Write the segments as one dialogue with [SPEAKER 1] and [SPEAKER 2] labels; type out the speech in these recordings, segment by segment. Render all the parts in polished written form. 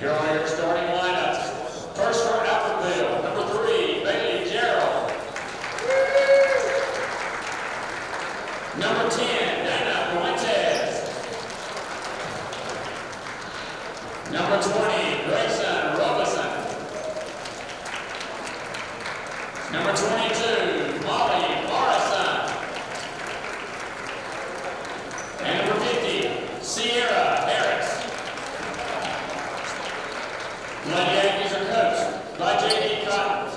[SPEAKER 1] Here are your starting lineups. First for Albertville, number 3, Bailey Gerald. Number 10, Dana Fuentes. Number 20, Grayson Robeson. Number 22, Molly Morrison. And number 50, Sierra Harris. Lady Aggies are coached by J.D. Cotton.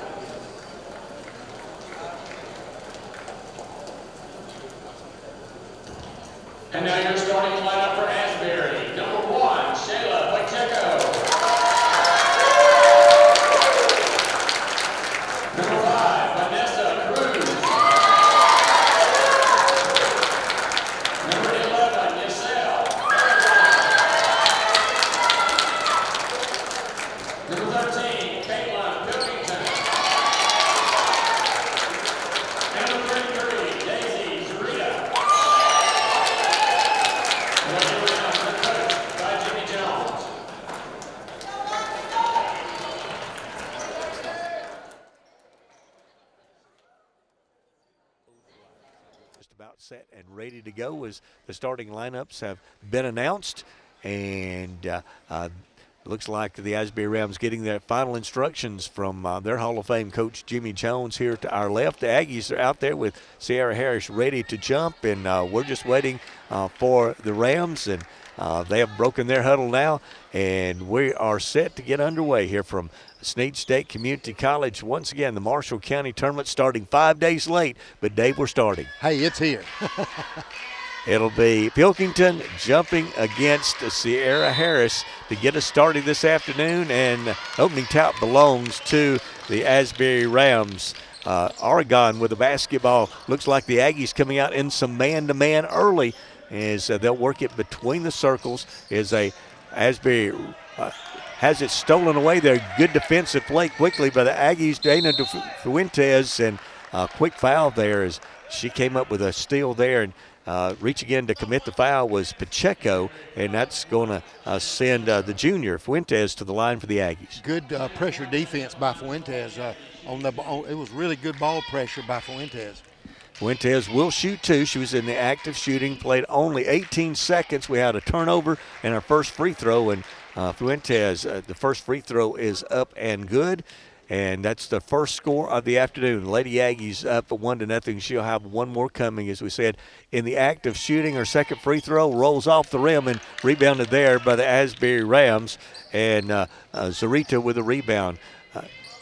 [SPEAKER 1] And now your starting lineup for Asbury. Number 1, Shayla Pacheco. Number 5, Vanessa Cruz. Number 11, Yesel. Number 13, Caitlin Pilkington. And number 33, Daisy Zarita. And the rounds are coached by Jimmy Jones.
[SPEAKER 2] Just about set and ready to go as the starting lineups have been announced, and looks like the Asbury Rams getting their final instructions from their Hall of Fame coach Jimmy Jones here to our left. The Aggies are out there with Sierra Harris ready to jump, and we're just waiting for the Rams, and they have broken their huddle now, and we are set to get underway here from Snead State Community College. Once again, the Marshall County Tournament starting 5 days late, but Dave, we're starting.
[SPEAKER 3] Hey, it's here.
[SPEAKER 2] It'll be Pilkington jumping against Sierra Harris to get us started this afternoon, and opening tout belongs to the Asbury Rams. Oregon with the basketball. Looks like the Aggies coming out in some man-to-man early as they'll work it between the circles as Asbury has it stolen away there. Good defensive play quickly by the Aggies. Dana Fuentes, and quick foul there as she came up with a steal there, and reaching in to commit the foul was Pacheco, and that's going to send the junior Fuentes to the line for the Aggies.
[SPEAKER 3] Good pressure defense by Fuentes. It was really good ball pressure by Fuentes.
[SPEAKER 2] Fuentes will shoot two. She was in the act of shooting, played only 18 seconds. We had a turnover and our first free throw, and Fuentes, the first free throw is up and good. And that's the first score of the afternoon. Lady Aggies up 1-0. She'll have one more coming, as we said. In the act of shooting, her second free throw rolls off the rim and rebounded there by the Asbury Rams. And Zarita with a rebound.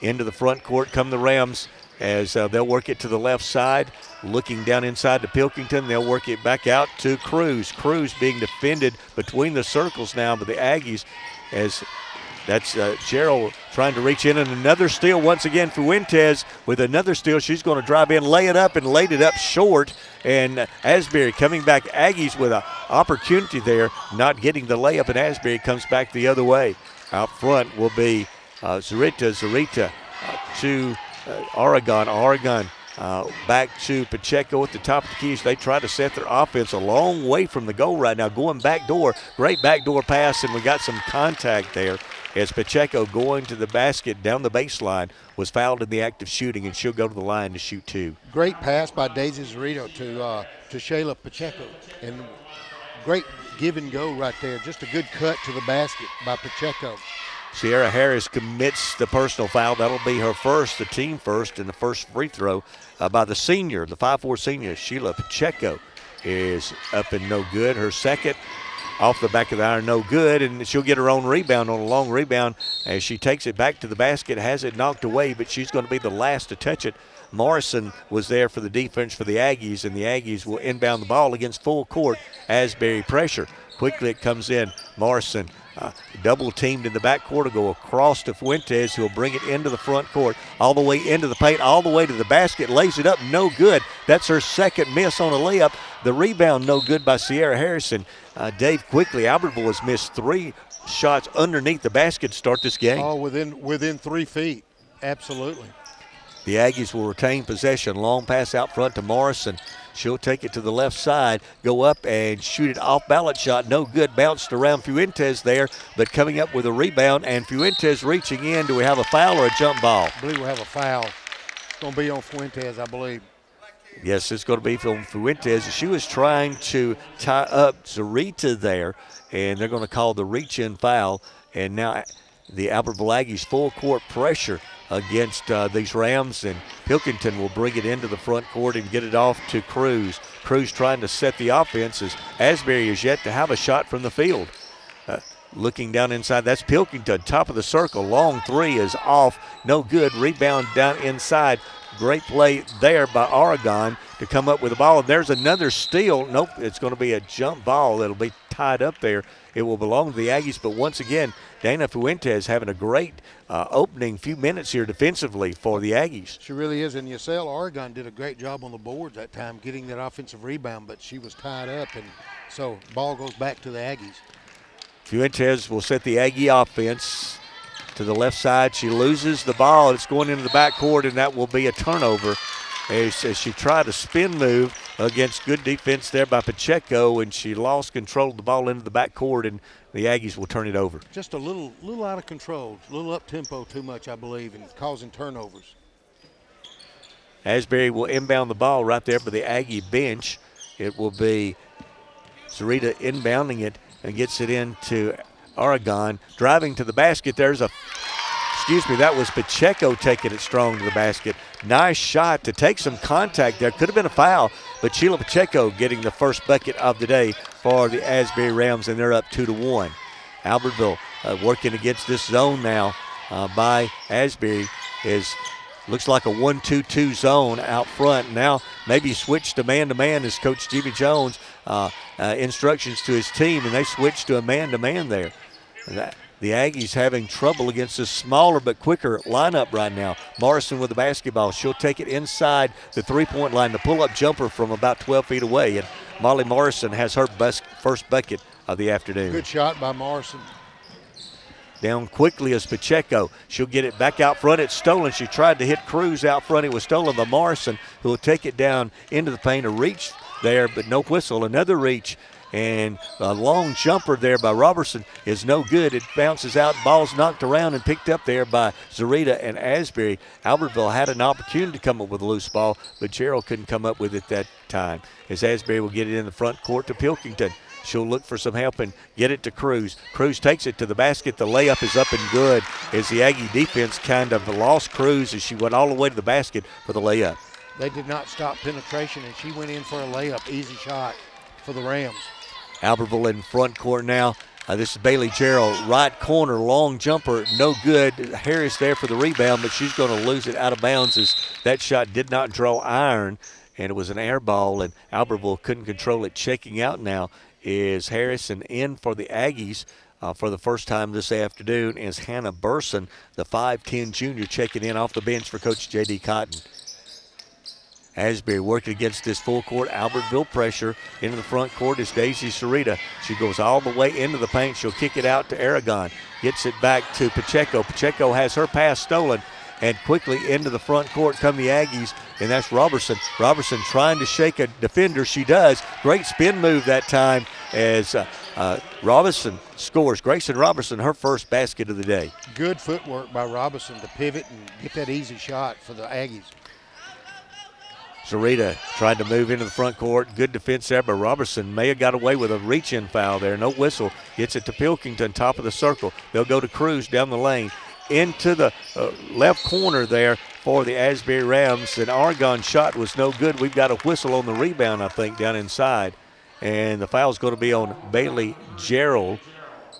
[SPEAKER 2] Into the front court come the Rams as they'll work it to the left side. Looking down inside to Pilkington, they'll work it back out to Cruz. Cruz being defended between the circles now by the Aggies as that's Gerald trying to reach in, and another steal once again. Fuentes with another steal. She's going to drive in, lay it up, and laid it up short. And Asbury coming back. Aggies with an opportunity there, not getting the layup, and Asbury comes back the other way. Out front will be Zarita to Oregon. Oregon back to Pacheco at the top of the key as they try to set their offense a long way from the goal right now. Going back door. Great backdoor pass, and we got some contact there as Pacheco going to the basket down the baseline was fouled in the act of shooting, and she'll go to the line to shoot two.
[SPEAKER 3] Great pass by Daisy Zarito to Shayla Pacheco, and great give and go right there. Just a good cut to the basket by Pacheco.
[SPEAKER 2] Sierra Harris commits the personal foul. That'll be her first, the team first, and the first free throw by the senior, the 5'4" senior, Sheila Pacheco, is up and no good. Her second off the back of the iron, no good, and she'll get her own rebound on a long rebound as she takes it back to the basket, has it knocked away, but she's going to be the last to touch it. Morrison was there for the defense for the Aggies, and the Aggies will inbound the ball against full court. Asbury pressure. Quickly it comes in. Morrison double teamed in the backcourt to go across to Fuentes, who will bring it into the front court, all the way into the paint, all the way to the basket, lays it up, no good. That's her second miss on a layup. The rebound no good by Sierra Harrison. Dave, quickly, Albertville has missed 3 shots underneath the basket to start this game.
[SPEAKER 3] Oh, within 3 feet, absolutely.
[SPEAKER 2] The Aggies will retain possession. Long pass out front to Morrison. She'll take it to the left side, go up and shoot it off balance shot. No good. Bounced around Fuentes there, but coming up with a rebound, and Fuentes reaching in. Do we have a foul or a jump ball?
[SPEAKER 3] I believe we have a foul. It's going to be on Fuentes, I believe.
[SPEAKER 2] Yes, it's going to be from Fuentes. She was trying to tie up Zarita there, and they're going to call the reach-in foul. And now the Albertville Aggies full court pressure against these Rams, and Pilkington will bring it into the front court and get it off to Cruz. Cruz trying to set the offense as Asbury is yet to have a shot from the field. Looking down inside, that's Pilkington, top of the circle. Long three is off, no good. Rebound down inside. Great play there by Oregon to come up with the ball. And there's another steal. Nope, it's going to be a jump ball. It'll be tied up there. It will belong to the Aggies, but once again, Dana Fuentes having a great opening few minutes here defensively for the Aggies.
[SPEAKER 3] She really is, and Yesel Oregon did a great job on the boards that time getting that offensive rebound, but she was tied up, and so ball goes back to the Aggies.
[SPEAKER 2] Fuentes will set the Aggie offense to the left side. She loses the ball. It's going into the backcourt, and that will be a turnover as she tried a spin move against good defense there by Pacheco, and she lost control of the ball into the backcourt, and the Aggies will turn it over.
[SPEAKER 3] Just a little out of control, a little up-tempo too much, I believe, and causing turnovers.
[SPEAKER 2] Asbury will inbound the ball right there by the Aggie bench. It will be Zarita inbounding it and gets it into Oregon. Driving to the basket, that was Pacheco taking it strong to the basket. Nice shot to take some contact there. Could have been a foul, but Sheila Pacheco getting the first bucket of the day for the Asbury Rams, and they're up 2-1. Albertville working against this zone now by Asbury looks like a 1-2-2 zone out front. Now maybe switch to man-to-man as Coach Jimmy Jones instructions to his team, and they switch to a man-to-man there. The Aggies having trouble against this smaller but quicker lineup right now. Morrison with the basketball. She'll take it inside the three-point line. The pull-up jumper from about 12 feet away, and Molly Morrison has her first bucket of the afternoon.
[SPEAKER 3] Good shot by Morrison.
[SPEAKER 2] Down quickly is Pacheco. She'll get it back out front. It's stolen. She tried to hit Cruz out front. It was stolen by Morrison, who will take it down into the paint. A reach there, but no whistle. Another reach, and a long jumper there by Robertson is no good. It bounces out. Ball's knocked around and picked up there by Zarita and Asbury. Albertville had an opportunity to come up with a loose ball, but Gerald couldn't come up with it that time, as Asbury will get it in the front court to Pilkington. She'll look for some help and get it to Cruz. Cruz takes it to the basket. The layup is up and good as the Aggie defense kind of lost Cruz as she went all the way to the basket for the layup.
[SPEAKER 3] They did not stop penetration, and she went in for a layup. Easy shot for the Rams.
[SPEAKER 2] Albertville in front court now. This is Bailey Gerald, right corner, long jumper, no good. Harris there for the rebound, but she's going to lose it out of bounds as that shot did not draw iron, and it was an air ball, and Albertville couldn't control it. Checking out now is Harrison. In for the Aggies for the first time this afternoon is Hannah Burson, the 5'10 junior, checking in off the bench for Coach J.D. Cotton. Asbury working against this full court Albertville pressure. Into the front court is Daisy Sarita. She goes all the way into the paint. She'll kick it out to Aragon. Gets it back to Pacheco. Pacheco has her pass stolen, and quickly into the front court come the Aggies, and that's Robertson. Robertson trying to shake a defender. She does. Great spin move that time as Robinson scores. Grayson Robertson, her first basket of the day.
[SPEAKER 3] Good footwork by Robinson to pivot and get that easy shot for the Aggies.
[SPEAKER 2] Zarita tried to move into the front court. Good defense there, but Robertson may have got away with a reach-in foul there. No whistle. Gets it to Pilkington, top of the circle. They'll go to Cruz down the lane. Into the left corner there for the Asbury Rams. An Oregon shot was no good. We've got a whistle on the rebound, I think, down inside. And the foul's going to be on Bailey Gerald.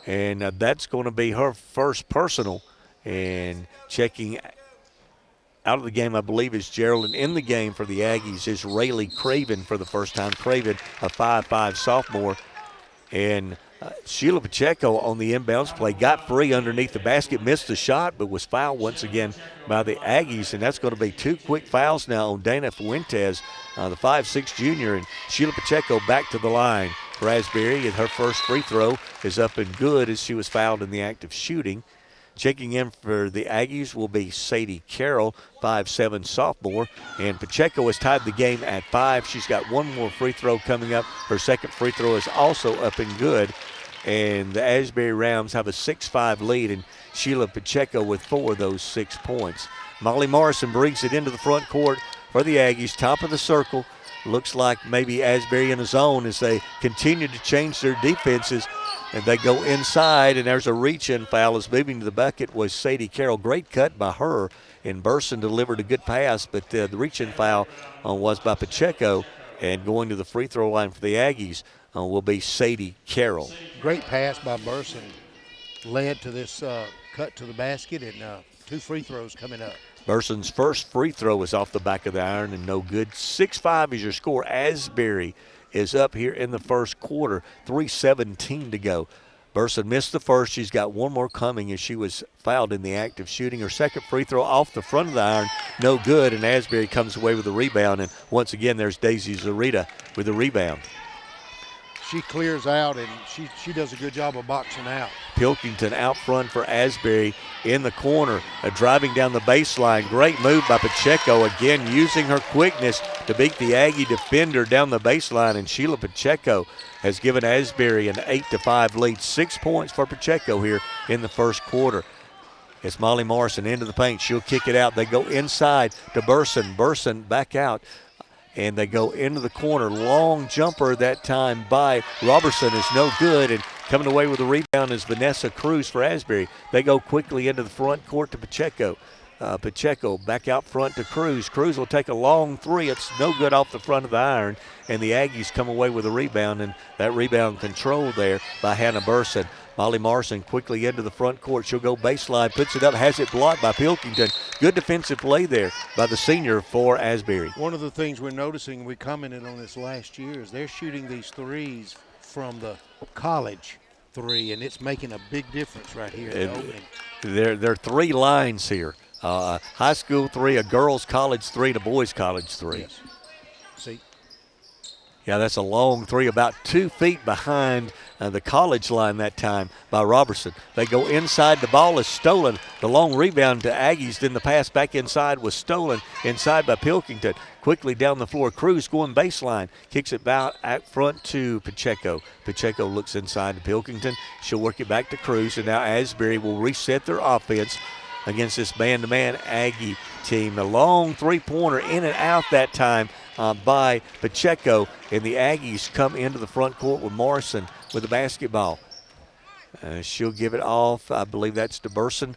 [SPEAKER 2] And that's going to be her first personal. And checking out of the game, I believe, is Gerald. And in the game for the Aggies is Rayleigh Craven for the first time. Craven, a 5'5 sophomore. And Sheila Pacheco on the inbounds play got free underneath the basket, missed the shot, but was fouled once again by the Aggies. And that's going to be two quick fouls now on Dana Fuentes, the 5'6 junior. And Sheila Pacheco back to the line for Asbury. And her first free throw is up and good as she was fouled in the act of shooting. Checking in for the Aggies will be Sadie Carroll, 5'7" sophomore. And Pacheco has tied the game at 5. She's got one more free throw coming up. Her second free throw is also up and good. And the Asbury Rams have a 6-5 lead, and Sheila Pacheco with 4 of those 6 points. Molly Morrison brings it into the front court for the Aggies, top of the circle. Looks like maybe Asbury in a zone as they continue to change their defenses. And they go inside, and there's a reach-in foul. As moving to the bucket was Sadie Carroll. Great cut by her, and Burson delivered a good pass, but the reach-in foul was by Pacheco. And going to the free throw line for the Aggies will be Sadie Carroll.
[SPEAKER 3] Great pass by Burson led to this cut to the basket, and 2 free throws coming up.
[SPEAKER 2] Burson's first free throw is off the back of the iron and no good. 6-5 is your score. Asbury is up here in the first quarter, 3:17 to go. Burson missed the first. She's got one more coming as she was fouled in the act of shooting. Her second free throw off the front of the iron, no good, and Asbury comes away with a rebound. And once again, there's Daisy Zarita with the rebound.
[SPEAKER 3] She clears out, and she does a good job of boxing out.
[SPEAKER 2] Pilkington out front for Asbury in the corner, driving down the baseline. Great move by Pacheco, again using her quickness to beat the Aggie defender down the baseline, and Sheila Pacheco has given Asbury an 8-5 lead. 6 points for Pacheco here in the first quarter. It's Molly Morrison into the paint. She'll kick it out. They go inside to Burson. Burson back out. And they go into the corner. Long jumper that time by Robertson is no good. And coming away with the rebound is Vanessa Cruz for Asbury. They go quickly into the front court to Pacheco. Pacheco back out front to Cruz. Cruz will take a long three. It's no good off the front of the iron. And the Aggies come away with a rebound. And that rebound controlled there by Hannah Burson. Molly Morrison quickly into the front court. She'll go baseline, puts it up, has it blocked by Pilkington. Good defensive play there by the senior for Asbury.
[SPEAKER 3] One of the things we're noticing, we commented on this last year, is they're shooting these threes from the college three, and it's making a big difference right here in the opening.
[SPEAKER 2] There are 3 lines here. High school 3, a girls college 3, and a boys college 3.
[SPEAKER 3] Yes. See?
[SPEAKER 2] Yeah, that's a long 3, about 2 feet behind the college line that time by Robertson. They go inside. The ball is stolen. The long rebound to Aggies. Then the pass back inside was stolen inside by Pilkington. Quickly down the floor. Cruz going baseline. Kicks it out front to Pacheco. Pacheco looks inside to Pilkington. She'll work it back to Cruz. And now Asbury will reset their offense against this man-to-man Aggie team. A long three-pointer in and out that time by Pacheco, and the Aggies come into the front court with Morrison with the basketball. She'll give it off. I believe that's to Burson.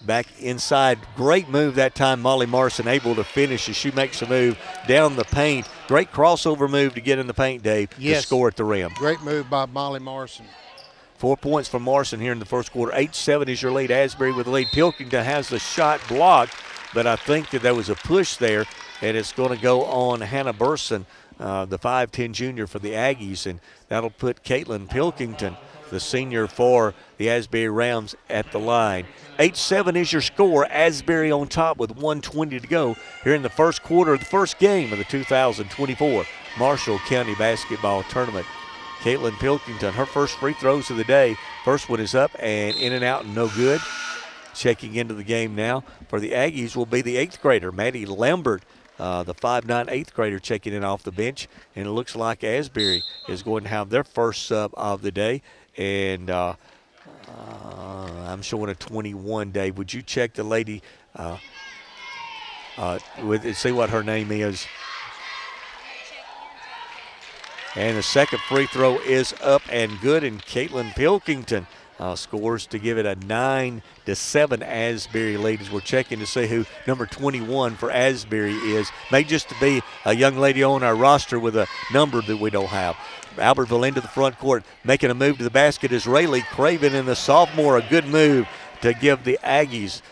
[SPEAKER 2] Back inside. Great move that time. Molly Morrison able to finish as she makes a move down the paint. Great crossover move to get in the paint, Dave, to score at the rim.
[SPEAKER 3] Great move by Molly Morrison.
[SPEAKER 2] 4 points for Morrison here in the first quarter. 8-7 is your lead. Asbury with the lead. Pilkington has the shot blocked, but I think that there was a push there, and it's going to go on Hannah Burson, the 5'10 junior for the Aggies, and that'll put Caitlin Pilkington, the senior for the Asbury Rams, at the line. 8-7 is your score. Asbury on top with 1:20 to go here in the first quarter of the first game of the 2024 Marshall County Basketball Tournament. Caitlin Pilkington, her first free throws of the day. First one is up and in and out and no good. Checking into the game now for the Aggies will be the 8th grader, Maddie Lambert, the 5'9" 8th grader, checking in off the bench. And it looks like Asbury is going to have their first sub of the day. And I'm showing a 21, Dave. Would you check the lady, see what her name is? And the second free throw is up and good, and Caitlin Pilkington scores to give it a 9-7 Asbury lead as we're checking to see who number 21 for Asbury is. May just be a young lady on our roster with a number that we don't have. Albertville into the front court, making a move to the basket is Rayleigh Craven, and the sophomore, a good move to give the Aggies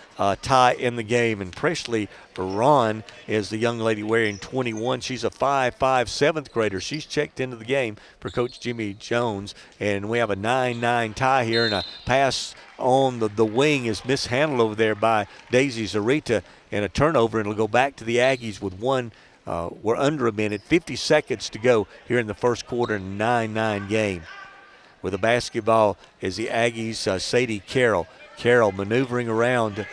[SPEAKER 2] tie in the game. And Presley Ron is the young lady wearing 21. She's a 5'5", 7th grader. She's checked into the game for Coach Jimmy Jones. And we have a 9-9 tie here, and a pass on the wing is mishandled over there by Daisy Zarita, and a turnover, and it'll go back to the Aggies with one. We're under a minute, 50 seconds to go here in the first quarter, 9-9 game. With the basketball is the Aggies, Sadie Carroll. Carroll maneuvering around,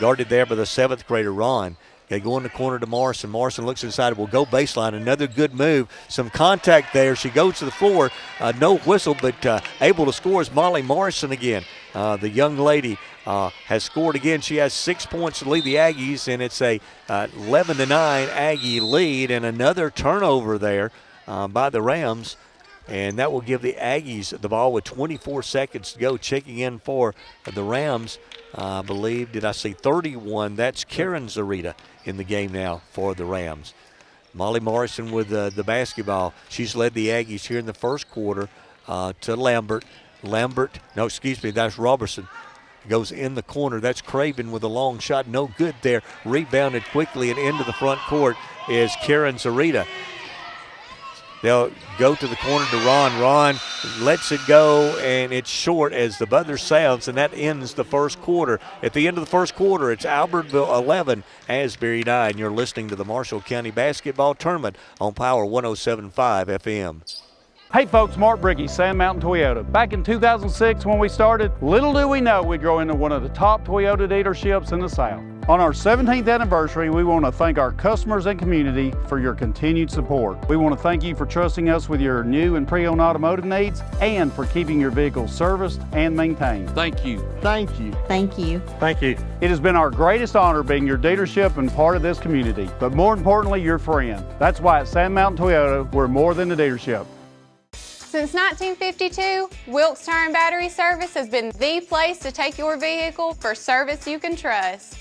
[SPEAKER 2] guarded there by the 7th grader, Ron. They go in the corner to Morrison. Morrison looks inside. Will go baseline. Another good move. Some contact there. She goes to the floor. No whistle, but able to score is Molly Morrison again. The young lady has scored again. She has 6 points to lead the Aggies, and it's a 11-9 Aggie lead. And another turnover there by the Rams. And that will give the Aggies the ball with 24 seconds to go. Checking in for the Rams, I believe, did I see 31? That's Karen Zarita in the game now for the Rams. Molly Morrison with the basketball. She's led the Aggies here in the first quarter to Lambert. That's Robertson. Goes in the corner. That's Craven with a long shot. No good there. Rebounded quickly and into the front court is Karen Zarita. They'll go to the corner to Ron. Ron lets it go, and it's short as the buzzer sounds, and that ends the first quarter. At the end of the first quarter, it's Albertville 11, Asbury 9. You're listening to the Marshall County Basketball Tournament on Power 107.5 FM.
[SPEAKER 4] Hey folks, Mark Bricky, Sand Mountain Toyota. Back in 2006 when we started, little do we know we'd grow into one of the top Toyota dealerships in the South. On our 17th anniversary, we want to thank our customers and community for your continued support. We want to thank you for trusting us with your new and pre-owned automotive needs and for keeping your vehicles serviced and maintained. Thank you.
[SPEAKER 5] Thank you.
[SPEAKER 6] Thank you.
[SPEAKER 4] Thank you. It has been our greatest honor being your dealership and part of this community, but more importantly, your friend. That's why at Sand Mountain Toyota, we're more than a dealership.
[SPEAKER 7] Since 1952, Wilkes Tire and Battery Service has been the place to take your vehicle for service you can trust.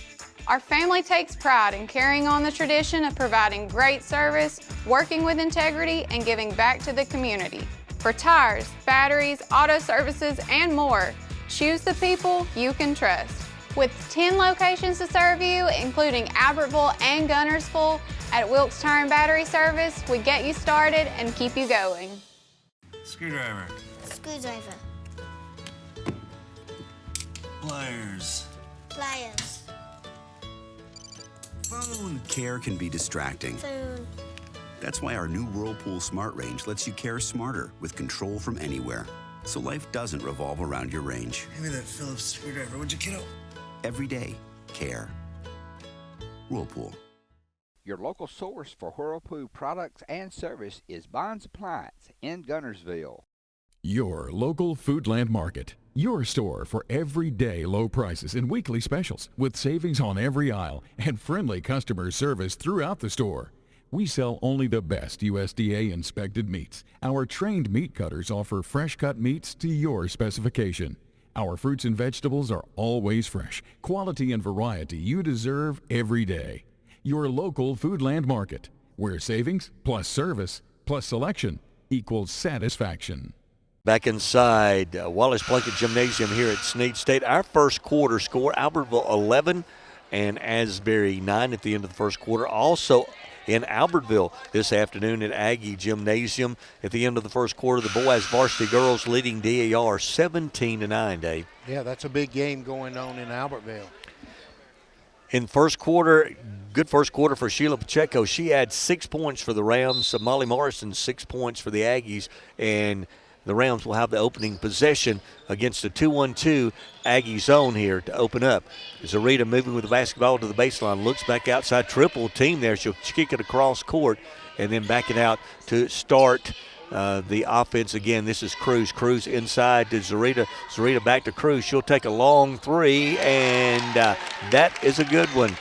[SPEAKER 7] Our family takes pride in carrying on the tradition of providing great service, working with integrity, and giving back to the community. For tires, batteries, auto services, and more, choose the people you can trust. With 10 locations to serve you, including Albertville and Gunnersville, at Wilkes Tire and Battery Service, we get you started and keep you going.
[SPEAKER 8] Screwdriver.
[SPEAKER 5] Screwdriver.
[SPEAKER 8] Pliers.
[SPEAKER 5] Pliers.
[SPEAKER 8] Phone. Care can be distracting.
[SPEAKER 5] Phone.
[SPEAKER 8] That's why our new Whirlpool Smart Range lets you care smarter with control from anywhere. So life doesn't revolve around your range.
[SPEAKER 9] Give me that Phillips screwdriver, would you, kiddo?
[SPEAKER 8] Every day, care. Whirlpool.
[SPEAKER 10] Your local source for Whirlpool products and service is Bond's Appliance in Gunnersville.
[SPEAKER 11] Your local Foodland Market. Your store for everyday low prices and weekly specials with savings on every aisle and friendly customer service throughout the store. We sell only the best USDA inspected meats. Our trained meat cutters offer fresh cut meats to your specification. Our fruits and vegetables are always fresh, quality and variety you deserve every day. Your local Foodland Market, where savings plus service plus selection equals satisfaction.
[SPEAKER 2] Back inside Wallace Plunkett Gymnasium here at Snead State. Our first quarter score, Albertville 11 and Asbury 9 at the end of the first quarter. Also in Albertville this afternoon at Aggie Gymnasium at the end of the first quarter, the Boaz varsity girls leading DAR 17-9, Dave.
[SPEAKER 3] Yeah, that's a big game going on in Albertville.
[SPEAKER 2] In first quarter, good first quarter for Sheila Pacheco. She had 6 points for the Rams. Molly Morrison, 6 points for the Aggies. And the Rams will have the opening possession against the 2-1-2 Aggie zone here to open up. Zarita moving with the basketball to the baseline. Looks back outside. Triple team there. She'll kick it across court and then back it out to start the offense again. This is Cruz. Cruz inside to Zarita. Zarita back to Cruz. She'll take a long three, and that is a good one.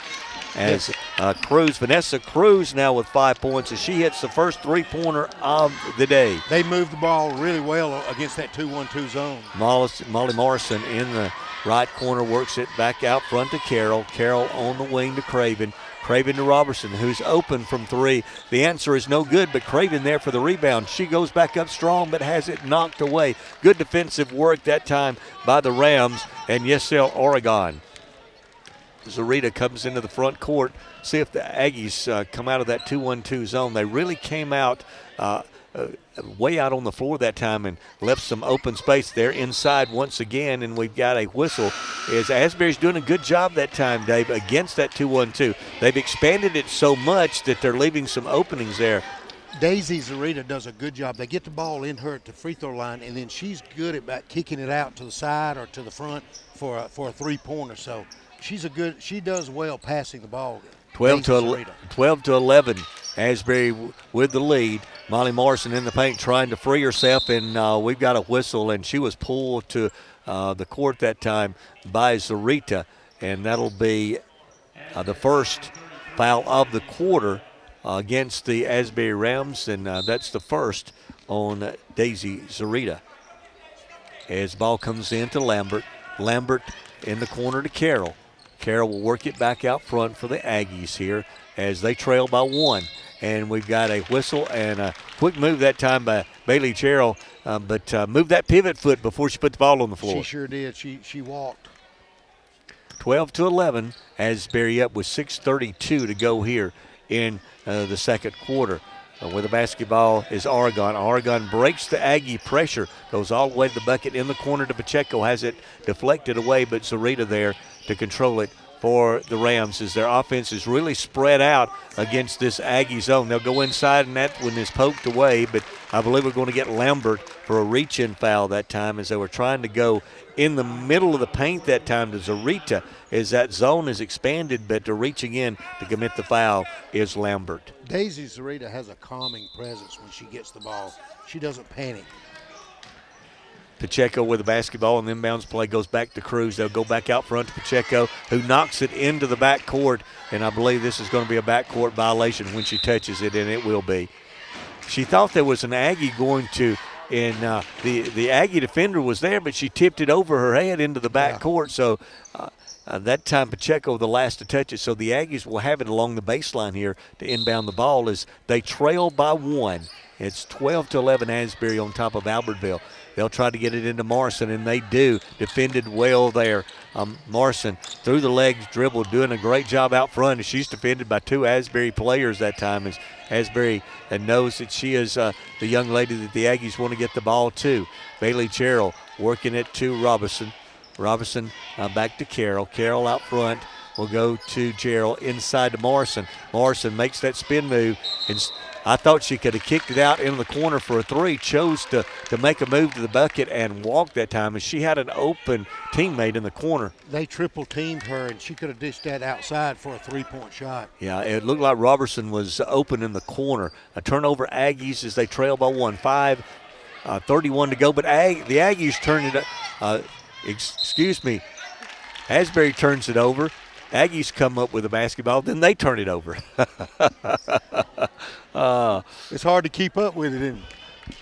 [SPEAKER 2] As Vanessa Cruz now with 5 points as she hits the first three-pointer of the day.
[SPEAKER 3] They moved the ball really well against that 2-1-2 zone.
[SPEAKER 2] Molly Morrison in the right corner works it back out front to Carroll. Carroll on the wing to Craven. Craven to Robertson, who's open from three. The answer is no good, but Craven there for the rebound. She goes back up strong, but has it knocked away. Good defensive work that time by the Rams and Yesel Oregon. Zarita comes into the front court. See if the Aggies come out of that 2-1-2 zone. They really came out way out on the floor that time and left some open space there inside once again, and we've got a whistle. As Asbury's doing a good job that time, Dave, against that 2-1-2. They've expanded it so much that they're leaving some openings there.
[SPEAKER 3] Daisy Zarita does a good job. They get the ball in her at the free throw line, and then she's good at kicking it out to the side or to the front for a three-pointer. So she does well passing the ball.
[SPEAKER 2] 12 to 11. Asbury with the lead. Molly Morrison in the paint trying to free herself, and we've got a whistle, and she was pulled to the court that time by Zarita, and that'll be the first foul of the quarter against the Asbury Rams, and that's the first on Daisy Zarita. As ball comes in to Lambert. Lambert in the corner to Carroll. Carroll will work it back out front for the Aggies here as they trail by 1. And we've got a whistle and a quick move that time by Bailey Carroll, but moved that pivot foot before she put the ball on the floor.
[SPEAKER 3] She sure did. She walked.
[SPEAKER 2] 12 to 11. Asbury up with 6:32 to go here in the second quarter. With the basketball is Oregon. Oregon breaks the Aggie pressure, goes all the way to the bucket in the corner to Pacheco, has it deflected away, but Zarita there to control it for the Rams as their offense is really spread out against this Aggie zone. They'll go inside, and that one is poked away, but I believe we're going to get Lambert for a reach-in foul that time as they were trying to go in the middle of the paint that time to Zarita as that zone is expanded, but to reaching in to commit the foul is Lambert.
[SPEAKER 3] Daisy Zarita has a calming presence when she gets the ball. She doesn't panic.
[SPEAKER 2] Pacheco with the basketball, and the inbounds play goes back to Cruz. They'll go back out front to Pacheco, who knocks it into the backcourt, and I believe this is going to be a backcourt violation when she touches it, and it will be. She thought there was an Aggie going to, and the Aggie defender was there, but she tipped it over her head into the backcourt, so that time Pacheco the last to touch it, so the Aggies will have it along the baseline here to inbound the ball as they trail by 1. It's 12 to 11 Asbury on top of Albertville. They'll try to get it into Morrison, and they do. Defended well there. Morrison through the legs, dribble, doing a great job out front. And she's defended by 2 Asbury players that time as Asbury knows that she is the young lady that the Aggies want to get the ball to. Bailey Carroll working it to Robinson. Robinson back to Carroll. Carroll out front will go to Gerald inside to Morrison. Morrison makes that spin move, and I thought she could have kicked it out into the corner for a 3. Chose to make a move to the bucket and walk that time as she had an open teammate in the corner.
[SPEAKER 3] They triple teamed her, and she could have dished that outside for a 3-point shot.
[SPEAKER 2] Yeah, it looked like Robertson was open in the corner. A turnover Aggies as they trail by 1. 5:31 to go, but the Aggies turn it up. Asbury turns it over. Aggies come up with a basketball, then they turn it over.
[SPEAKER 3] It's hard to keep up with it, isn't it?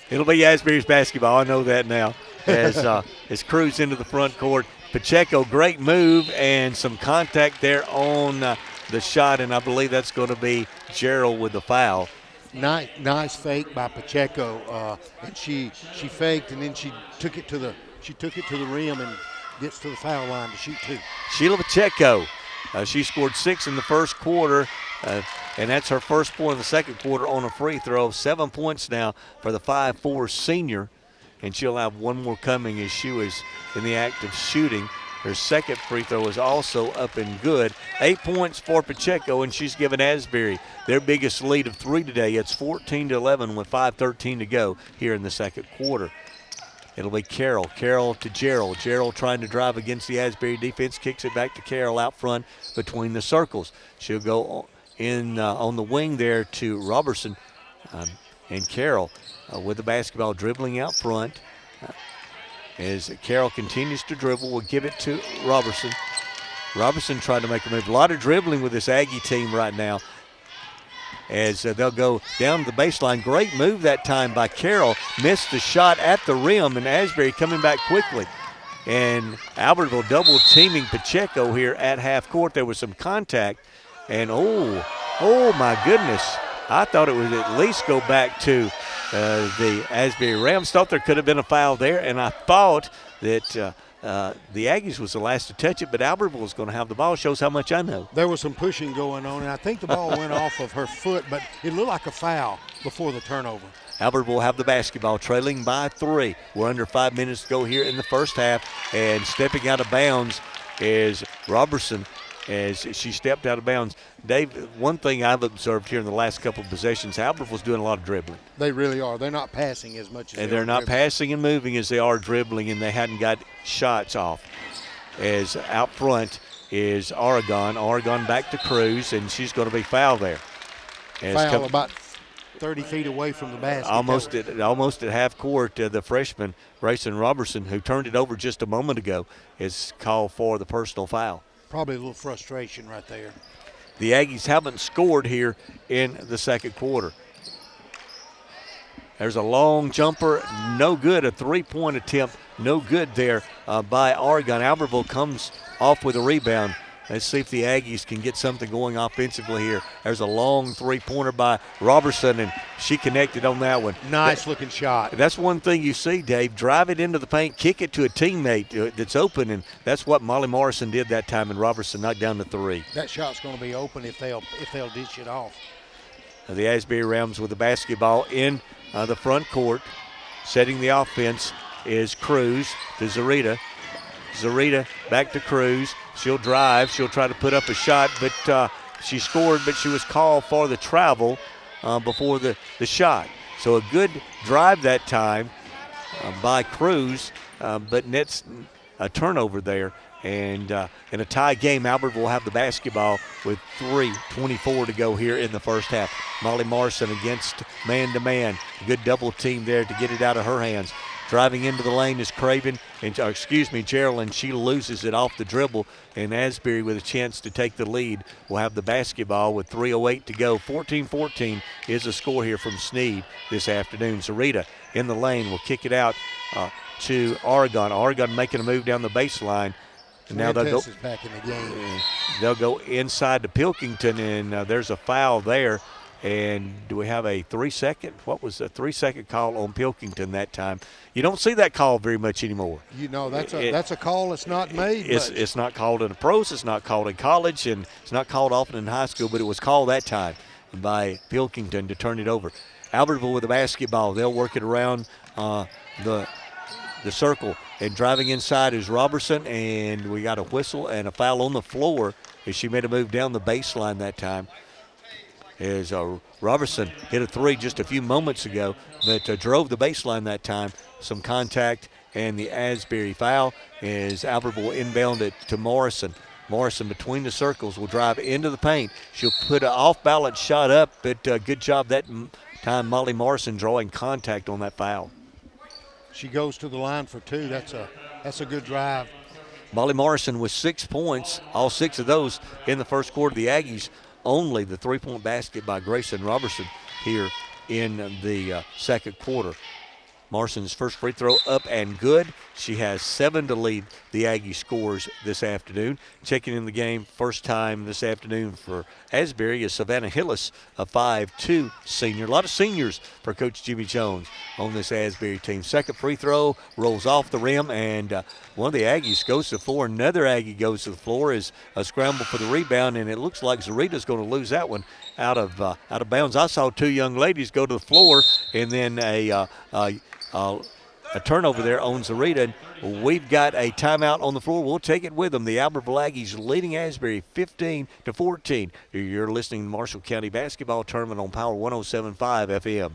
[SPEAKER 2] It'll be Asbury's basketball. I know that now. As Cruz into the front court. Pacheco, great move and some contact there on the shot, and I believe that's going to be Gerald with the foul.
[SPEAKER 3] Nice fake by Pacheco, and she faked, and then she took it to the rim and gets to the foul line to shoot 2.
[SPEAKER 2] Sheila Pacheco, she scored 6 in the first quarter, and that's her first point in the second quarter on a free throw. 7 points now for the 5'4" senior, and she'll have one more coming as she was in the act of shooting. Her second free throw is also up and good. 8 points for Pacheco, and she's given Asbury their biggest lead of 3 today. It's 14 to 11 with 5:13 to go here in the second quarter. It'll be Carroll. Carroll to Gerald. Gerald trying to drive against the Asbury defense. Kicks it back to Carroll out front between the circles. She'll go in on the wing there to Robertson. And Carroll with the basketball dribbling out front. As Carroll continues to dribble, we'll give it to Robertson. Robertson trying to make a move. A lot of dribbling with this Aggie team right now. As they'll go down to the baseline. Great move that time by Carroll. Missed the shot at the rim, and Asbury coming back quickly. And Albertville double teaming Pacheco here at half court. There was some contact, and oh my goodness. I thought it would at least go back to the Asbury Rams. Thought there could have been a foul there, and I thought that the Aggies was the last to touch it, but Albertville was going to have the ball. Shows how much I know.
[SPEAKER 3] There was some pushing going on, and I think the ball went off of her foot, but it looked like a foul before the turnover.
[SPEAKER 2] Albertville will have the basketball, trailing by 3. We're under 5 minutes to go here in the first half, and stepping out of bounds is Robertson. as she stepped out of bounds. Dave, one thing I've observed here in the last couple of possessions, Albertville's doing a lot of dribbling.
[SPEAKER 3] They really are. They're not passing as much as
[SPEAKER 2] And they're not
[SPEAKER 3] dribbling.
[SPEAKER 2] passing and moving as they are dribbling, and they hadn't got shots off. As out front is Oregon. Oregon back to Cruz, and she's going to be fouled there.
[SPEAKER 3] Foul about 30 feet away from the basket.
[SPEAKER 2] Almost at half court, the freshman, Grayson Robertson, who turned it over just a moment ago, is called for the personal foul.
[SPEAKER 3] Probably a little frustration right there.
[SPEAKER 2] The Aggies haven't scored here in the second quarter. There's a long jumper, no good. A three-point attempt, no good there by Oregon. Albertville comes off with a rebound. Let's see if the Aggies can get something going offensively here. There's a long three-pointer by Robertson, and she connected on that one.
[SPEAKER 3] Nice-looking shot.
[SPEAKER 2] That's one thing you see, Dave. Drive it into the paint, kick it to a teammate that's open, and that's what Molly Morrison did that time, and Robertson knocked down the three.
[SPEAKER 3] That shot's going to be open if they'll dish it off.
[SPEAKER 2] The Asbury Rams with the basketball in the front court. Setting the offense is Cruz to Zarita. Zarita back to Cruz. She'll drive. She'll try to put up a shot, but she scored, but she was called for the travel before the shot. So a good drive that time by Cruz, but nets a turnover there. And in a tie game, Albertville will have the basketball with 3:24 to go here in the first half. Molly Morrison against man-to-man. A good double team there to get it out of her hands. Driving into the lane is Geraldine. She loses it off the dribble, and Asbury with a chance to take the lead will have the basketball with 3:08 to go. 14-14 is the score here from Sneed this afternoon. Zarita in the lane will kick it out to Oregon. Oregon making a move down the baseline. And now they'll go,
[SPEAKER 3] is back in the game.
[SPEAKER 2] They'll go inside to Pilkington, and there's a foul there. And do we have a 3-second? What was a 3-second call on Pilkington that time? You don't see that call very much anymore.
[SPEAKER 3] You know, that's a call that's not made.
[SPEAKER 2] It's not called in the pros. It's not called in college, and it's not called often in high school. But it was called that time by Pilkington to turn it over. Albertville with the basketball. They'll work it around the circle. And driving inside is Robertson, and we got a whistle and a foul on the floor as she made a move down the baseline that time. As Robertson hit a three just a few moments ago, but drove the baseline that time. Some contact and the Asbury foul as Albertville inbound it to Morrison. Morrison between the circles will drive into the paint. She'll put an off-balance shot up, but good job that time Molly Morrison drawing contact on that foul.
[SPEAKER 3] She goes to the line for two. That's a good drive.
[SPEAKER 2] Molly Morrison with 6 points, all 6 of those in the first quarter. The Aggies only the three-point basket by Grayson Robertson here in the second quarter. Morrison's first free throw up and good. She has 7 to lead the Aggie scores this afternoon. Checking in the game first time this afternoon for Asbury is Savannah Hillis, a 5'2" senior. A lot of seniors for Coach Jimmy Jones on this Asbury team. Second free throw rolls off the rim, and one of the Aggies goes to the floor. Another Aggie goes to the floor as a scramble for the rebound, and it looks like Zarita's going to lose that one out of bounds. I saw 2 young ladies go to the floor, and then a turnover there on Zarita. We've got a timeout on the floor. We'll take it with them. The Albertville Aggies leading Asbury 15-14. You're listening to Marshall County Basketball Tournament on Power 107.5 FM.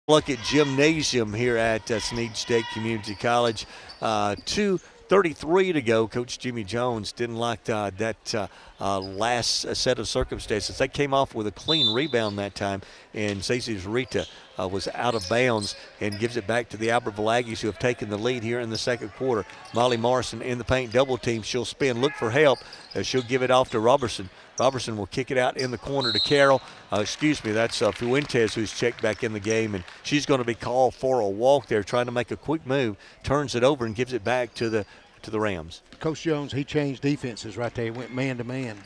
[SPEAKER 2] Look at gymnasium here at Snead State Community College. 2:33 to go. Coach Jimmy Jones didn't like that last set of circumstances. They came off with a clean rebound that time, and Stacey Zarita was out of bounds and gives it back to the Albertville Aggies, who have taken the lead here in the second quarter. Molly Morrison in the paint, double team. She'll spin, look for help. She'll give it off to Robertson. Robertson will kick it out in the corner to Carroll. That's Fuentes, who's checked back in the game, and she's going to be called for a walk there, trying to make a quick move, turns it over and gives it back to the Rams.
[SPEAKER 3] Coach Jones, he changed defenses right there. He went man to man.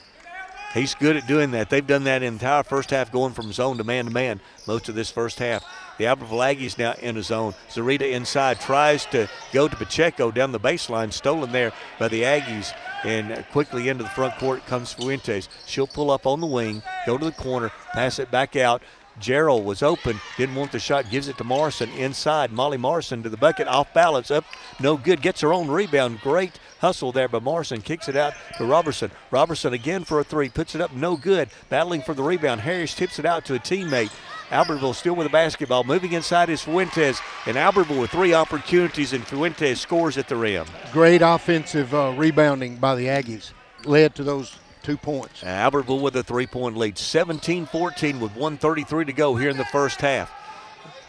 [SPEAKER 2] He's good at doing that. They've done that in the entire first half, going from zone to man most of this first half. The Albertville Aggies now in a zone. Zarita inside tries to go to Pacheco down the baseline, stolen there by the Aggies. And quickly into the front court comes Fuentes. She'll pull up on the wing, go to the corner, pass it back out. Gerald was open, didn't want the shot, gives it to Morrison inside. Molly Morrison to the bucket, off balance, up, no good, gets her own rebound. Great hustle there by Morrison, kicks it out to Robertson. Robertson again for a three, puts it up, no good. Battling for the rebound, Harris tips it out to a teammate. Albertville still with the basketball, moving inside is Fuentes, and Albertville with three opportunities, and Fuentes scores at the rim.
[SPEAKER 3] Great offensive rebounding by the Aggies led to those 2 points.
[SPEAKER 2] Albertville with a 3-point lead, 17-14 with 1:33 to go here in the first half.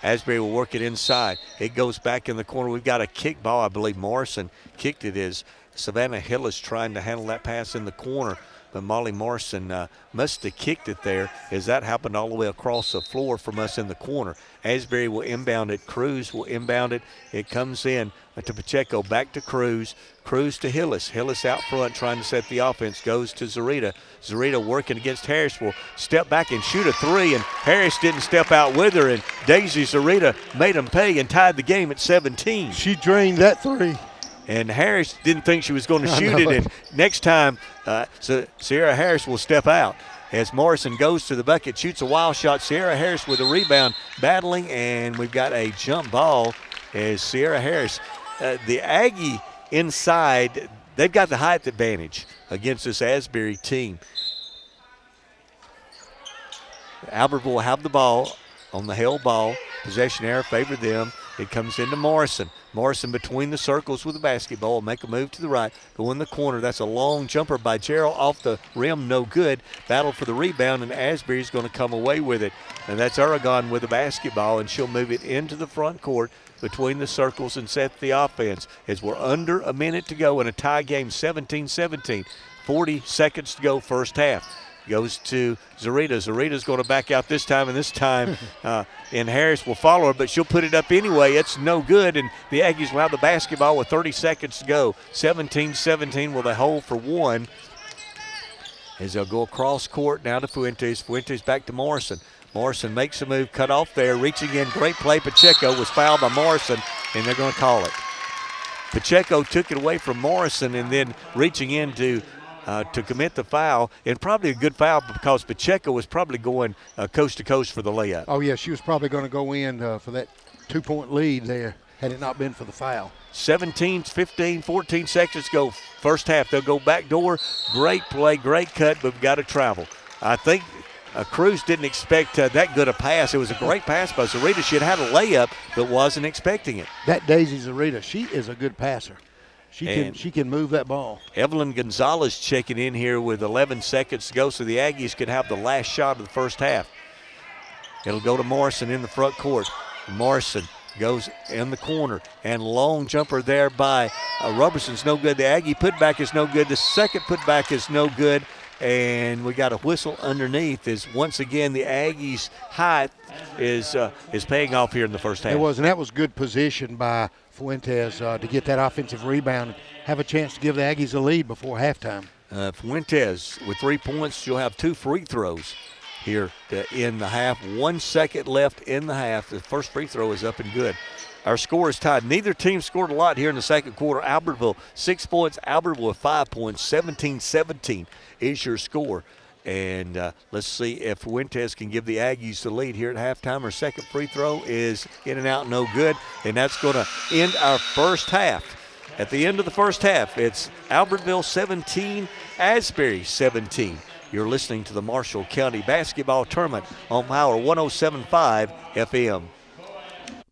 [SPEAKER 2] Asbury will work it inside. It goes back in the corner. We've got a kick ball. I believe Morrison kicked it as Savannah Hillis trying to handle that pass in the corner. But Molly Morrison must have kicked it there, as that happened all the way across the floor from us in the corner. Asbury will inbound it. Cruz will inbound it. It comes in to Pacheco, back to Cruz. Cruz to Hillis. Hillis out front trying to set the offense. Goes to Zarita. Zarita working against Harris will step back and shoot a three, and Harris didn't step out with her, and Daisy Zarita made him pay and tied the game at 17.
[SPEAKER 3] She drained that three.
[SPEAKER 2] And Harris didn't think she was going to shoot it. And next time, Sierra Harris will step out. As Morrison goes to the bucket, shoots a wild shot. Sierra Harris with a rebound, battling, and we've got a jump ball as Sierra Harris. The Aggie inside, they've got the height advantage against this Asbury team. Albertville will have the ball on the held ball. Possession error favored them. It comes into Morrison. Morrison between the circles with the basketball. Make a move to the right. Go in the corner. That's a long jumper by Gerald off the rim. No good. Battle for the rebound, and Asbury's going to come away with it. And that's Aragon with the basketball, and she'll move it into the front court between the circles and set the offense. As we're under a minute to go in a tie game, 17-17. 40 seconds to go first half. Goes to Zarita. Zarita's going to back out this time, and and Harris will follow her, but she'll put it up anyway. It's no good, and the Aggies will have the basketball with 30 seconds to go. 17-17 with a hole for one. As they'll go across court now to Fuentes. Fuentes back to Morrison. Morrison makes a move, cut off there, reaching in. Great play. Pacheco was fouled by Morrison, and they're going to call it. Pacheco took it away from Morrison, and then reaching in to commit the foul, and probably a good foul because Pacheco was probably going coast to coast for the layup.
[SPEAKER 3] Oh, yeah, she was probably going to go in for that 2-point lead there had it not been for the foul.
[SPEAKER 2] 17, 15, 14 seconds to go first half. They'll go back door. Great play, great cut, but we've got to travel. I think Cruz didn't expect that good a pass. It was a great pass by Zarita. She had a layup, but wasn't expecting it.
[SPEAKER 3] That Daisy Zarita, she is a good passer. She can move that ball.
[SPEAKER 2] Evelyn Gonzalez checking in here with 11 seconds to go, so the Aggies could have the last shot of the first half. It'll go to Morrison in the front court. Morrison goes in the corner, and long jumper there by Robertson's no good. The Aggie putback is no good. The second putback is no good, and we got a whistle underneath. As once again the Aggies' height is paying off here in the first half.
[SPEAKER 3] It was, and that was good position by Fuentes to get that offensive rebound and have a chance to give the Aggies a lead before halftime.
[SPEAKER 2] Fuentes with 3 points. She'll have 2 free throws here in the half. 1 second left in the half. The first free throw is up and good. Our score is tied. Neither team scored a lot here in the second quarter. Albertville 6 points. Albertville with 5 points. 17-17 is your score. And let's see if Fuentes can give the Aggies the lead here at halftime. Her second free throw is in and out, no good. And that's going to end our first half. At the end of the first half, it's Albertville 17, Asbury 17. You're listening to the Marshall County Basketball Tournament on Power 107.5 FM.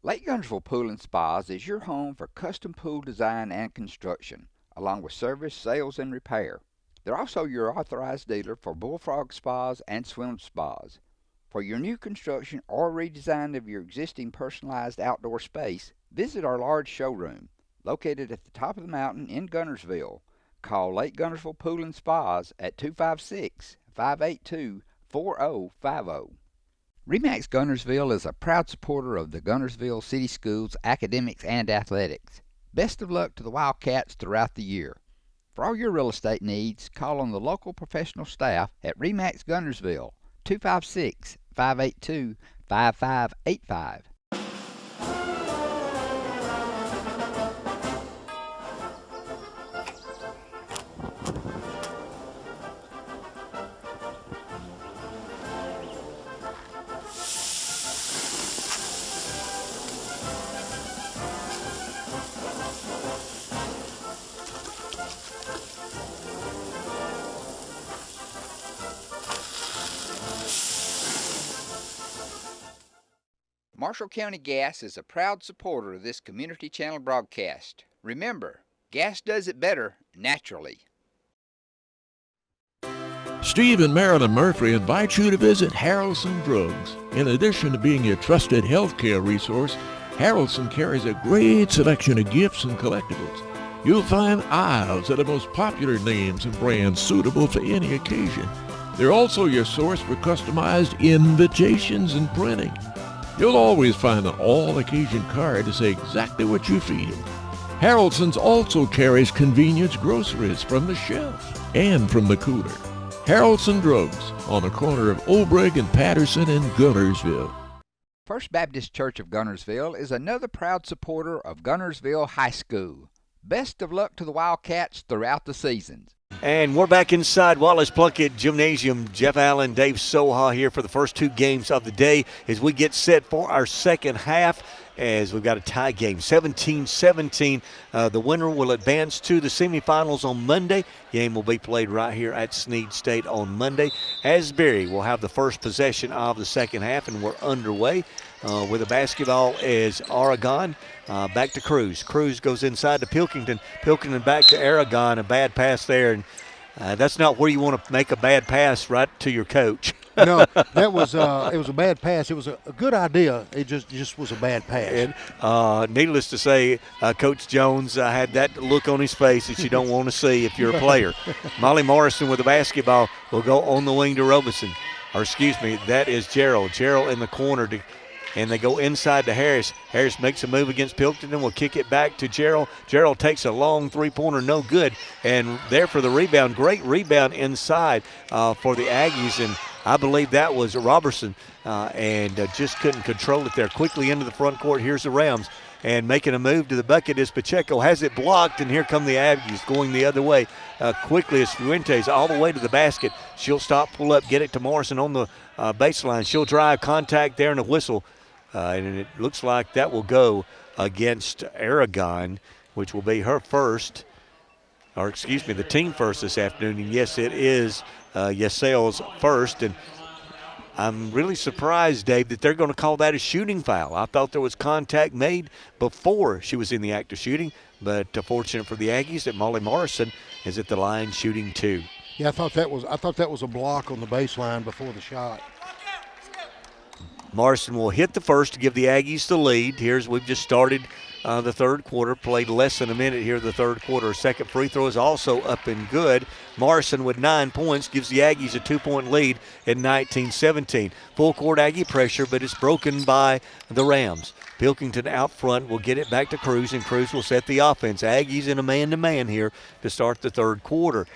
[SPEAKER 10] Lake Guntersville Pool and Spas is your home for custom pool design and construction, along with service, sales, and repair. They're also your authorized dealer for bullfrog spas and swim spas. For your new construction or redesign of your existing personalized outdoor space, visit our large showroom, located at the top of the mountain in Guntersville. Call Lake Guntersville Pool and Spas at 256-582-4050. RE/MAX Guntersville is a proud supporter of the Guntersville City Schools academics and athletics. Best of luck to the Wildcats throughout the year. For all your real estate needs, call on the local professional staff at RE/MAX Guntersville, 256-582-5585. Marshall County Gas is a proud supporter of this community channel broadcast. Remember, gas does it better naturally.
[SPEAKER 6] Steve and Marilyn Murphy invite you to visit Harrelson Drugs. In addition to being your trusted healthcare resource, Harrelson carries a great selection of gifts and collectibles. You'll find aisles of the most popular names and brands suitable for any occasion. They're also your source for customized invitations and printing. You'll always find an all-occasion card to say exactly what you feel. Harrelson's also carries convenience groceries from the shelf and from the cooler. Harrelson Drugs on the corner of Olbrich and Patterson in Guntersville.
[SPEAKER 10] First Baptist Church of Guntersville is another proud supporter of Guntersville High School. Best of luck to the Wildcats throughout the seasons.
[SPEAKER 2] And we're back inside Wallace Plunkett Gymnasium. Jeff Allen, Dave Soha here for the first two games of the day as we get set for our second half, as we've got a tie game, 17-17. The winner will advance to the semifinals on Monday. Game will be played right here at Snead State on Monday. Asbury will have the first possession of the second half, and we're underway. With the basketball is Oregon. Back to Cruz. Cruz goes inside to Pilkington. Pilkington back to Aragon. A bad pass there, and that's not where you want to make a bad pass, right to your coach.
[SPEAKER 3] No, that was it was a bad pass. It was a good idea. It just was a bad pass.
[SPEAKER 2] And needless to say, Coach Jones had that look on his face that you don't want to see if you're a player. Molly Morrison with the basketball will go on the wing to Robeson. Or excuse me, that is Gerald. Gerald in the corner and they go inside to Harris. Harris makes a move against Pilkington. Will kick it back to Gerald. Gerald takes a long three-pointer, no good. And there for the rebound, great rebound inside for the Aggies. And I believe that was Robertson and just couldn't control it there. Quickly into the front court. Here's the Rams. And making a move to the bucket is Pacheco. Has it blocked, and here come the Aggies going the other way. Quickly is Fuentes all the way to the basket. She'll stop, pull up, get it to Morrison on the baseline. She'll drive, contact there, and a whistle. And it looks like that will go against Aragon, which will be her first, or excuse me, the team first this afternoon. And yes, it is Yesel's first. And I'm really surprised, Dave, that they're going to call that a shooting foul. I thought there was contact made before she was in the act of shooting, but fortunate for the Aggies that Molly Morrison is at the line shooting two.
[SPEAKER 3] Yeah, I thought that was a block on the baseline before the shot.
[SPEAKER 2] Morrison will hit the first to give the Aggies the lead. We've just started the third quarter, played less than a minute here the third quarter. Second free throw is also up and good. Morrison with 9 points gives the Aggies a 2-point lead at 19-17. Full court Aggie pressure, but it's broken by the Rams. Pilkington out front will get it back to Cruz, and Cruz will set the offense. Aggies in a man-to-man here to start the third quarter.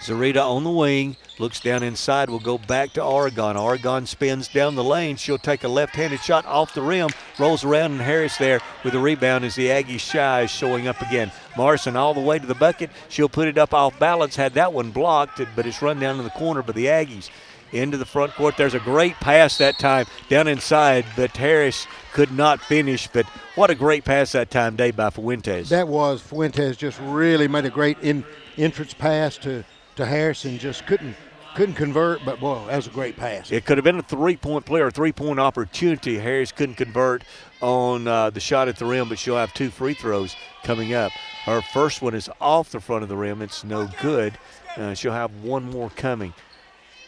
[SPEAKER 2] Zarita on the wing, looks down inside, will go back to Oregon. Oregon spins down the lane. She'll take a left-handed shot off the rim, rolls around, and Harris there with the rebound as the Aggies shy is showing up again. Morrison all the way to the bucket. She'll put it up off balance, had that one blocked, but it's run down to the corner by the Aggies. Into the front court. There's a great pass that time down inside, but Harris could not finish. But what a great pass that time, Dave, by Fuentes.
[SPEAKER 3] That was. Fuentes just really made a great entrance pass to Harrison. Just couldn't Couldn't convert, but boy, that was a great pass.
[SPEAKER 2] It could have been a 3-point play or a 3-point opportunity. Harris couldn't convert on the shot at the rim, but she'll have 2 free throws coming up. Her first one is off the front of the rim. It's no good. She'll have 1 more coming.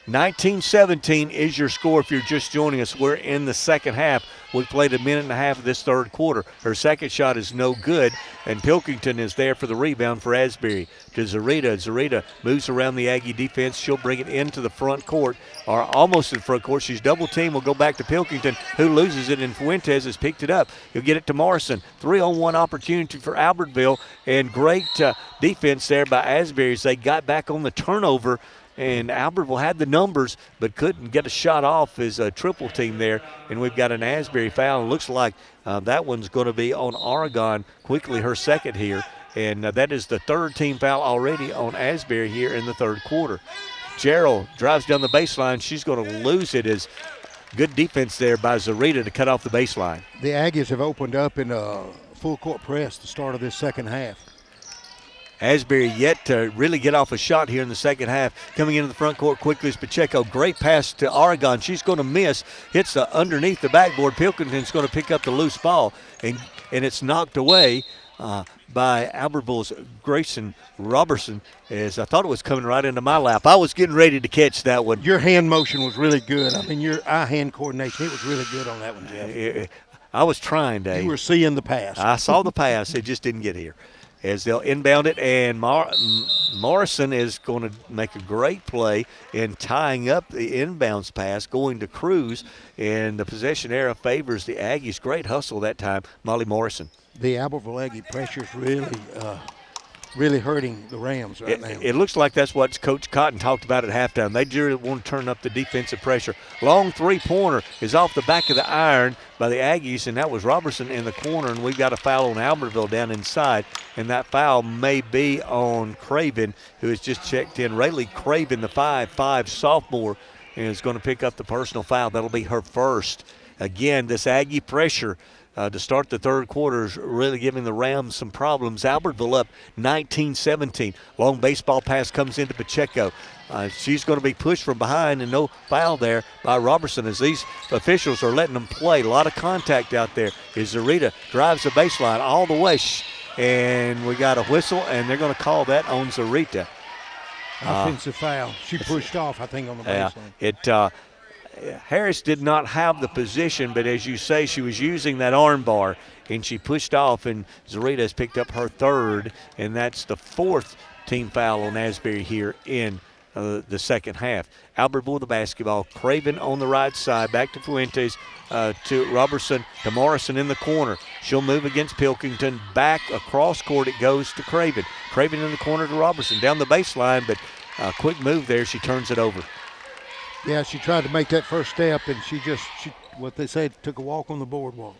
[SPEAKER 2] 19-17 is your score if you're just joining us. We're in the second half. We played a minute and a half of this third quarter. Her second shot is no good, and Pilkington is there for the rebound for Asbury. To Zarita. Zarita moves around the Aggie defense. She'll bring it into the front court, or almost to the front court. She's double teamed. Will go back to Pilkington, who loses it, and Fuentes has picked it up. He'll get it to Morrison. 3-on-1 opportunity for Albertville, and great defense there by Asbury as they got back on the turnover. And Albertville had the numbers but couldn't get a shot off as a triple team there. And we've got an Asbury foul. It looks like that one's going to be on Oregon, quickly her second here. And that is the third team foul already on Asbury here in the third quarter. Gerald drives down the baseline. She's going to lose it as good defense there by Zarita to cut off the baseline.
[SPEAKER 3] The Aggies have opened up in a full court press at the start of this second half.
[SPEAKER 2] Asbury yet to really get off a shot here in the second half. Coming into the front court quickly is Pacheco. Great pass to Oregon. She's going to miss. Hits underneath the backboard. Pilkington's going to pick up the loose ball, and it's knocked away by Albertville's Grayson Robertson. As I thought it was coming right into my lap. I was getting ready to catch that one.
[SPEAKER 3] Your hand motion was really good. I mean, your eye-hand coordination, it was really good on that one, Jeff.
[SPEAKER 2] I was trying, Dave.
[SPEAKER 3] You were seeing the pass.
[SPEAKER 2] I saw the pass. It just didn't get here. As they'll inbound it, and Morrison is going to make a great play in tying up the inbounds pass, going to Cruz, and the possession era favors the Aggies. Great hustle that time, Molly Morrison.
[SPEAKER 3] The Albertville Aggie pressure is really hurting the Rams right now.
[SPEAKER 2] It looks like that's what Coach Cotton talked about at halftime. They really want to turn up the defensive pressure. Long three-pointer is off the back of the iron by the Aggies, and that was Robertson in the corner, and we've got a foul on Albertville down inside, and that foul may be on Craven, who has just checked in. Rayleigh Craven, the 5'5" sophomore, is going to pick up the personal foul. That'll be her first. Again, this Aggie pressure to start the third quarter is really giving the Rams some problems. Albertville up 19-17. Long baseball pass comes into Pacheco. She's going to be pushed from behind, and no foul there by Robertson as these officials are letting them play. A lot of contact out there as Zarita drives the baseline all the way. And we got a whistle, and they're going to call that on Zarita.
[SPEAKER 3] Offensive foul. She pushed off, I think, on the baseline.
[SPEAKER 2] Harris did not have the position, but as you say, she was using that arm bar, and she pushed off, and Zarita has picked up her third, and that's the fourth team foul on Asbury here in the second half. Albertville with the basketball. Craven on the right side. Back to Fuentes, to Robertson, to Morrison in the corner. She'll move against Pilkington. Back across court it goes to Craven. Craven in the corner to Robertson. Down the baseline, but a quick move there. She turns it over.
[SPEAKER 3] Yeah, she tried to make that first step, and she what they say, took a walk on the boardwalk.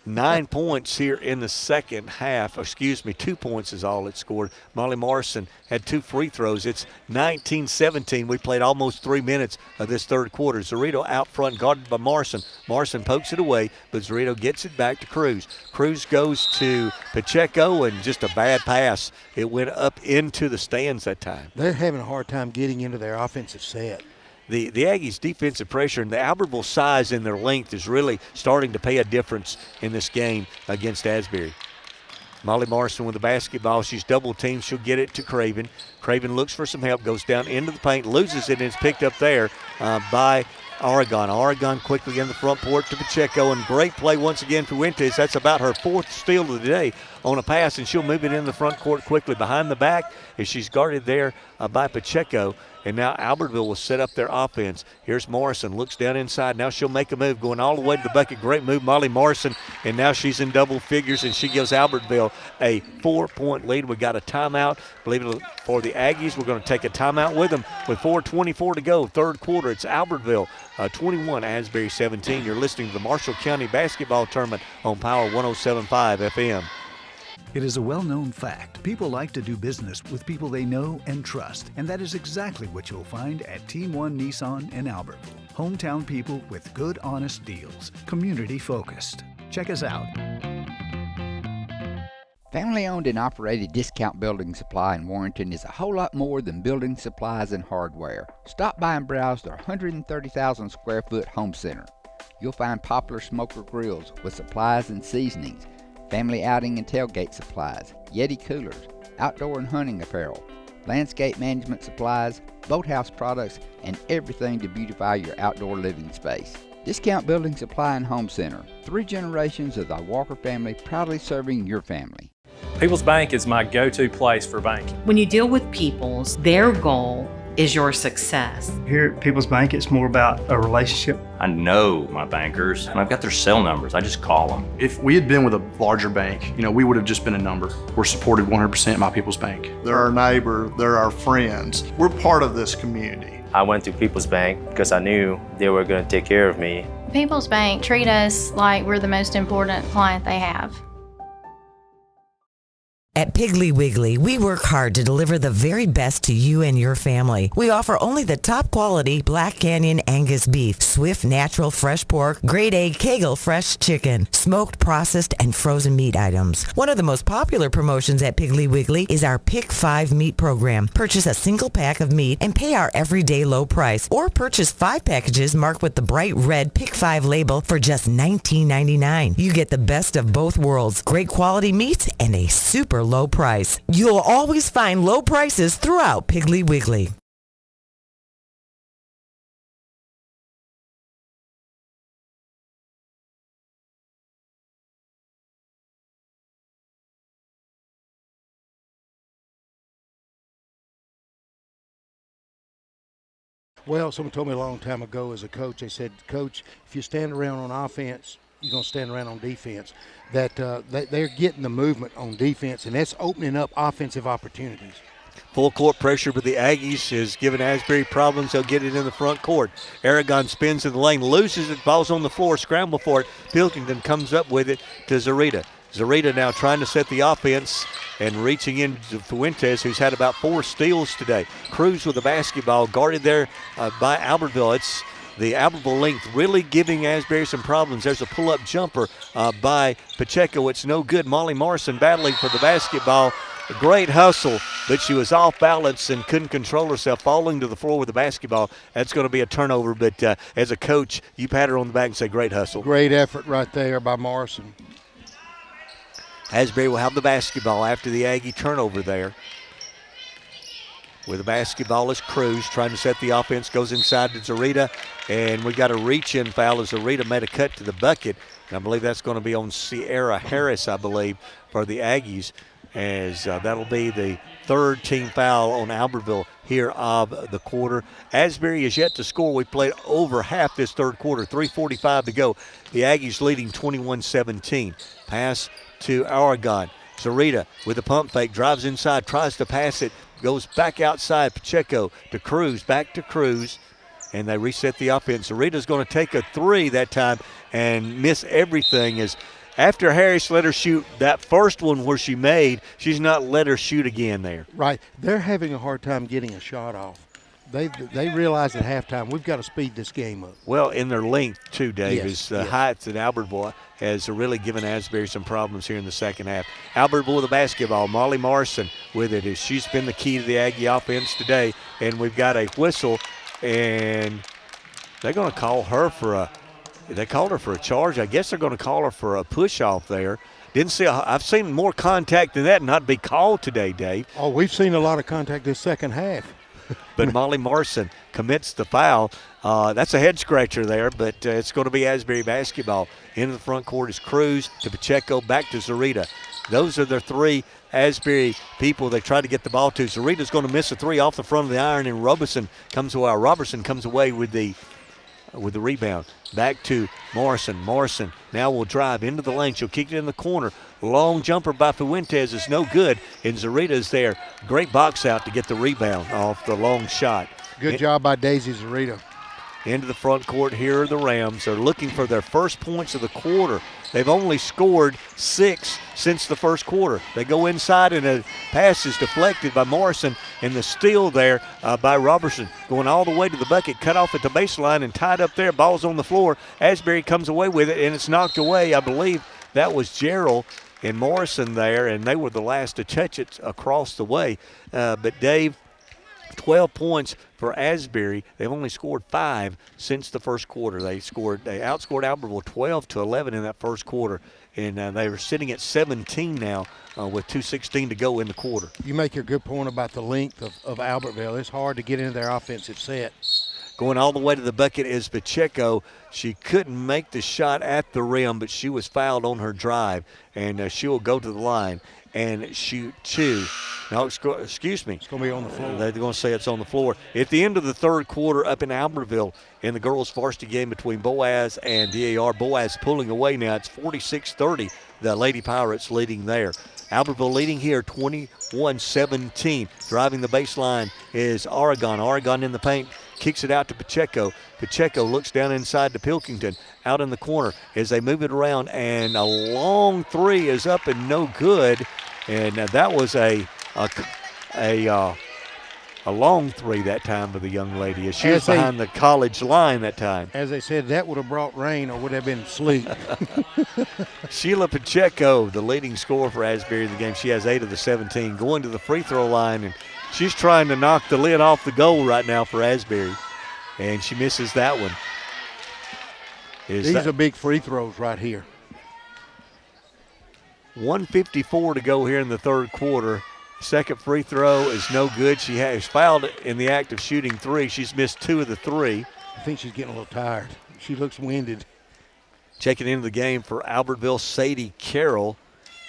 [SPEAKER 2] 9 points here in the second half. 2 points is all it scored. Molly Morrison had 2 free throws. It's 19-17. We played almost 3 minutes of this third quarter. Zarito out front, guarded by Morrison. Morrison pokes it away, but Zarito gets it back to Cruz. Cruz goes to Pacheco, and just a bad pass. It went up into the stands that time.
[SPEAKER 3] They're having a hard time getting into their offensive set.
[SPEAKER 2] The Aggies' defensive pressure and the Albertville size and their length is really starting to pay a difference in this game against Asbury. Molly Morrison with the basketball. She's double teamed. She'll get it to Craven. Craven looks for some help, goes down into the paint, loses it, and it's picked up there by Oregon. Oregon quickly in the front court to Pacheco, and great play once again for Fuentes. That's about her 4th steal of the day on a pass, and she'll move it in the front court quickly behind the back as she's guarded there by Pacheco. And now Albertville will set up their offense. Here's Morrison, looks down inside. Now she'll make a move, going all the way to the bucket. Great move, Molly Morrison. And now she's in double figures, and she gives Albertville a 4-point lead. We got a timeout, believe it, for the Aggies. We're going to take a timeout with them with 4:24 to go. Third quarter, it's Albertville 21, Asbury 17. You're listening to the Marshall County Basketball Tournament on Power 107.5 FM.
[SPEAKER 12] It is a well-known fact. People like to do business with people they know and trust, and that is exactly what you'll find at Team 1 Nissan in Albertville. Hometown people with good, honest deals. Community focused. Check us out.
[SPEAKER 10] Family-owned and operated Discount Building Supply in Warrenton is a whole lot more than building supplies and hardware. Stop by and browse their 130,000 square foot home center. You'll find popular smoker grills with supplies and seasonings, family outing and tailgate supplies, Yeti coolers, outdoor and hunting apparel, landscape management supplies, boathouse products, and everything to beautify your outdoor living space. Discount Building Supply and Home Center. 3 generations of the Walker family proudly serving your family.
[SPEAKER 13] People's Bank is my go-to place for banking.
[SPEAKER 14] When you deal with People's, their goal is your success.
[SPEAKER 15] Here at People's Bank, it's more about a relationship.
[SPEAKER 16] I know my bankers, and I've got their cell numbers. I just call them.
[SPEAKER 17] If we had been with a larger bank, we would have just been a number. We're supported 100% by People's Bank.
[SPEAKER 18] They're our neighbor, they're our friends. We're part of this community.
[SPEAKER 19] I went to People's Bank because I knew they were going to take care of me.
[SPEAKER 20] People's Bank treat us like we're the most important client they have.
[SPEAKER 21] At Piggly Wiggly, we work hard to deliver the very best to you and your family. We offer only the top quality Black Canyon Angus beef, Swift natural fresh pork, grade A Kegel fresh chicken, smoked, processed, and frozen meat items. One of the most popular promotions at Piggly Wiggly is our Pick 5 meat program. Purchase a single pack of meat and pay our everyday low price, or purchase 5 packages marked with the bright red Pick 5 label for just $19.99. You get the best of both worlds, great quality meats and a super low price. You'll always find low prices throughout Piggly Wiggly.
[SPEAKER 3] Well, someone told me a long time ago as a coach, they said, Coach, if you stand around on offense, you're going to stand around on defense. That they're getting the movement on defense, and that's opening up offensive opportunities.
[SPEAKER 2] Full court pressure with the Aggies is giving Asbury problems. They'll get it in the front court. Aragon spins in the lane, loses it, falls on the floor, scramble for it. Pilkington comes up with it to Zarita. Zarita now trying to set the offense and reaching in to Fuentes, who's had about 4 steals today. Cruz with the basketball, guarded there by Albertville. It's the Albertville length really giving Asbury some problems. There's a pull-up jumper by Pacheco. It's no good. Molly Morrison battling for the basketball. A great hustle, but she was off balance and couldn't control herself, falling to the floor with the basketball. That's going to be a turnover, but as a coach, you pat her on the back and say, great hustle.
[SPEAKER 3] Great effort right there by Morrison.
[SPEAKER 2] Asbury will have the basketball after the Aggie turnover there. With the basketball is Cruz trying to set the offense, goes inside to Zarita, and we got a reach-in foul as Zarita made a cut to the bucket. And I believe that's going to be on Sierra Harris, I believe, for the Aggies, as that'll be the 3rd team foul on Albertville here of the quarter. Asbury is yet to score. We played over half this 3rd quarter, 3:45 to go. The Aggies leading 21-17. Pass to Aragon. Zarita with a pump fake, drives inside, tries to pass it, goes back outside. Pacheco to Cruz, back to Cruz, and they reset the offense. Zarita's going to take a 3 that time and miss everything. As after Harris let her shoot that first one where she made, she's not let her shoot again there.
[SPEAKER 3] Right. They're having a hard time getting a shot off. They realize at halftime we've got to speed this game up.
[SPEAKER 2] Well, in their length too, Dave,
[SPEAKER 3] yes,
[SPEAKER 2] is heights at Albertville has really given Asbury some problems here in the second half. Albertville with the basketball. Molly Morrison with it, as she's been the key to the Aggie offense today. And we've got a whistle, and they're going to call her for they called her for a charge. I guess they're going to call her for a push-off there. I've seen more contact than that not be called today, Dave.
[SPEAKER 3] Oh, we've seen a lot of contact this second half.
[SPEAKER 2] But Molly Morrison commits the foul. That's a head scratcher there, but it's going to be Asbury basketball. Into the front court is Cruz to Pacheco, back to Zarita. Those are the 3 Asbury people they try to get the ball to. Zarita's going to miss a 3 off the front of the iron, and Robertson comes away with the rebound. Back to Morrison. Morrison now will drive into the lane. She'll kick it in the corner. Long jumper by Fuentes is no good, and Zarita's there. Great box out to get the rebound off the long shot.
[SPEAKER 3] Good job by Daisy Zarita.
[SPEAKER 2] Into the front court, here are the Rams. They're looking for their first points of the quarter. They've only scored 6 since the first quarter. They go inside, and a pass is deflected by Morrison, and the steal there by Robertson, going all the way to the bucket, cut off at the baseline and tied up there. Ball's on the floor. Asbury comes away with it, and it's knocked away. I believe that was Gerald and Morrison there, and they were the last to touch it across the way. But Dave, 12 points for Asbury. They've only scored 5 since the first quarter. They outscored Albertville 12-11 in that first quarter, and they were sitting at 17 now with 2:16 to go in the quarter.
[SPEAKER 3] You make a good point about the length of Albertville. It's hard to get into their offensive set.
[SPEAKER 2] Going all the way to the bucket is Pacheco. She couldn't make the shot at the rim, but she was fouled on her drive, and she will go to the line and shoot 2. No, excuse me.
[SPEAKER 3] It's going to be on the floor.
[SPEAKER 2] They're going to say it's on the floor. At the end of the third quarter up in Albertville in the girls' varsity game between Boaz and DAR, Boaz pulling away now. It's 46-30, the Lady Pirates leading there. Albertville leading here 21-17. Driving the baseline is Oregon. Oregon in the paint. Kicks it out to Pacheco. Pacheco looks down inside to Pilkington. Out in the corner as they move it around, and a long 3 is up and no good. And that was a long 3 that time for the young lady, as she was behind the college line that time.
[SPEAKER 3] As they said, that would have brought rain or would have been sleet.
[SPEAKER 2] Sheila Pacheco, the leading scorer for Asbury in the game. She has 8 of the 17. Going to the free throw line, and she's trying to knock the lid off the goal right now for Asbury, and she misses that one.
[SPEAKER 3] These are big free throws right here.
[SPEAKER 2] 1:54 to go here in the third quarter. Second free throw is no good. She has fouled in the act of shooting 3. She's missed 2 of the 3.
[SPEAKER 3] I think she's getting a little tired. She looks winded.
[SPEAKER 2] Checking into the game for Albertville, Sadie Carroll,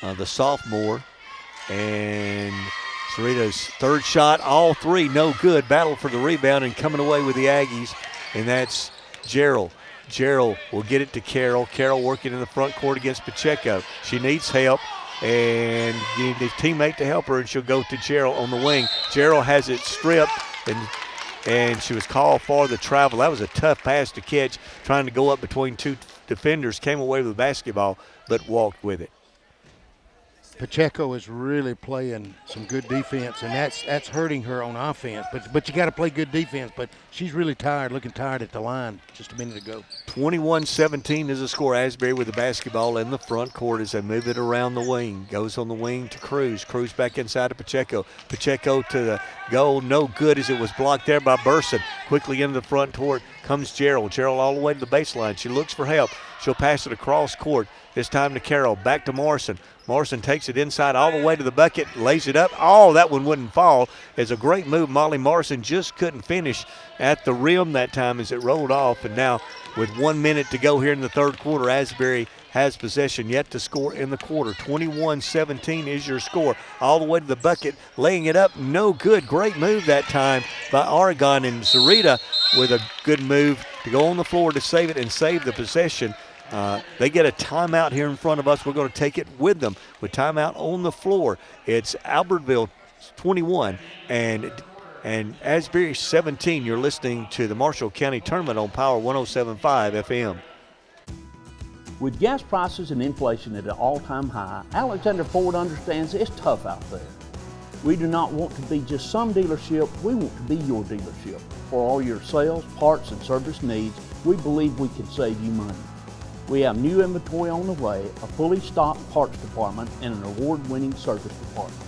[SPEAKER 2] the sophomore. And Sarita's third shot, all 3, no good. Battle for the rebound and coming away with the Aggies, and that's Gerald. Gerald will get it to Carroll. Carroll working in the front court against Pacheco. She needs help, and you need a teammate to help her, and she'll go to Gerald on the wing. Gerald has it stripped, and she was called for the travel. That was a tough pass to catch, trying to go up between 2 defenders. Came away with the basketball, but walked with it.
[SPEAKER 3] Pacheco is really playing some good defense, and that's hurting her on offense. But you got to play good defense. But she's really tired, looking tired at the line just a minute ago.
[SPEAKER 2] 21-17 is the score. Asbury with the basketball in the front court as they move it around the wing. Goes on the wing to Cruz. Cruz back inside to Pacheco. Pacheco to the goal. No good as it was blocked there by Burson. Quickly into the front court comes Gerald. Gerald all the way to the baseline. She looks for help. She'll pass it across court. This time to Carroll. Back to Morrison. Morrison takes it inside all the way to the bucket, lays it up. Oh, that one wouldn't fall. It's a great move. Molly Morrison just couldn't finish at the rim that time as it rolled off. And now with 1 minute to go here in the third quarter, Asbury has possession yet to score in the quarter. 21-17 is your score. All the way to the bucket, laying it up. No good. Great move that time by Oregon, and Sarita with a good move to go on the floor to save it and save the possession. They get a timeout here in front of us. We're going to take it with them with timeout on the floor. It's Albertville 21 and Asbury 17. You're listening to the Marshall County Tournament on Power 107.5 FM.
[SPEAKER 1] With gas prices and inflation at an all-time high, Alexander Ford understands it's tough out there. We do not want to be just some dealership. We want to be your dealership. For all your sales, parts, and service needs, we believe we can save you money. We have new inventory on the way, a fully stocked parts department, and an award-winning service department.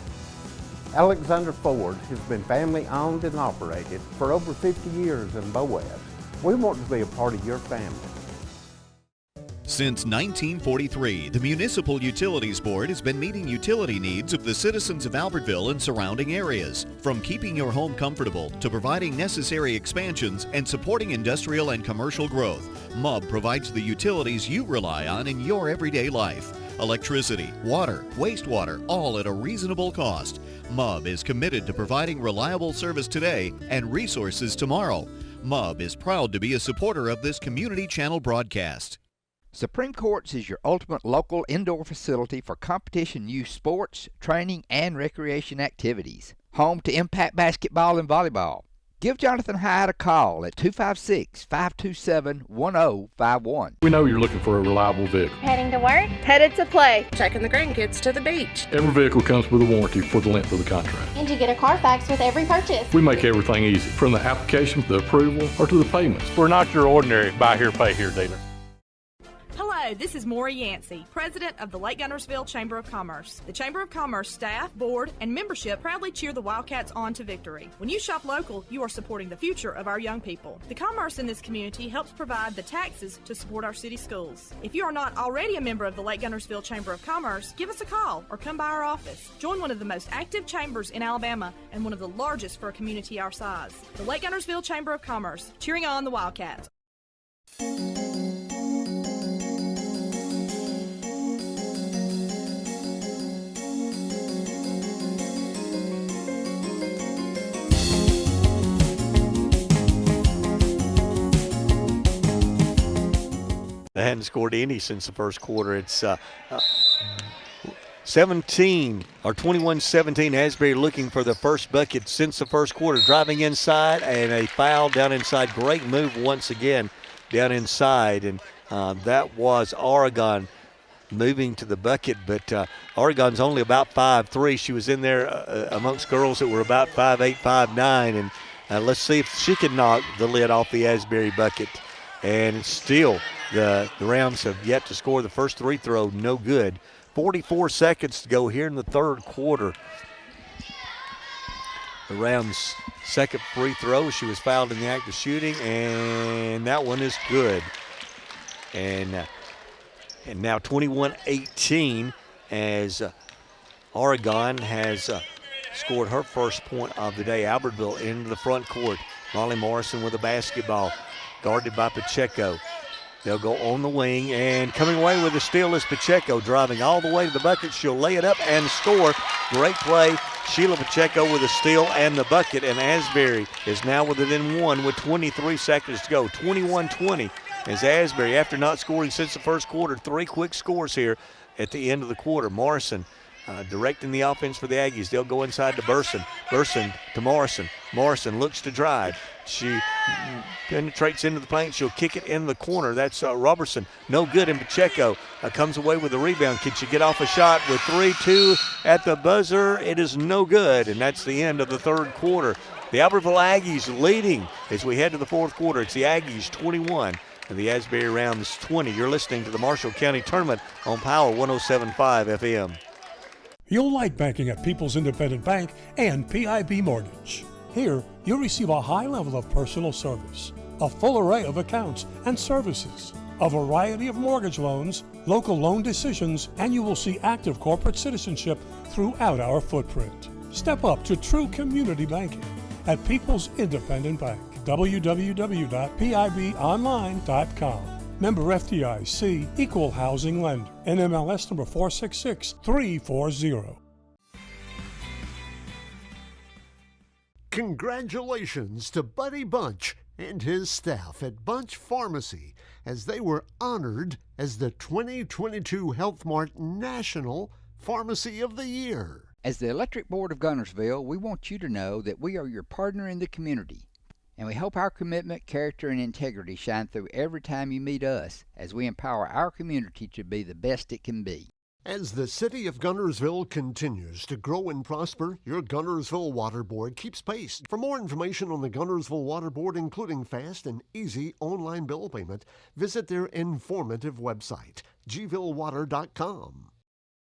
[SPEAKER 22] Alexander Ford has been family owned and operated for over 50 years in Boaz. We want to be a part of your family.
[SPEAKER 23] Since 1943, the Municipal Utilities Board has been meeting utility needs of the citizens of Albertville and surrounding areas. From keeping your home comfortable to providing necessary expansions and supporting industrial and commercial growth, MUB provides the utilities you rely on in your everyday life. Electricity, water, wastewater, all at a reasonable cost. MUB is committed to providing reliable service today and resources tomorrow. MUB is proud to be a supporter of this community channel broadcast.
[SPEAKER 10] Supreme Courts is your ultimate local indoor facility for competition youth sports, training, and recreation activities. Home to Impact Basketball and Volleyball. Give Jonathan Hyde a call at 256-527-1051.
[SPEAKER 24] We know you're looking for a reliable vehicle.
[SPEAKER 25] Heading to work? Headed to play. Taking the grandkids to the beach.
[SPEAKER 24] Every vehicle comes with a warranty for the length of the contract.
[SPEAKER 25] And you get a Carfax with every purchase.
[SPEAKER 24] We make everything easy, from the application, the approval, or to the payments.
[SPEAKER 13] We're not your ordinary buy here, pay here dealer.
[SPEAKER 26] Hello,
[SPEAKER 4] Hello, this is Maury Yancey, President of the Lake Guntersville Chamber of Commerce. The Chamber of Commerce staff, board, and membership proudly cheer the Wildcats on to victory. When you shop local, you are supporting the future of our young people. The commerce in this community helps provide the taxes to support our city schools. If you are not already a member of the Lake Guntersville Chamber of Commerce, give us a call or come by our office. Join one of the most active chambers in Alabama and one of the largest for a community our size. The Lake Guntersville Chamber of Commerce, cheering on the Wildcats.
[SPEAKER 2] They hadn't scored any since the first quarter. It's 21-17. Asbury looking for the first bucket since the first quarter. Driving inside and a foul down inside. Great move once again down inside. And that was Oregon moving to the bucket. But Oregon's only about 5'3". She was in there amongst girls that were about 5'8", 5'9". And let's see if she can knock the lid off the Asbury bucket. And it's still the Rams have yet to score the first free throw. No good. 44 seconds to go here in the third quarter. The Rams' second free throw. She was fouled in the act of shooting, and that one is good. And now 21-18 as Oregon has scored her first point of the day. Albertville into the front court. Molly Morrison with a basketball, guarded by Pacheco. They'll go on the wing, and coming away with the steal is Pacheco, driving all the way to the bucket. She'll lay it up and score. Great play. Sheila Pacheco with a steal and the bucket, and Asbury is now within one with 23 seconds to go. 21-20 as Asbury, after not scoring since the first quarter, 3 quick scores here at the end of the quarter. Morrison directing the offense for the Aggies. They'll go inside to Burson. Burson to Morrison. Morrison looks to drive. She penetrates into the paint. She'll kick it in the corner. That's Robertson. No good, and Pacheco comes away with the rebound. Can she get off a shot with 3-2 at the buzzer? It is no good, and that's the end of the third quarter. The Albertville Aggies leading as we head to the fourth quarter. It's the Aggies 21 and the Asbury Rams 20. You're listening to the Marshall County Tournament on Power 107.5 FM.
[SPEAKER 5] You'll like banking at People's Independent Bank and PIB Mortgage. Here, you'll receive a high level of personal service, a full array of accounts and services, a variety of mortgage loans, local loan decisions, and you will see active corporate citizenship throughout our footprint. Step up to true community banking at People's Independent Bank. www.pibonline.com. Member FDIC, Equal Housing Lender. NMLS number 466340.
[SPEAKER 7] Congratulations to Buddy Bunch and his staff at Bunch Pharmacy as they were honored as the 2022 Health Mart National Pharmacy of the Year.
[SPEAKER 10] As the Electric Board of Guntersville, we want you to know that we are your partner in the community. And we hope our commitment, character, and integrity shine through every time you meet us as we empower our community to be the best it can be.
[SPEAKER 7] As the city of Guntersville continues to grow and prosper, your Guntersville Water Board keeps pace. For more information on the Guntersville Water Board, including fast and easy online bill payment, visit their informative website, gvillewater.com.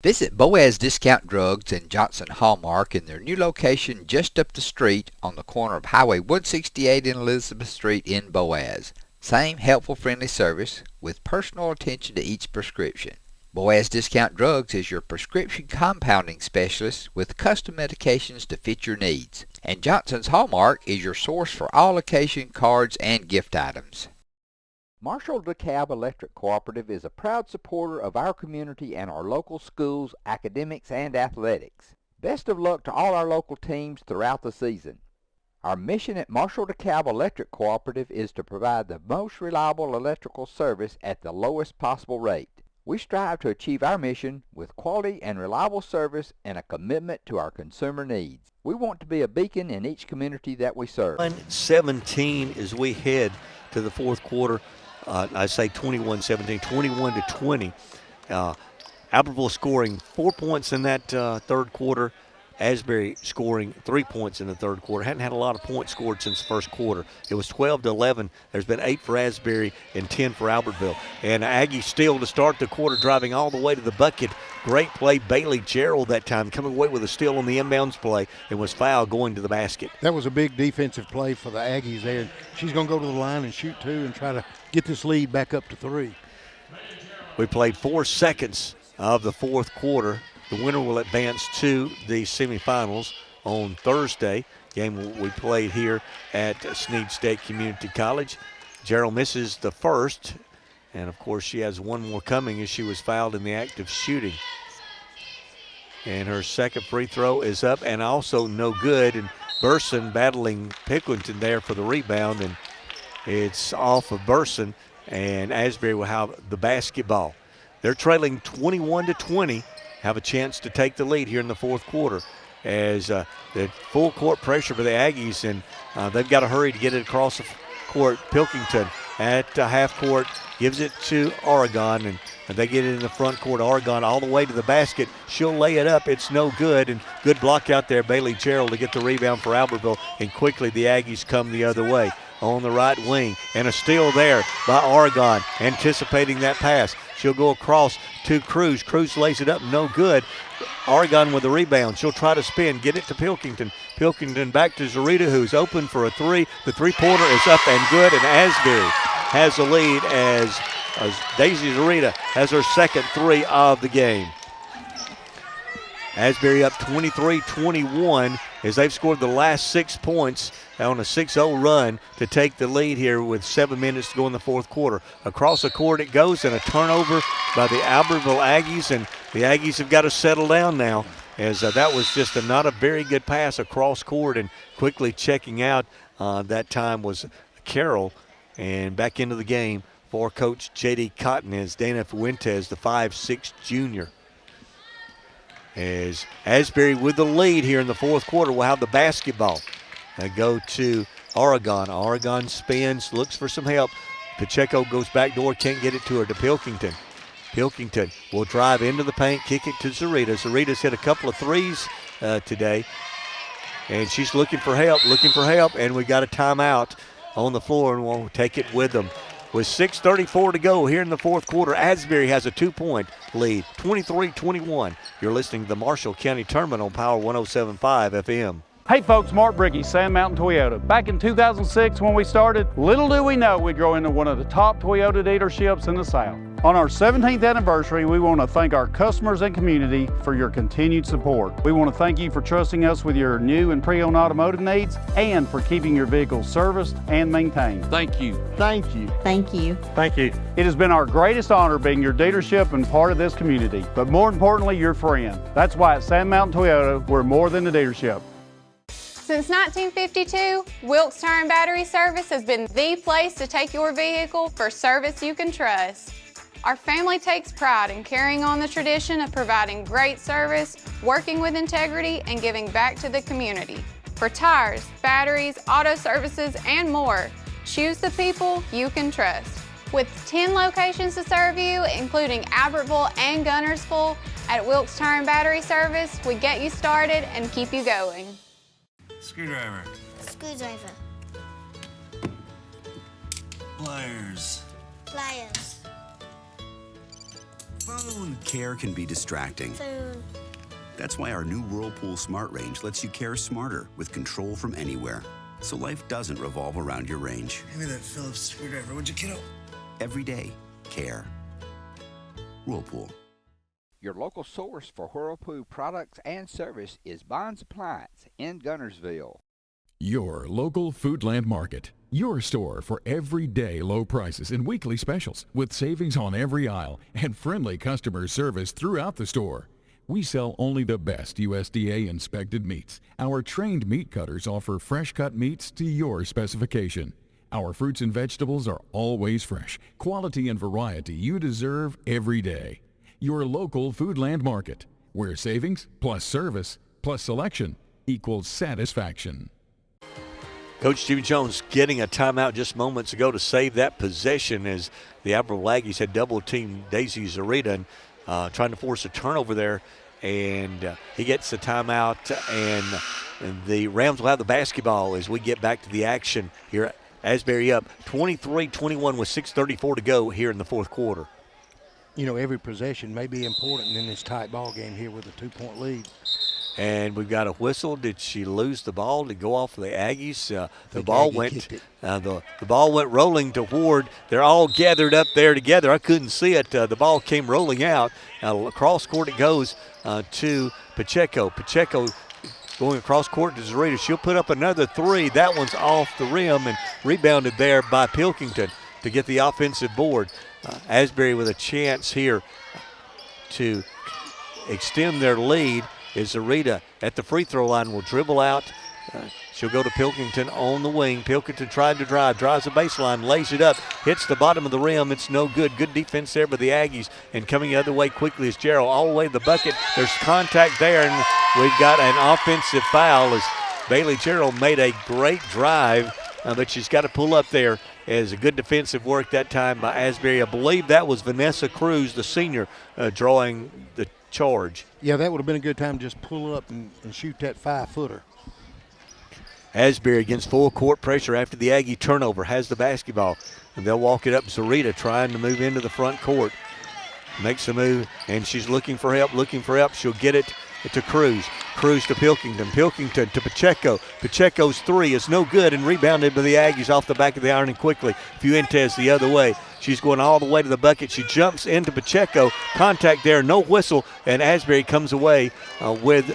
[SPEAKER 10] Visit Boaz Discount Drugs and Johnson Hallmark in their new location just up the street on the corner of Highway 168 and Elizabeth Street in Boaz. Same helpful, friendly service with personal attention to each prescription. Boaz Discount Drugs is your prescription compounding specialist with custom medications to fit your needs. And Johnson's Hallmark is your source for all occasion cards and gift items. Marshall DeKalb Electric Cooperative is a proud supporter of our community and our local schools, academics, and athletics. Best of luck to all our local teams throughout the season. Our mission at Marshall DeKalb Electric Cooperative is to provide the most reliable electrical service at the lowest possible rate. We strive to achieve our mission with quality and reliable service and a commitment to our consumer needs. We want to be a beacon in each community that we serve.
[SPEAKER 2] 17 as we head to the fourth quarter. I say 21-17, 21-20. Albertville scoring 4 points in that third quarter. Asbury scoring 3 points in the third quarter. Hadn't had a lot of points scored since the first quarter. It was 12-11. There's been 8 for Asbury and 10 for Albertville. And Aggie still to start the quarter, driving all the way to the bucket. Great play, Bailey Gerald that time, coming away with a steal on the inbounds play and was fouled going to the basket.
[SPEAKER 3] That was a big defensive play for the Aggies there. She's going to go to the line and shoot 2 and try to get this lead back up to 3.
[SPEAKER 2] We played 4 seconds of the fourth quarter. The winner will advance to the semifinals on Thursday. Game we played here at Snead State Community College. Gerald misses the first, and of course she has one more coming as she was fouled in the act of shooting. And her second free throw is up and also no good. And Burson battling Picklington there for the rebound, and it's off of Burson, and Asbury will have the basketball. They're trailing 21-20. Have a chance to take the lead here in the fourth quarter as the full court pressure for the Aggies, and they've got to hurry to get it across the court. Pilkington at half court gives it to Oregon, and they get it in the front court. Oregon all the way to the basket. She'll lay it up. It's no good, and good block out there. Bailey Gerald to get the rebound for Albertville, and quickly the Aggies come the other way on the right wing, and a steal there by Oregon, anticipating that pass. She'll go across to Cruz. Cruz lays it up, no good. Oregon with the rebound. She'll try to spin, get it to Pilkington. Pilkington back to Zarita, who's open for a 3. The three-pointer is up and good, and Asbury has the lead as Daisy Zarita has her second 3 of the game. Asbury up 23-21 as they've scored the last 6 points on a 6-0 run to take the lead here with 7 minutes to go in the fourth quarter. Across the court it goes, and a turnover by the Albertville Aggies, and the Aggies have got to settle down now as that was just not a very good pass across court, and quickly checking out that time was Carroll. And back into the game for Coach J.D. Cotton is Dana Fuentes, the 5'6" junior. As Asbury with the lead here in the fourth quarter will have the basketball. They go to Oregon. Oregon spins, looks for some help. Pacheco goes back door, can't get it to her, to Pilkington. Pilkington will drive into the paint, kick it to Zarita. Zarita's hit a couple of threes today, and she's looking for help, and we got a timeout on the floor, and we'll take it with them. With 6:34 to go here in the fourth quarter, Asbury has a 2-point lead, 23-21. You're listening to the Marshall County Tournament on Power 107.5 FM.
[SPEAKER 6] Hey folks, Mark Bricky, Sand Mountain Toyota. Back in 2006 when we started, little do we know we'd grow into one of the top Toyota dealerships in the South. On our 17th anniversary, we want to thank our customers and community for your continued support. We want to thank you for trusting us with your new and pre-owned automotive needs and for keeping your vehicles serviced and maintained. Thank you. Thank you.
[SPEAKER 20] Thank you.
[SPEAKER 6] Thank you. It has been our greatest honor being your dealership and part of this community, but more importantly, your friend. That's why at Sand Mountain Toyota, we're more than a dealership.
[SPEAKER 25] Since 1952, Wilkes Tire and Battery Service has been the place to take your vehicle for service you can trust. Our family takes pride in carrying on the tradition of providing great service, working with integrity, and giving back to the community. For tires, batteries, auto services, and more, choose the people you can trust. With 10 locations to serve you, including Albertville and Gunnersville, at Wilkes Tire and Battery Service, we get you started and keep you going.
[SPEAKER 8] Screwdriver.
[SPEAKER 9] Screwdriver.
[SPEAKER 8] Pliers.
[SPEAKER 9] Pliers.
[SPEAKER 8] Phone. Care can be distracting.
[SPEAKER 9] Phone.
[SPEAKER 8] That's why our new Whirlpool Smart Range lets you care smarter with control from anywhere. So life doesn't revolve around your range.
[SPEAKER 9] Give me that Phillips screwdriver, would you, kiddo?
[SPEAKER 8] Every day, care. Whirlpool.
[SPEAKER 10] Your local source for Whirlpool products and service is Bond's Appliance in Gunnersville.
[SPEAKER 11] Your local Foodland Market. Your store for everyday low prices and weekly specials with savings on every aisle and friendly customer service throughout the store. We sell only the best USDA inspected meats. Our trained meat cutters offer fresh cut meats to your specification. Our fruits and vegetables are always fresh. Quality and variety you deserve every day. Your local Foodland Market, where savings plus service plus selection equals satisfaction.
[SPEAKER 2] Coach Stevie Jones getting a timeout just moments ago to save that possession as the Albertville Aggies had double-teamed Daisy Zarita and trying to force a turnover there and he gets the timeout, and the Rams will have the basketball as we get back to the action here. Asbury up 23-21 with 6:34 to go here in the fourth quarter.
[SPEAKER 3] You know, every possession may be important in this tight ball game here with a 2-point lead.
[SPEAKER 2] And we've got a whistle. Did she lose the ball? Did it go off the Aggies? The ball went rolling toward. They're all gathered up there together. I couldn't see it. The ball came rolling out. Across court it goes to Pacheco. Pacheco going across court to Zarita. She'll put up another three. That one's off the rim and rebounded there by Pilkington to get the offensive board. Asbury with a chance here to extend their lead. Is Zarita at the free throw line, will dribble out. She'll go to Pilkington on the wing. Pilkington tried to drives the baseline, lays it up, hits the bottom of the rim. It's no good. Good defense there by the Aggies. And coming the other way quickly is Gerald, all the way to the bucket. There's contact there, and we've got an offensive foul as Bailey Gerald made a great drive, but she's got to pull up there. As a good defensive work that time by Asbury. I believe that was Vanessa Cruz, the senior, drawing the charge.
[SPEAKER 3] Yeah, that would have been a good time to just pull up and shoot that 5-footer.
[SPEAKER 2] Asbury against full court pressure after the Aggie turnover has the basketball. And they'll walk it up. Zarita trying to move into the front court. Makes a move, and she's looking for help. She'll get it to Cruz. Cruz to Pilkington. Pilkington to Pacheco. Pacheco's three is no good and rebounded by the Aggies off the back of the iron and quickly. Fuentes the other way. She's going all the way to the bucket. She jumps into Pacheco. Contact there, no whistle, and Asbury comes away with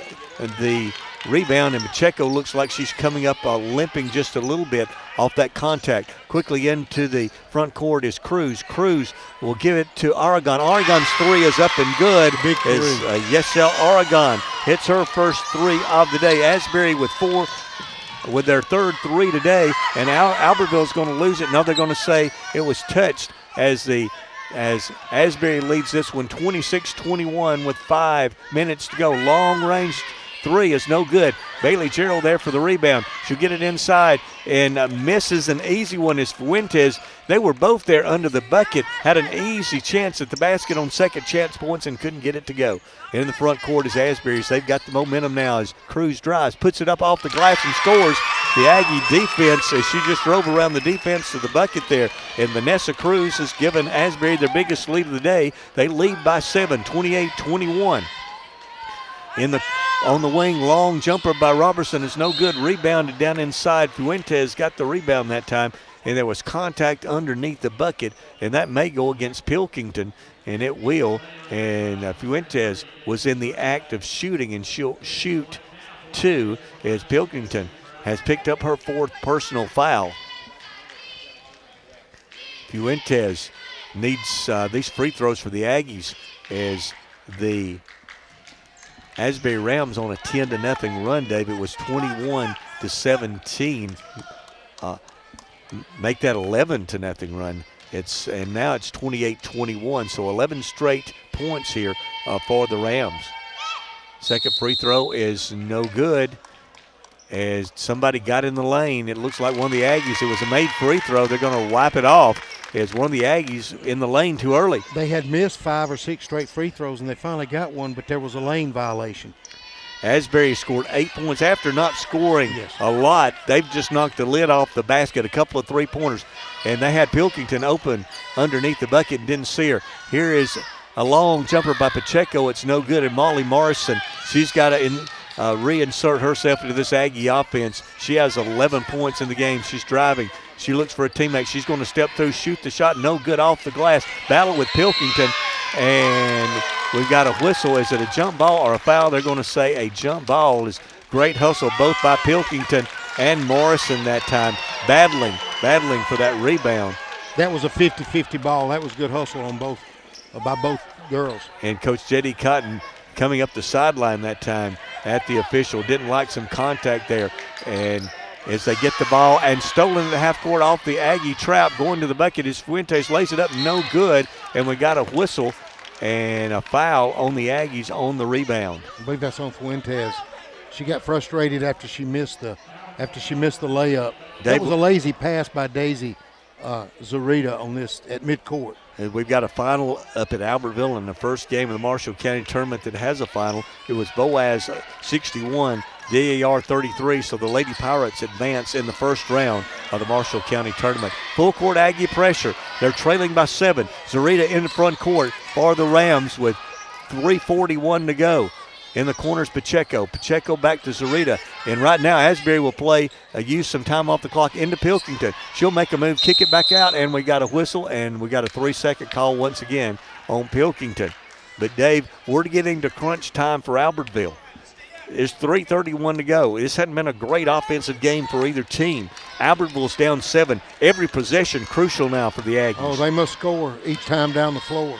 [SPEAKER 2] the rebound, and Pacheco looks like she's coming up limping just a little bit off that contact. Quickly into the front court is Cruz. Cruz will give it to Oregon. Oregon's three is up and good.
[SPEAKER 3] Big three.
[SPEAKER 2] Yesel Oregon hits her first three of the day. Asbury with four, with their third three today, and Albertville's going to lose it. Now they're going to say it was touched as Asbury leads this one 26-21 with 5 minutes to go. Long range three is no good. Bailey Gerald there for the rebound. She'll get it inside and misses an easy one is Fuentes. They were both there under the bucket, had an easy chance at the basket on second chance points and couldn't get it to go. In the front court is Asbury's. They've got the momentum now as Cruz drives, puts it up off the glass and scores. The Aggie defense, as she just drove around the defense to the bucket there, and Vanessa Cruz has given Asbury their biggest lead of the day. They lead by 7, 28-21. On the wing, long jumper by Robertson is no good. Rebounded down inside. Fuentes got the rebound that time, and there was contact underneath the bucket, and that may go against Pilkington, and it will. And Fuentes was in the act of shooting, and she'll shoot two as Pilkington has picked up her fourth personal foul. Fuentes needs these free throws for the Aggies as the Asbury Rams on a 10-0 run, Dave. It was 21-17. Make that 11-0 run. And now it's 28-21. So 11 straight points here for the Rams. Second free throw is no good. As somebody got in the lane, it looks like one of the Aggies. It was a made free throw. They're going to wipe it off. As one of the Aggies in the lane too early.
[SPEAKER 3] They had missed 5 or 6 straight free throws, and they finally got one, but there was a lane violation.
[SPEAKER 2] Asbury scored 8 points after not scoring a lot. They've just knocked the lid off the basket, a couple of three-pointers, and they had Pilkington open underneath the bucket and didn't see her. Here is a long jumper by Pacheco. It's no good, and Molly Morrison, she's got to reinsert herself into this Aggie offense. She has 11 points in the game. She's driving. She looks for a teammate. She's going to step through, shoot the shot. No good off the glass. Battle with Pilkington. And we've got a whistle. Is it a jump ball or a foul? They're going to say a jump ball. Is great hustle both by Pilkington and Morrison that time. Battling for that rebound.
[SPEAKER 3] That was a 50-50 ball. That was good hustle on by both girls.
[SPEAKER 2] And Coach J.D. Cotton coming up the sideline that time at the official. Didn't like some contact there. And as they get the ball and stolen at the half court off the Aggie trap, going to the bucket is Fuentes, lays it up, no good, and we got a whistle and a foul on the Aggies on the rebound.
[SPEAKER 3] I believe that's on Fuentes. She got frustrated after she missed the layup. That was a lazy pass by Daisy Zarita on this at midcourt.
[SPEAKER 2] We've got a final up at Albertville in the first game of the Marshall County tournament that has a final. It was Boaz 61, DAR 33, so the Lady Pirates advance in the first round of the Marshall County tournament. Full court Aggie pressure. They're trailing by 7. Zarita in the front court for the Rams with 3:41 to go. In the corners, Pacheco. Pacheco back to Zarita. And right now, Asbury will use some time off the clock into Pilkington. She'll make a move, kick it back out, and we got a whistle, and we got a 3-second call once again on Pilkington. But, Dave, we're getting to crunch time for Albertville. It's 3:31 to go. This hadn't been a great offensive game for either team. Albertville's down 7. Every possession crucial now for the Aggies.
[SPEAKER 3] Oh, they must score each time down the floor.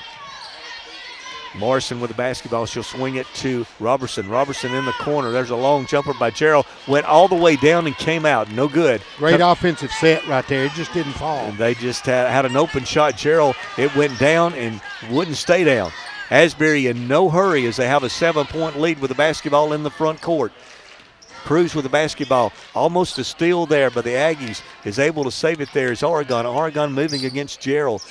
[SPEAKER 2] Morrison with the basketball. She'll swing it to Robertson. Robertson in the corner. There's a long jumper by Gerald. Went all the way down and came out. No good.
[SPEAKER 3] Great offensive set right there. It just didn't fall.
[SPEAKER 2] And they just had an open shot. Gerald, it went down and wouldn't stay down. Asbury in no hurry as they have a 7-point lead with the basketball in the front court. Cruz with the basketball. Almost a steal there, but the Aggies is able to save it there as Oregon. Oregon moving against Gerald.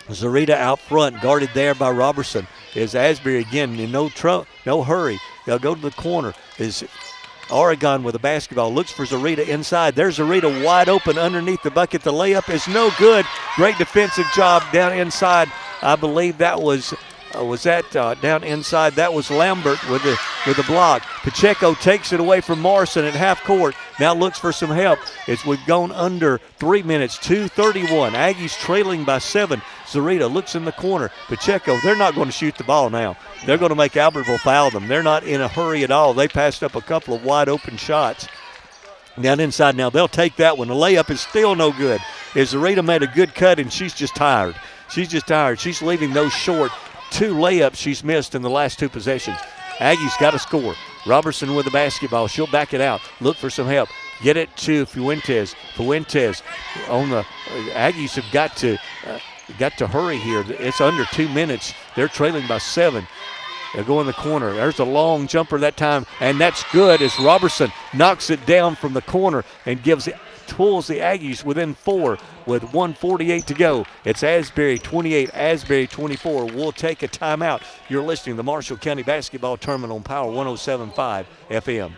[SPEAKER 2] Zarita out front, guarded there by Robertson. Is Asbury again in no hurry. They'll go to the corner. Is Oregon with the basketball. Looks for Zarita inside. There's Zarita wide open underneath the bucket. The layup is no good. Great defensive job down inside. I believe that was down inside. That was Lambert with the block. Pacheco takes it away from Morrison at half court. Now looks for some help as we've gone under 3 minutes. 2:31. Aggies trailing by 7. Zarita looks in the corner. Pacheco, they're not going to shoot the ball now. They're going to make Albertville foul them. They're not in a hurry at all. They passed up a couple of wide open shots. Down inside now, they'll take that one. The layup is still no good. As Zarita made a good cut, and she's just tired. She's leaving those short. 2 layups she's missed in the last 2 possessions. Aggies got to score. Robertson with the basketball. She'll back it out. Look for some help. Get it to Fuentes. Fuentes on the Aggies have got to hurry here. It's under 2 minutes. They're trailing by 7. They'll go in the corner. There's a long jumper that time, and that's good as Robertson knocks it down from the corner and pulls the Aggies within 4 with 1:48 to go. It's Asbury 28, Asbury 24. We'll take a timeout. You're listening to the Marshall County Basketball Tournament on Power 107.5 FM.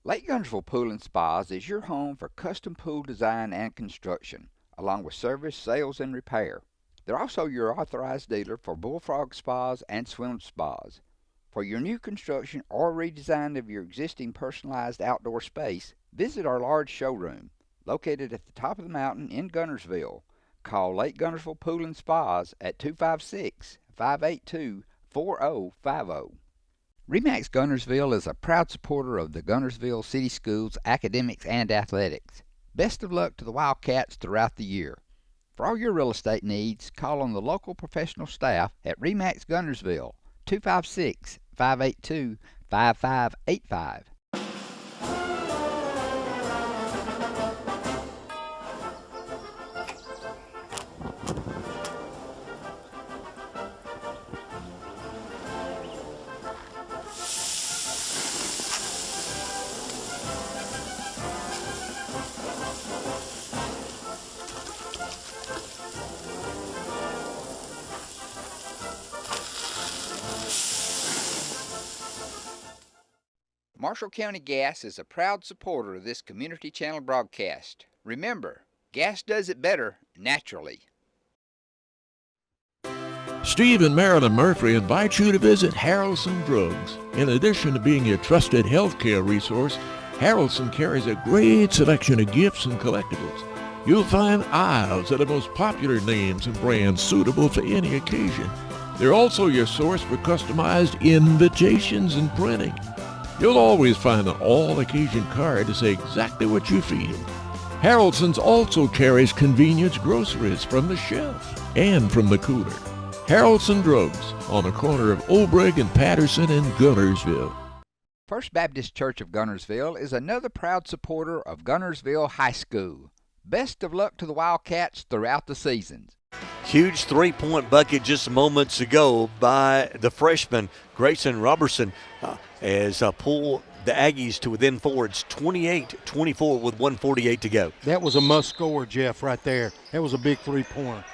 [SPEAKER 10] Lake Guntersville Pool and Spas is your home for custom pool design and construction, along with service, sales, and repair. They're also your authorized dealer for Bullfrog Spas and Swim Spas. For your new construction or redesign of your existing personalized outdoor space, visit our large showroom, located at the top of the mountain in Guntersville. Call Lake Guntersville Pool and Spas at 256-582-4050. RE/MAX Guntersville is a proud supporter of the Guntersville City Schools academics and athletics. Best of luck to the Wildcats throughout the year. For all your real estate needs, call on the local professional staff at RE/MAX Guntersville, 256-582-5585. Marshall County Gas is a proud supporter of this community channel broadcast. Remember, gas does it better naturally.
[SPEAKER 12] Steve and Marilyn Murphy invite you to visit Harrelson Drugs. In addition to being your trusted healthcare resource, Harrelson carries a great selection of gifts and collectibles. You'll find aisles of the most popular names and brands suitable for any occasion. They're also your source for customized invitations and printing. You'll always find an all-occasion card to say exactly what you feel. Harrelson's also carries convenience groceries from the shelf and from the cooler. Harrelson Drugs on the corner of Obrig and Patterson in Guntersville.
[SPEAKER 10] First Baptist Church of Guntersville is another proud supporter of Guntersville High School. Best of luck to the Wildcats throughout the seasons.
[SPEAKER 2] Huge 3-point bucket just moments ago by the freshman Grayson Robertson as pull the Aggies to within 4. It's 28-24 with 1:48 to go.
[SPEAKER 3] That was a must score, Jeff, right there. That was a big 3-pointer.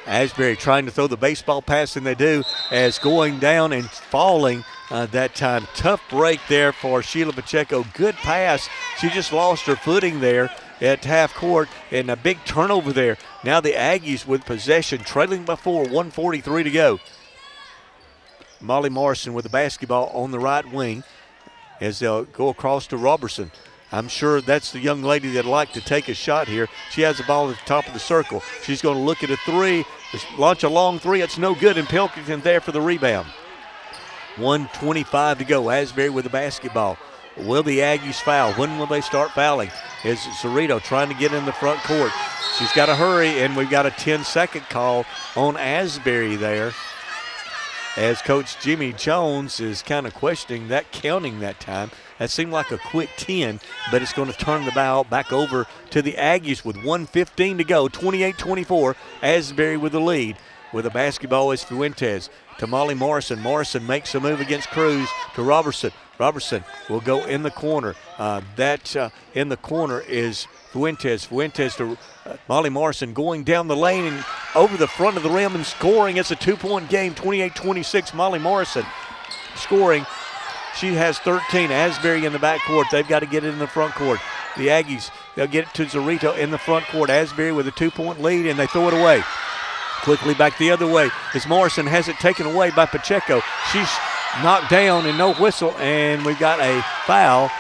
[SPEAKER 2] Asbury trying to throw the baseball pass, and they do, as going down and falling that time. Tough break there for Sheila Pacheco. Good pass. She just lost her footing there at half court, and a big turnover there. Now the Aggies with possession, trailing by 4, 1:43 to go. Molly Morrison with the basketball on the right wing as they'll go across to Robertson. I'm sure that's the young lady that'd like to take a shot here. She has the ball at the top of the circle. She's going to look at a three, launch a long three. It's no good, and Pilkington there for the rebound. 1:25 to go. Asbury with the basketball. Will the Aggies foul? When will they start fouling? Is Cerrito trying to get in the front court? She's got to hurry, and we've got a 10-second call on Asbury there, as Coach Jimmy Jones is kind of questioning that, counting that time. That seemed like a quick 10, but it's going to turn the ball back over to the Aggies with 1:15 to go. 28-24, Asbury with the lead. With the basketball is Fuentes to Molly Morrison. Morrison makes a move against Cruz to Robertson. Robertson will go in the corner. In the corner is Fuentes. Fuentes to Molly Morrison going down the lane and over the front of the rim and scoring. It's a 2-point game, 28-26. Molly Morrison scoring. She has 13. Asbury in the backcourt. They've got to get it in the front court. The Aggies, they'll get it to Cerrito in the front court. Asbury with a 2-point lead, and they throw it away. Quickly back the other way as Morrison has it taken away by Pacheco. She's knocked down and no whistle, and we've got a foul,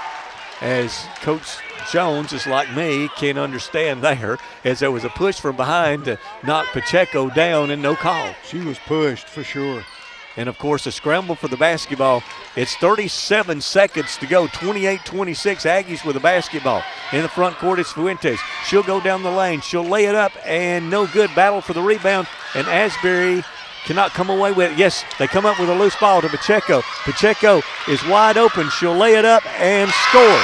[SPEAKER 2] as Coach Jones is like me, can't understand there, as there was a push from behind to knock Pacheco down and no call.
[SPEAKER 3] She was pushed for sure.
[SPEAKER 2] And, of course, a scramble for the basketball. It's 37 seconds to go, 28-26, Aggies with the basketball. In the front court, it's Fuentes. She'll go down the lane. She'll lay it up, and no good. Battle for the rebound, and Asbury cannot come away with it. Yes, they come up with a loose ball to Pacheco. Pacheco is wide open. She'll lay it up and score.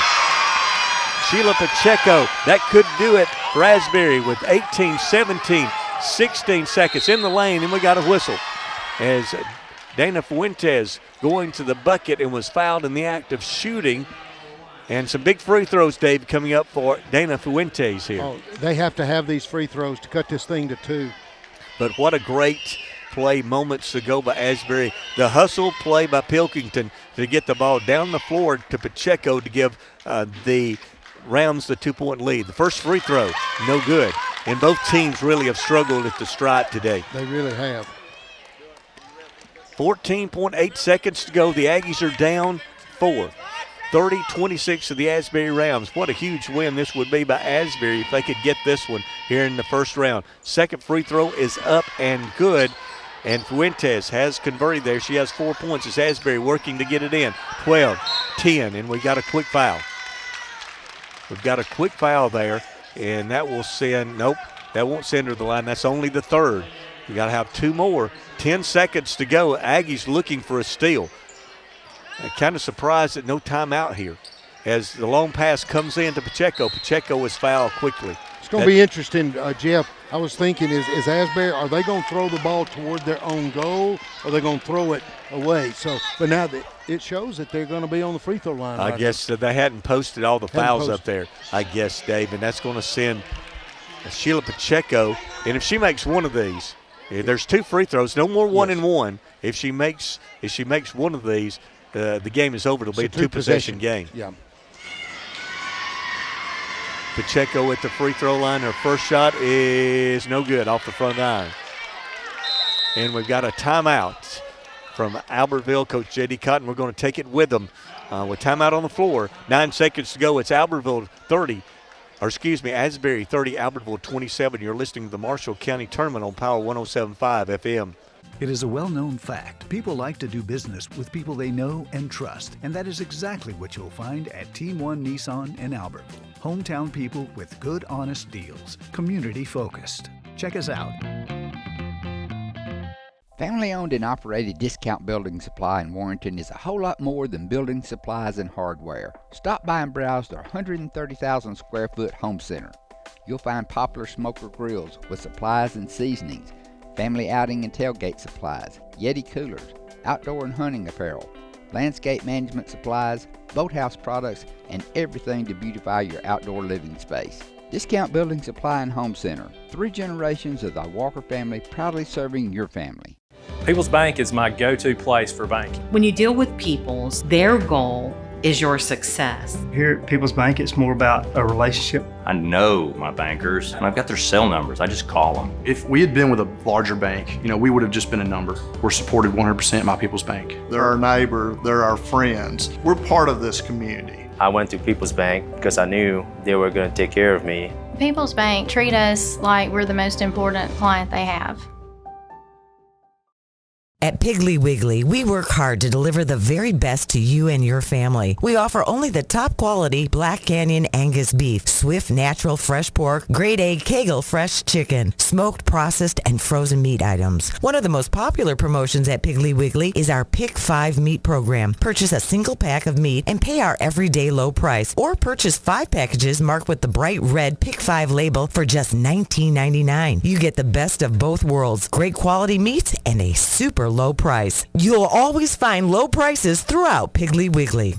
[SPEAKER 2] Sheila Pacheco, that could do it for Asbury with 18, 17, 16 seconds in the lane, and we got a whistle as Dana Fuentes going to the bucket and was fouled in the act of shooting. And some big free throws, Dave, coming up for Dana Fuentes here.
[SPEAKER 3] Oh, they have to have these free throws to cut this thing to 2.
[SPEAKER 2] But what a great play moments ago by Asbury. The hustle play by Pilkington to get the ball down the floor to Pacheco to give the Rams the 2-point lead. The first free throw, no good. And both teams really have struggled at the stripe today.
[SPEAKER 3] They really have.
[SPEAKER 2] 14.8 seconds to go. The Aggies are down 4. 30-26 to the Asbury Rams. What a huge win this would be by Asbury if they could get this one here in the first round. Second free throw is up and good, and Fuentes has converted there. She has 4 points as Asbury working to get it in. 12-10, and we got a quick foul. We've got a quick foul there, and that will send, nope, that won't send her to the line. That's only the third. We got to have 2 more. 10 seconds to go. Aggies looking for a steal. Kind of surprised that no timeout here as the long pass comes in to Pacheco. Pacheco is fouled quickly.
[SPEAKER 3] It's going to be interesting, Jeff. I was thinking, is Asbury, are they going to throw the ball toward their own goal, or are they going to throw it away? So, but now it shows that they're going to be on the free throw line.
[SPEAKER 2] I guess they hadn't posted all the fouls up there, I guess, Dave, and that's going to send Sheila Pacheco. And if she makes one of these, there's 2 free throws, no more 1-and-1. If she makes one of these, the game is over. It'll be a 2-possession game.
[SPEAKER 3] Yeah.
[SPEAKER 2] Pacheco at the free throw line. Her first shot is no good off the front iron. And we've got a timeout from Albertville. Coach J.D. Cotton, we're going to take it with them. With timeout on the floor, 9 seconds to go. It's Albertville 30. Asbury 30, Albertville 27. You're listening to the Marshall County Tournament on Power 107.5 FM.
[SPEAKER 14] It is a well-known fact. People like to do business with people they know and trust, and that is exactly what you'll find at Team 1 Nissan in Albertville. Hometown people with good, honest deals. Community-focused. Check us out.
[SPEAKER 10] Family-owned and operated Discount Building Supply in Warrenton is a whole lot more than building supplies and hardware. Stop by and browse their 130,000 square foot home center. You'll find Poplar Smoker Grills with supplies and seasonings, family outing and tailgate supplies, Yeti coolers, outdoor and hunting apparel, landscape management supplies, boathouse products, and everything to beautify your outdoor living space. Discount Building Supply and Home Center. 3 generations of the Walker family proudly serving your family.
[SPEAKER 13] People's Bank is my go-to place for banking.
[SPEAKER 15] When you deal with People's, their goal is your success.
[SPEAKER 16] Here at People's Bank, it's more about a relationship.
[SPEAKER 17] I know my bankers, and I've got their cell numbers. I just call them.
[SPEAKER 18] If we had been with a larger bank, we would have just been a number. We're supported 100% by People's Bank.
[SPEAKER 19] They're our neighbor, they're our friends. We're part of this community.
[SPEAKER 26] I went to People's Bank because I knew they were going to take care of me.
[SPEAKER 20] People's Bank treat us like we're the most important client they have.
[SPEAKER 21] At Piggly Wiggly, we work hard to deliver the very best to you and your family. We offer only the top quality Black Canyon Angus beef, Swift natural fresh pork, grade A Kegel fresh chicken, smoked, processed, and frozen meat items. One of the most popular promotions at Piggly Wiggly is our Pick 5 meat program. Purchase a single pack of meat and pay our everyday low price, or purchase 5 packages marked with the bright red Pick 5 label for just $19.99. You get the best of both worlds, great quality meats and a super low price. You'll always find low prices throughout Piggly Wiggly.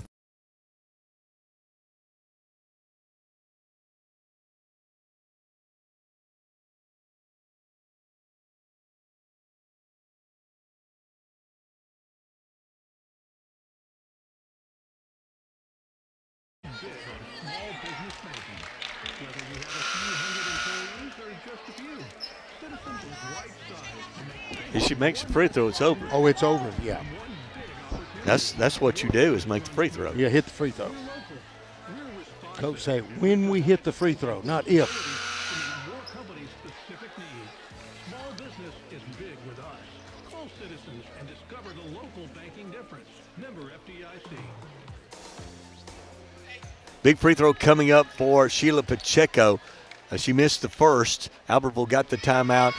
[SPEAKER 2] If she makes a free throw, it's over.
[SPEAKER 3] Oh, it's over, yeah.
[SPEAKER 2] That's what you do, is make the free throw.
[SPEAKER 3] Yeah, hit the free throw. Coach say, when we hit the free throw, not if.
[SPEAKER 2] Big free throw coming up for Sheila Pacheco. She missed the first. Albertville got the timeout.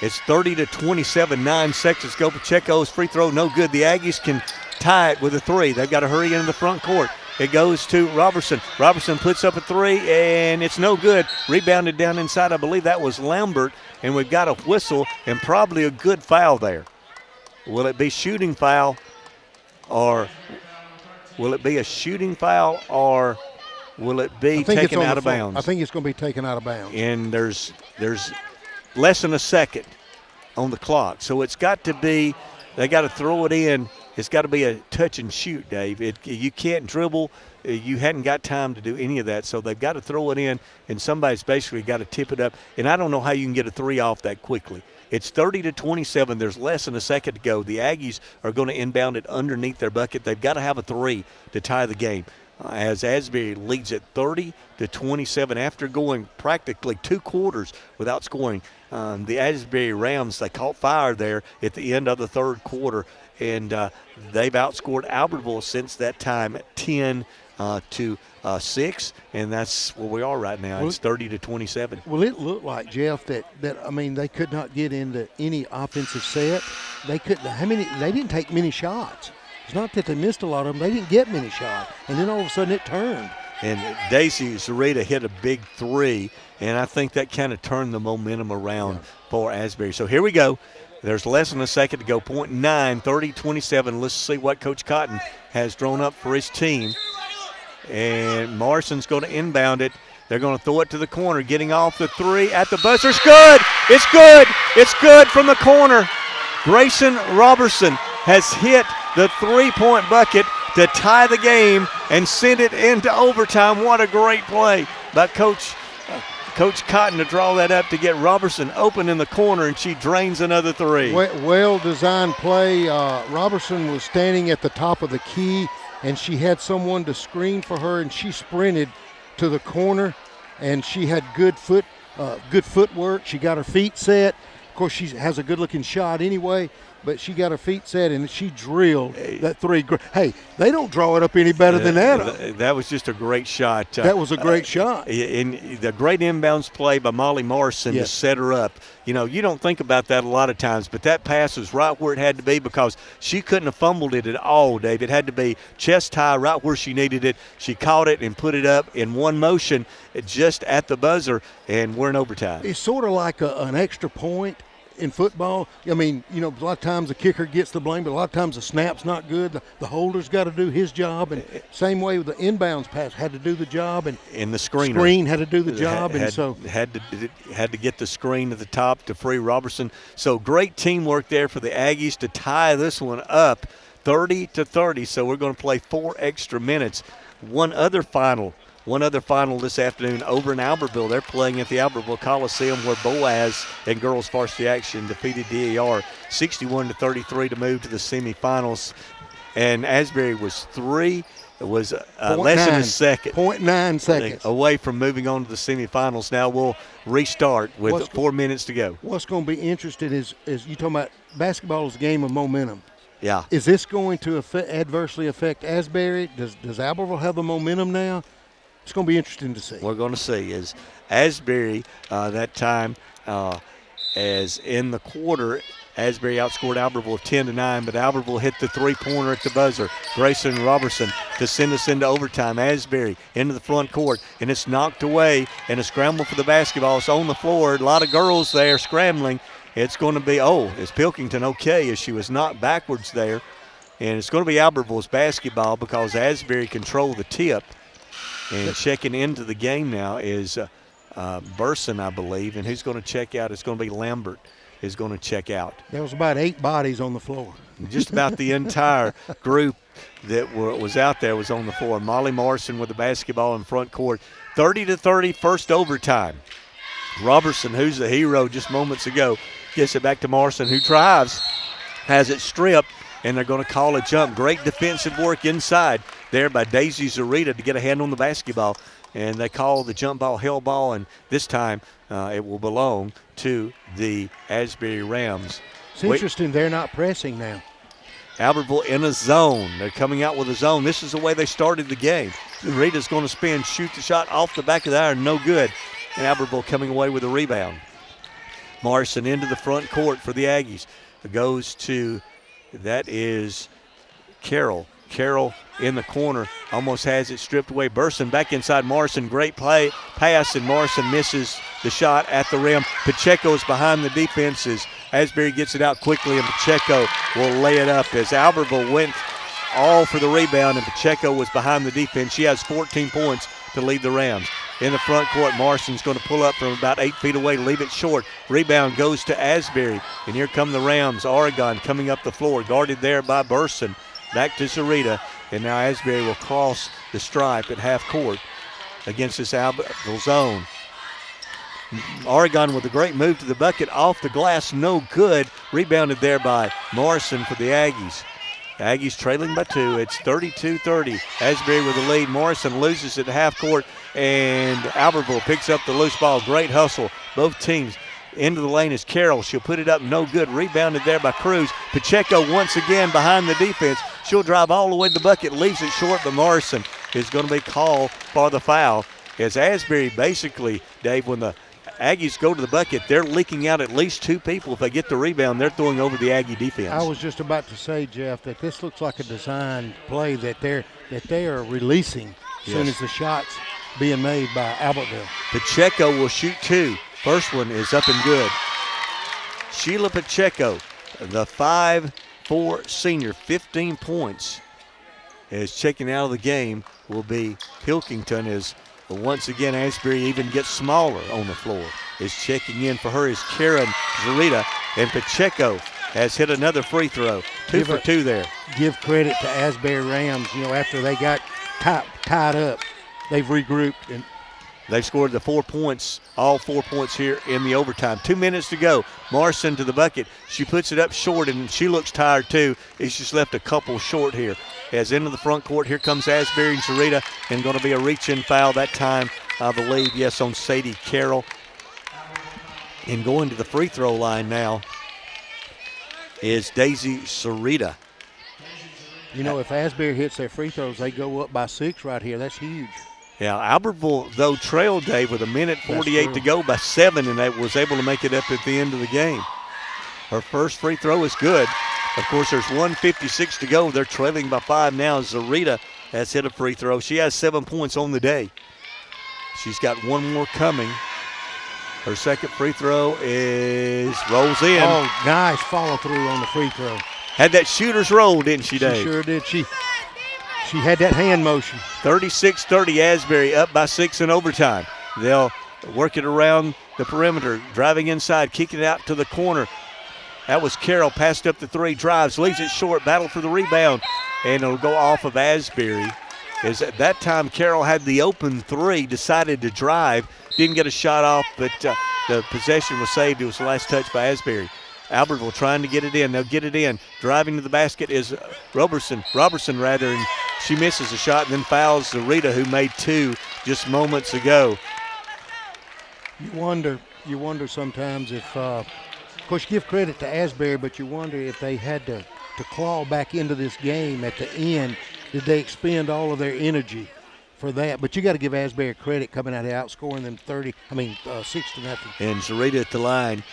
[SPEAKER 2] It's 30-27, 9 seconds to go. Pacheco's free throw, no good. The Aggies can tie it with a 3. They've got to hurry into the front court. It goes to Robertson. Robertson puts up a 3, and it's no good. Rebounded down inside. I believe that was Lambert, and we've got a whistle and probably a good foul there. Will it be shooting foul, or will it be a shooting foul, or will it be taken out of bounds?
[SPEAKER 3] I think it's going to be taken out of bounds.
[SPEAKER 2] And there's less than a second on the clock. So it's got to be, they got to throw it in. It's got to be a touch and shoot, Dave. You can't dribble. You hadn't got time to do any of that. So they've got to throw it in, and somebody's basically got to tip it up. And I don't know how you can get a 3 off that quickly. It's 30-27. There's less than a second to go. The Aggies are going to inbound it underneath their bucket. They've got to have a 3 to tie the game. As Asbury leads at 30-27 after going practically 2 quarters without scoring. The Asbury Rams, they caught fire there at the end of the third quarter, and they've outscored Albertville since that time 10-6, and that's where we are right now. It's 30-27.
[SPEAKER 3] Well, it looked like, Jeff, that they could not get into any offensive set. They couldn't. They didn't take many shots. It's not that they missed a lot of them. They didn't get many shots. And then all of a sudden it turned.
[SPEAKER 2] And Daisy Zarita hit a big 3, and I think that kind of turned the momentum around for Asbury. So here we go. There's less than a second to go. 0.9, 30-27. Let's see what Coach Cotton has drawn up for his team. And Morrison's going to inbound it. They're going to throw it to the corner, getting off the 3 at the buzzer. It's good. It's good. It's good from the corner. Grayson Robertson has hit the 3-point bucket to tie the game and send it into overtime. What a great play by Coach Cotton to draw that up to get Robertson open in the corner, and she drains another 3.
[SPEAKER 3] Well-designed play. Robertson was standing at the top of the key, and she had someone to screen for her, and she sprinted to the corner, and she had good footwork. She got her feet set. Of course, she has a good-looking shot anyway, but she got her feet set, and she drilled that 3. Hey, they don't draw it up any better than that.
[SPEAKER 2] That was just a great shot.
[SPEAKER 3] That was a great shot.
[SPEAKER 2] And the great inbounds play by Molly Morrison to set her up. You don't think about that a lot of times, but that pass was right where it had to be because she couldn't have fumbled it at all, Dave. It had to be chest high right where she needed it. She caught it and put it up in one motion just at the buzzer, and we're in overtime.
[SPEAKER 3] It's sort of like an extra point. in football, I mean, you know, a lot of times the kicker gets the blame, but a lot of times the snap's not good. The holder's got to do his job, and same way with the inbounds pass had to do the job, and
[SPEAKER 2] the screener.
[SPEAKER 3] Screen had to do the job,
[SPEAKER 2] had to get the screen at the top to free Robertson. So great teamwork there for the Aggies to tie this one up 30-30. So we're going to play 4 extra minutes. One other final this afternoon over in Albertville. They're playing at the Albertville Coliseum, where Boaz and girls varsity action defeated DAR 61-33 to move to the semifinals. And Asbury was less than a second.
[SPEAKER 3] 0.9 seconds
[SPEAKER 2] away from moving on to the semifinals. Now we'll restart with 4 minutes to go.
[SPEAKER 3] What's going to be interesting is you talking about basketball is a game of momentum.
[SPEAKER 2] Yeah.
[SPEAKER 3] Is this going to adversely affect Asbury? Does Albertville have the momentum now? It's going to be interesting to see.
[SPEAKER 2] We're going to see. As Asbury that time, as in the quarter, Asbury outscored Albertville 10-9, but Albertville hit the three-pointer at the buzzer. Grayson Robertson to send us into overtime. Asbury into the front court, and it's knocked away, and a scramble for the basketball. It's on the floor. A lot of girls there scrambling. It's going to be, is Pilkington okay, as she was knocked backwards there. And it's going to be Albertville's basketball because Asbury controlled the tip. And checking into the game now is Burson, I believe. And who's going to check out? It's going to be Lambert is going to check out.
[SPEAKER 3] There was about 8 bodies on the floor.
[SPEAKER 2] Just about the entire group that was out there was on the floor. Molly Morrison with the basketball in front court. 30-30, first overtime. Robertson, who's the hero just moments ago, gets it back to Morrison, who drives, has it stripped, and they're going to call a jump. Great defensive work inside there by Daisy Zarita to get a hand on the basketball. And they call the jump ball hell ball, and this time it will belong to the Asbury Rams.
[SPEAKER 3] It's interesting they're not pressing now.
[SPEAKER 2] Albertville in a zone. They're coming out with a zone. This is the way they started the game. Zarita's going to spin, shoot the shot off the back of the iron, no good. And Albertville coming away with a rebound. Morrison into the front court for the Aggies. It goes to, that is Carroll. Carroll in the corner, almost has it stripped away. Burson back inside Morrison. Great play, pass, and Morrison misses the shot at the rim. Pacheco's behind the defenses. Asbury gets it out quickly, and Pacheco will lay it up as Albertville went all for the rebound, and Pacheco was behind the defense. She has 14 points to lead the Rams. In the front court, Morrison's going to pull up from about 8 feet away, leave it short. Rebound goes to Asbury, and here come the Rams. Oregon coming up the floor, guarded there by Burson. Back to Zarita, and now Asbury will cross the stripe at half court against this Albertville zone. Oregon with a great move to the bucket, off the glass, no good. Rebounded there by Morrison for the Aggies. The Aggies trailing by 2. It's 32-30. Asbury with the lead. Morrison loses at half court, and Albertville picks up the loose ball. Great hustle. Both teams. Into the lane is Carroll. She'll put it up, no good. Rebounded there by Cruz. Pacheco once again behind the defense. She'll drive all the way to the bucket, leaves it short, but Morrison is going to be called for the foul. As Asbury basically, Dave, when the Aggies go to the bucket, they're leaking out at least 2 people. If they get the rebound, they're throwing over the Aggie defense.
[SPEAKER 3] I was just about to say, Jeff, that this looks like a designed play that they are releasing as soon as the shot's being made by Albertville.
[SPEAKER 2] Pacheco will shoot 2. First one is up and good. Sheila Pacheco, the 5'4" senior, 15 points, is checking out of the game. Will be Pilkington as once again Asbury even gets smaller on the floor. Is checking in for her is Karen Zarita, and Pacheco has hit another free throw. 2 for 2 there.
[SPEAKER 3] Give credit to Asbury Rams. You know, after they got tied up, they've regrouped and
[SPEAKER 2] they've scored the 4 points, all 4 points here in the overtime. 2 minutes to go. Morrison to the bucket. She puts it up short, and she looks tired too. It's just left a couple short here. As into the front court, here comes Asbury and Zarita, and going to be a reach-in foul that time, I believe, yes, on Sadie Carroll. And going to the free throw line now is Daisy Zarita.
[SPEAKER 3] You know, if Asbury hits their free throws, they go up by 6 right here. That's huge.
[SPEAKER 2] Yeah, Albertville, though, trailed, Dave, with 1:48 to go by 7, and they was able to make it up at the end of the game. Her first free throw is good. Of course, there's 1:56 to go. They're trailing by 5 now. Zarita has hit a free throw. She has 7 points on the day. She's got one more coming. Her second free throw rolls in.
[SPEAKER 3] Oh, nice follow through on the free throw.
[SPEAKER 2] Had that shooter's roll, didn't she, Dave?
[SPEAKER 3] She sure did. She had that hand motion.
[SPEAKER 2] 36-30, Asbury up by 6 in overtime. They'll work it around the perimeter, driving inside, kicking it out to the corner. That was Carroll, passed up the 3, drives, leaves it short, battle for the rebound, and it'll go off of Asbury. As at that time, Carroll had the open 3, decided to drive, didn't get a shot off, but the possession was saved. It was the last touch by Asbury. Albertville trying to get it in. They'll get it in. Driving to the basket is Robertson, and she misses a shot and then fouls Zarita, who made 2 just moments ago.
[SPEAKER 3] You wonder sometimes if, of course, you give credit to Asbury, but you wonder if they had to claw back into this game at the end. Did they expend all of their energy for that? But you got to give Asbury credit coming out here, outscoring them 6-0.
[SPEAKER 2] And Zarita at the line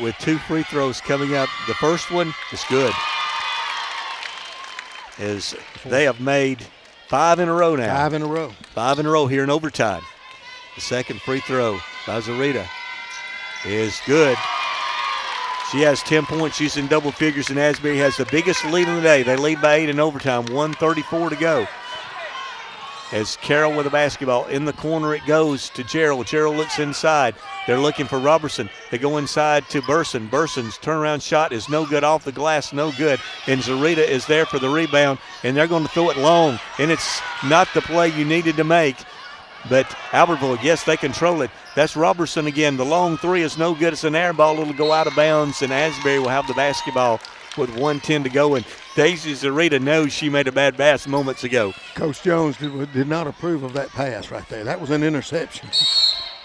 [SPEAKER 2] with 2 free throws coming up. The first one is good, as they have made 5 in a row now.
[SPEAKER 3] 5 in a row.
[SPEAKER 2] 5 in a row here in overtime. The second free throw by Zarita is good. She has 10 points. She's in double figures, and Asbury has the biggest lead of the day. They lead by 8 in overtime, 1:34 to go. As Carroll with the basketball in the corner, it goes to Gerald. Gerald looks inside. They're looking for Robertson. They go inside to Burson. Burson's turnaround shot is no good, off the glass, no good. And Zarita is there for the rebound, and they're going to throw it long. And it's not the play you needed to make. But Albertville, yes, they control it. That's Robertson again. The long 3 is no good. It's an air ball. It'll go out of bounds, and Asbury will have the basketball with 1:10 to go. And Daisy Zarita knows she made a bad pass moments ago.
[SPEAKER 3] Coach Jones did not approve of that pass right there. That was an interception.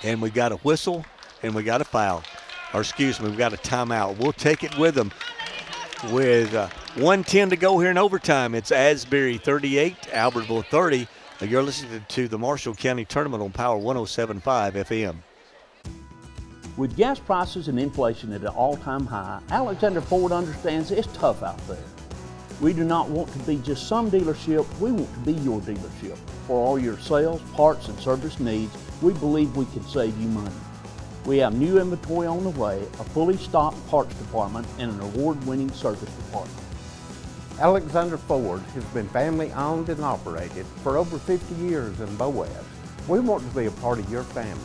[SPEAKER 2] And we got a whistle, and we got a foul. Or excuse me, we got a timeout. We'll take it with them. With 1:10 to go here in overtime, it's Asbury 38, Albertville 30. You're listening to the Marshall County Tournament on Power 107.5 FM.
[SPEAKER 1] With gas prices and inflation at an all-time high, Alexander Ford understands it's tough out there. We do not want to be just some dealership, we want to be your dealership. For all your sales, parts, and service needs, we believe we can save you money. We have new inventory on the way, a fully stocked parts department, and an award-winning service department.
[SPEAKER 4] Alexander Ford has been family owned and operated for over 50 years in Boaz. We want to be a part of your family.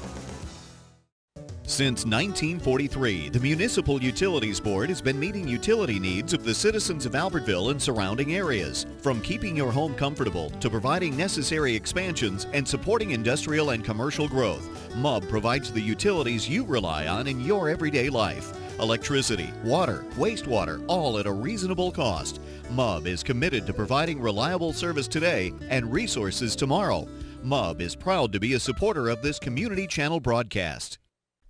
[SPEAKER 5] Since 1943, the Municipal Utilities Board has been meeting utility needs of the citizens of Albertville and surrounding areas. From keeping your home comfortable to providing necessary expansions and supporting industrial and commercial growth, MUB provides the utilities you rely on in your everyday life. Electricity, water, wastewater, all at a reasonable cost. MUB is committed to providing reliable service today and resources tomorrow. MUB is proud to be a supporter of this community channel broadcast.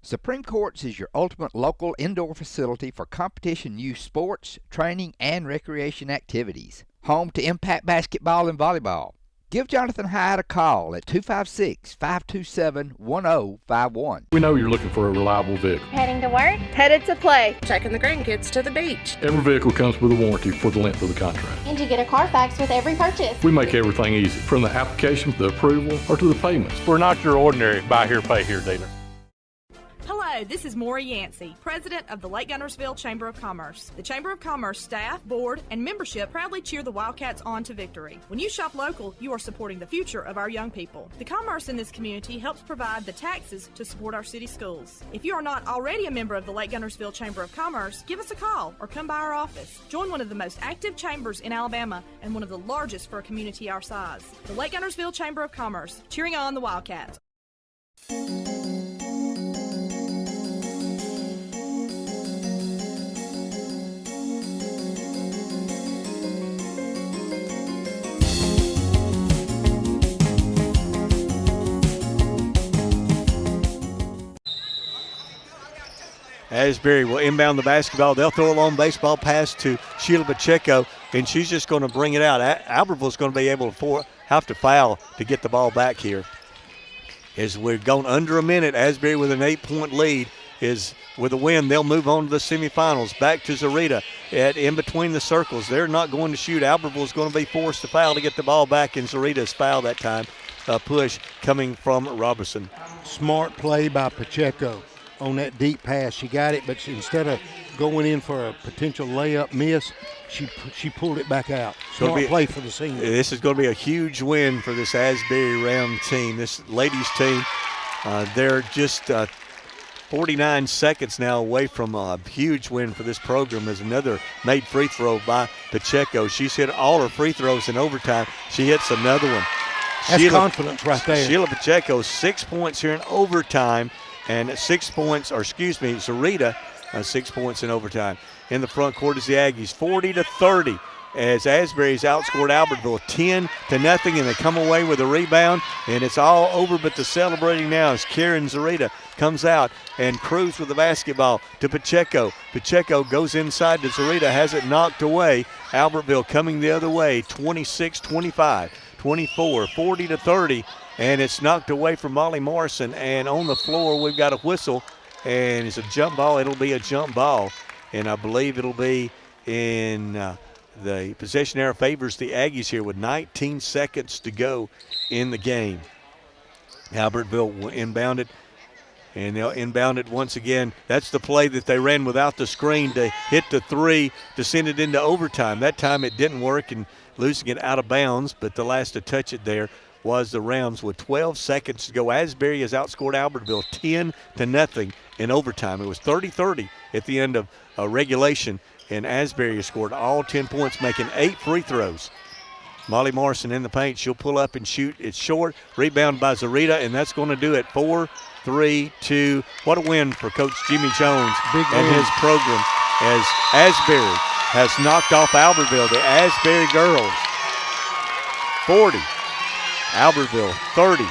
[SPEAKER 10] Supreme Courts is your ultimate local indoor facility for competition youth sports, training, and recreation activities. Home to Impact Basketball and Volleyball. Give Jonathan Hyde a call at 256-527-1051.
[SPEAKER 22] We know you're looking for a reliable vehicle.
[SPEAKER 23] Heading to work? Headed to play. Taking the grandkids to the beach.
[SPEAKER 22] Every vehicle comes with a warranty for the length of the contract.
[SPEAKER 23] And you get a Carfax with every purchase.
[SPEAKER 22] We make everything easy, from the application to the approval or to the payments.
[SPEAKER 13] We're not your ordinary buy here, pay here dealer.
[SPEAKER 24] Hello, this is Maury Yancey, President of the Lake Guntersville Chamber of Commerce. The Chamber of Commerce staff, board, and membership proudly cheer the Wildcats on to victory. When you shop local, you are supporting the future of our young people. The commerce in this community helps provide the taxes to support our city schools. If you are not already a member of the Lake Guntersville Chamber of Commerce, give us a call or come by our office. Join one of the most active chambers in Alabama and one of the largest for a community our size. The Lake Guntersville Chamber of Commerce, cheering on the Wildcats.
[SPEAKER 2] Asbury will inbound the basketball. They'll throw a long baseball pass to Sheila Pacheco, and she's just going to bring it out. Albertville's going to be able to have to foul to get the ball back here. As we're going under a minute, Asbury with an 8-point lead is with a win. They'll move on to the semifinals. Back to Zarita in between the circles. They're not going to shoot. Albertville's going to be forced to foul to get the ball back, and Zarita's foul that time. A push coming from Robertson.
[SPEAKER 3] Smart play by Pacheco. on that deep pass. She got it, but instead of going in for a potential layup miss, she pulled it back out. Smart play for the senior.
[SPEAKER 2] This is going to be a huge win for this Asbury Ram team, this ladies team. They're just 49 seconds now away from a huge win for this program. As another made free throw by Pacheco. She's hit all her free throws in overtime. She hits another one.
[SPEAKER 3] That's confidence right there.
[SPEAKER 2] Sheila Pacheco, 6 points here in overtime, and 6 points, or excuse me, Zarita, 6 points in overtime. In the front court is the Aggies, 40-30, as Asbury's outscored Albertville 10-0, and they come away with a rebound, and it's all over but the celebrating now as Karen Zarita comes out and Cruz with the basketball to Pacheco. Pacheco goes inside to Zarita, has it knocked away. Albertville coming the other way, 26-25. 24, 40-30, and it's knocked away from Molly Morrison. And on the floor, we've got a whistle, and it's a jump ball. It'll be a jump ball, and I believe it'll be in the possession arrow favors the Aggies here with 19 seconds to go in the game. Albertville will inbound it, and they'll inbound it once again. That's the play that they ran without the screen to hit the three to send it into overtime. That time it didn't work, and losing it out of bounds, but the last to touch it there was the Rams with 12 seconds to go. Asbury has outscored Albertville 10-0 in overtime. It was 30-30 at the end of regulation, and Asbury has scored all 10 points, making 8 free throws. Molly Morrison in the paint. She'll pull up and shoot. It's short. Rebound by Zarita, and that's going to do it. 4-3-2. What a win for Coach Jimmy Jones and his program as Asbury has knocked off Albertville. The Asbury girls 40, Albertville 30.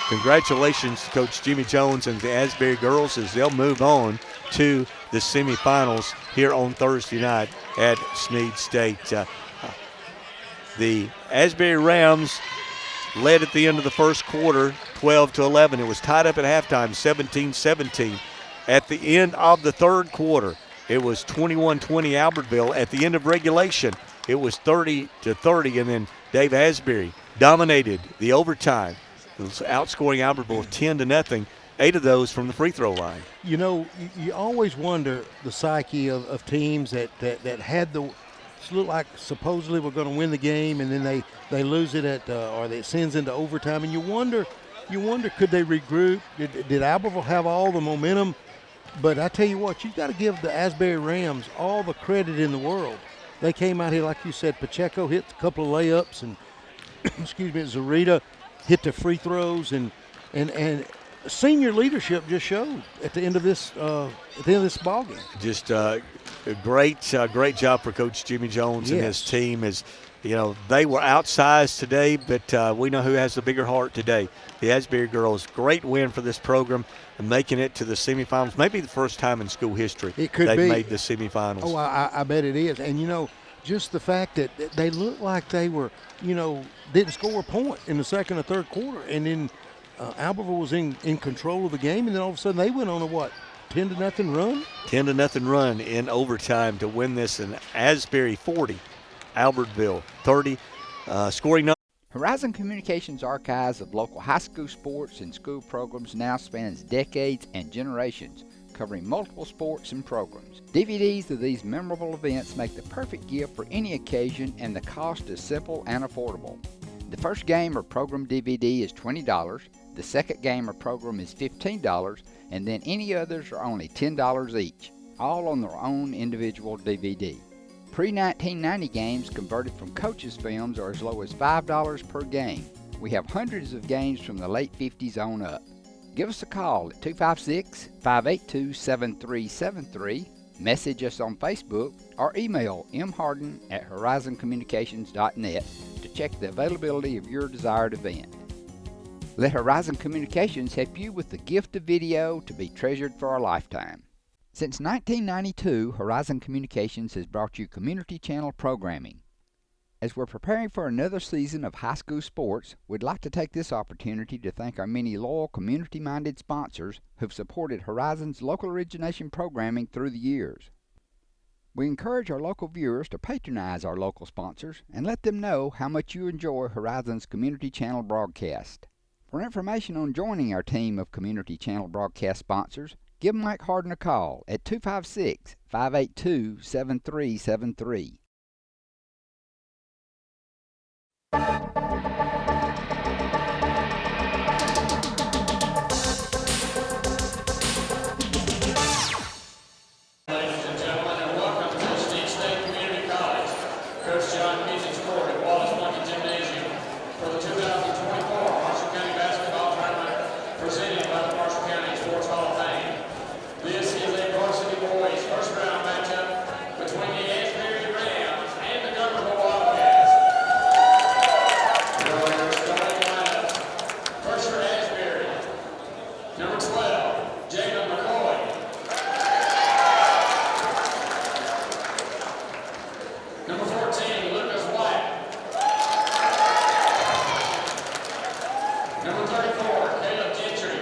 [SPEAKER 2] Congratulations to Coach Jimmy Jones and the Asbury girls as they'll move on to the semifinals here on Thursday night at Snead State. The Asbury Rams led at the end of the first quarter 12-11. It was tied up at halftime 17-17. At the end of the third quarter, it was 21-20 Albertville. At the end of regulation, it was 30-30, and then Dave Asbury dominated the overtime, outscoring Albertville 10-0. 8 of those from the free throw line.
[SPEAKER 3] You know, you always wonder the psyche of teams that had the look like supposedly we're going to win the game, and then they lose it or it sends into overtime, and you wonder could they regroup? Did Albertville have all the momentum? But I tell you what, you've got to give the Asbury Rams all the credit in the world. They came out here, like you said, Pacheco hit a couple of layups, and excuse me, Zarita hit the free throws, and senior leadership just showed at the end of this ball game.
[SPEAKER 2] Just a great job for Coach Jimmy Jones and his team. As you know, they were outsized today, but we know who has the bigger heart today. The Asbury girls, great win for this program and making it to the semifinals. Maybe the first time in school history
[SPEAKER 3] it could
[SPEAKER 2] they've
[SPEAKER 3] be.
[SPEAKER 2] made the semifinals.
[SPEAKER 3] Oh, I bet it is. And, you know, just the fact that they looked like they were, you know, didn't score a point in the second or third quarter. And then Albertville was in control of the game. And then all of a sudden they went on a, 10-0 run?
[SPEAKER 2] 10-0 run in overtime to win this. And Asbury 40, Albertville 30. Scoring number.
[SPEAKER 10] Horizon Communications' archives of local high school sports and school programs now spans decades and generations, covering multiple sports and programs. DVDs of these memorable events make the perfect gift for any occasion, and the cost is simple and affordable. The first game or program DVD is $20, the second game or program is $15, and then any others are only $10 each, all on their own individual DVD. Pre-1990 games converted from coaches' films are as low as $5 per game. We have hundreds of games from the late 50s on up. Give us a call at 256-582-7373, message us on Facebook, or email mharden@horizoncommunications.net to check the availability of your desired event. Let Horizon Communications help you with the gift of video to be treasured for a lifetime. Since 1992, Horizon Communications has brought you community channel programming. As we're preparing for another season of high school sports, we'd like to take this opportunity to thank our many loyal community-minded sponsors who've supported Horizon's local origination programming through the years. We encourage our local viewers to patronize our local sponsors and let them know how much you enjoy Horizon's community channel broadcast. For information on joining our team of Community Channel broadcast sponsors, give Mike Harden a call at 256-582-7373.
[SPEAKER 6] Ladies and gentlemen, and welcome to State Community College. Coach John Keesing's court at Wallace Plunkett Gymnasium for the 2024 Marshall County Basketball Tournament presented by the Marshall County Sports Hall of Fame. This is a varsity boys first round matchup between the Asbury Rams and the Albertville Wildcats. Your starting lineup. First for Asbury, number 12, Jacob McCoy. Number 14, Lucas White. Number 34, Caleb Gentry.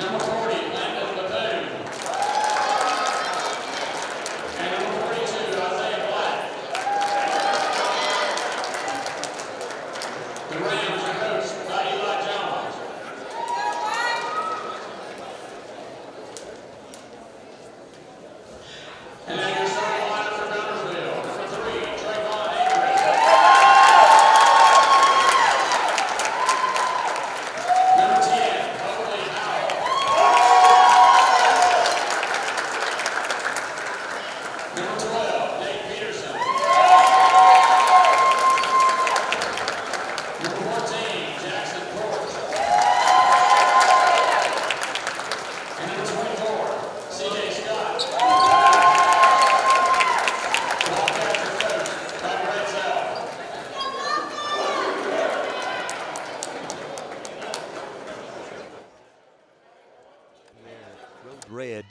[SPEAKER 6] Number 40, Landon Bethune. And number 42, Isaiah Black. The Rams are coached by Eli Jones. And then your starting lineup for Gunnersville. Number 3, Trayvon Avery. Number 10, Oakley Howell. Number 12, Nate Peterson. Number 14, Jackson Porch. And number 24, CJ Scott. Wildcats are coached by Brett Zell.
[SPEAKER 2] Red.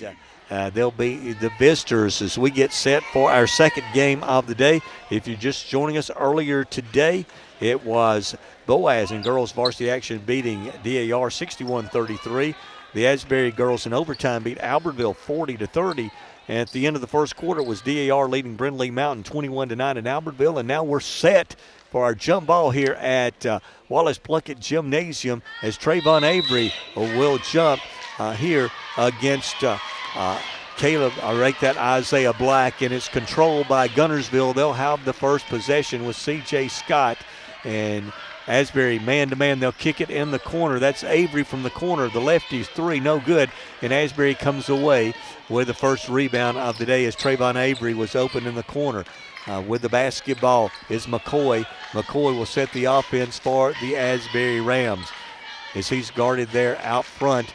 [SPEAKER 2] They'll be the visitors as we get set for our second game of the day. If you're just joining us earlier today, it was Boaz in girls varsity action beating DAR 61-33. The Asbury girls in overtime beat Albertville 40-30. And at the end of the first quarter, it was DAR leading Brindley Mountain 21-9 in Albertville. And now we're set for our jump ball here at Wallace Plunkett Gymnasium as Trayvon Avery will jump here against Caleb, Isaiah Black, and it's controlled by Gunnersville. They'll have the first possession with C.J. Scott, and Asbury man-to-man. They'll kick it in the corner. That's Avery from the corner. The lefty's three, no good, and Asbury comes away with the first rebound of the day as Trayvon Avery was open in the corner. With the basketball is McCoy. McCoy will set the offense for the Asbury Rams as he's guarded there out front.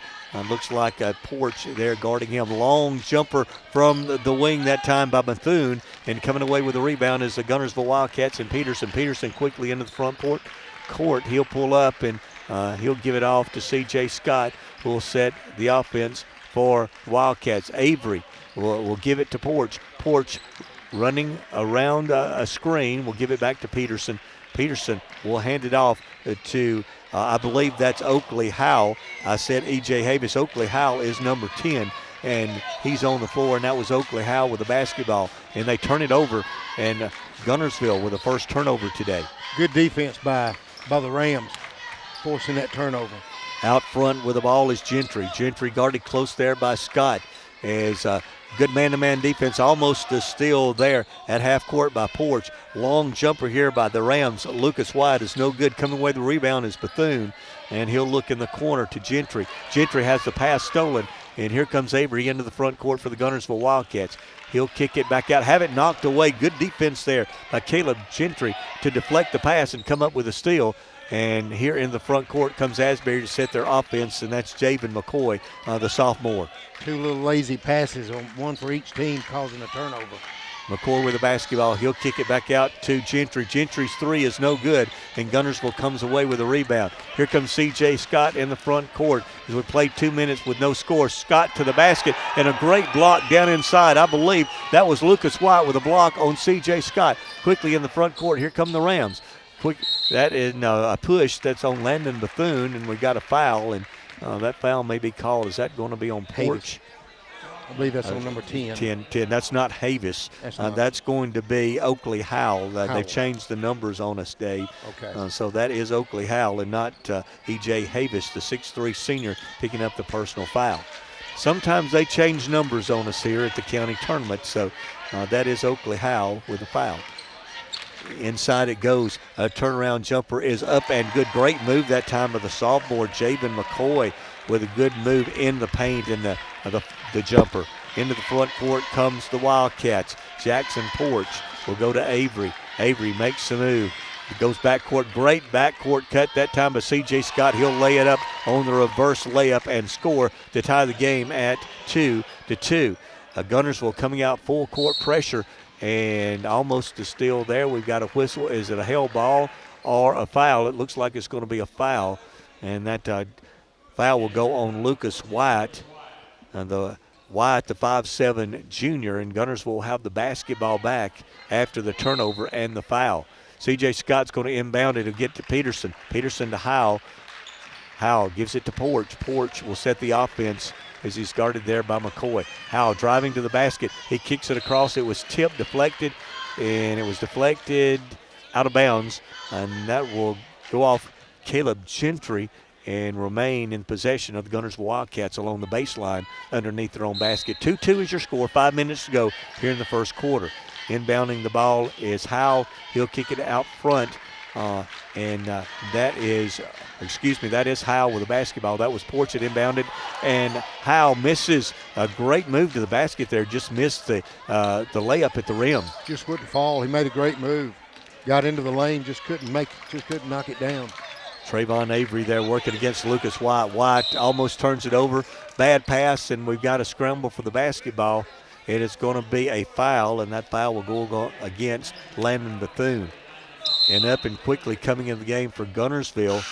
[SPEAKER 2] Looks like a Porch there guarding him. Long jumper from the wing that time by Bethune, and coming away with the rebound is the Gunnersville Wildcats and Peterson. Peterson quickly into the front court. He'll pull up and he'll give it off to C.J. Scott, who will set the offense for Wildcats. Avery will give it to Porch. Porch running around a screen will give it back to Peterson. Peterson will hand it off to I believe that's Oakley Howell. I said E.J. Havis. Oakley Howell is number 10, and he's on the floor, and that was Oakley Howell with the basketball. And they turn it over, and Gunnersville with the first turnover today.
[SPEAKER 3] Good defense by the Rams, forcing that turnover.
[SPEAKER 2] Out front with the ball is Gentry. Gentry guarded close there by Scott. As good man-to-man defense, almost a steal there at half court by Porch. Long jumper here by the Rams. Lucas White is no good. Coming away the rebound is Bethune, and he'll look in the corner to Gentry. Gentry has the pass stolen, and here comes Avery into the front court for the Gunnersville Wildcats. He'll kick it back out, have it knocked away. Good defense there by Caleb Gentry to deflect the pass and come up with a steal. And here in the front court comes Asbury to set their offense, and that's Javen McCoy, the sophomore.
[SPEAKER 3] Two little lazy passes, one for each team, causing a turnover.
[SPEAKER 2] McCoy with the basketball. He'll kick it back out to Gentry. Gentry's three is no good, and Gunnersville comes away with a rebound. Here comes C.J. Scott in the front court as we played 2 minutes with no score. Scott to the basket, and a great block down inside. I believe that was Lucas White with a block on C.J. Scott. Quickly in the front court, here come the Rams. That is a push that's on Landon Bethune, and we got a foul, and that foul may be called. Is that going to be on Porch?
[SPEAKER 3] I believe that's on number 10.
[SPEAKER 2] 10. That's not Havis. That's going to be Oakley Howell. They've changed the numbers on us, Dave.
[SPEAKER 3] Okay.
[SPEAKER 2] So that is Oakley Howell and not E.J. Havis, the 6'3 senior, picking up the personal foul. Sometimes they change numbers on us here at the county tournament, so that is Oakley Howell with a foul. Inside it goes. A turnaround jumper is up and good. Great move that time of the sophomore, Javen McCoy, with a good move in the paint and the jumper. Into the front court comes the Wildcats. Jackson Porch will go to Avery. Avery makes the move. It goes backcourt. Great backcourt cut that time by C.J. Scott. He'll lay it up on the reverse layup and score to tie the game at 2-2. Gunnersville coming out full court pressure and almost a steal there. We've got a whistle. Is it a held ball or a foul? It looks like it's going to be a foul, and that foul will go on Lucas White. The 5'7" junior, and Gunnersville will have the basketball back after the turnover and the foul. C.J. Scott's going to inbound it and get to Peterson. Peterson to Howell. Howell gives it to Porch. Porch will set the offense as he's guarded there by McCoy. Howell driving to the basket. He kicks it across. It was tipped, deflected, and it was deflected out of bounds, and that will go off Caleb Gentry and remain in possession of the Gunnersville Wildcats along the baseline underneath their own basket. 2-2 is your score. 5 minutes to go here in the first quarter. Inbounding the ball is Howell. He'll kick it out front, and that is Howell with the basketball. That was Porch that inbounded, and Howell misses a great move to the basket there. Just missed the layup at the rim.
[SPEAKER 3] Just wouldn't fall. He made a great move. Got into the lane, just couldn't knock it down.
[SPEAKER 2] Trayvon Avery there working against Lucas White. White almost turns it over. Bad pass, and we've got a scramble for the basketball. It is going to be a foul, and that foul will go against Landon Bethune. And up and quickly coming in the game for Gunnersville,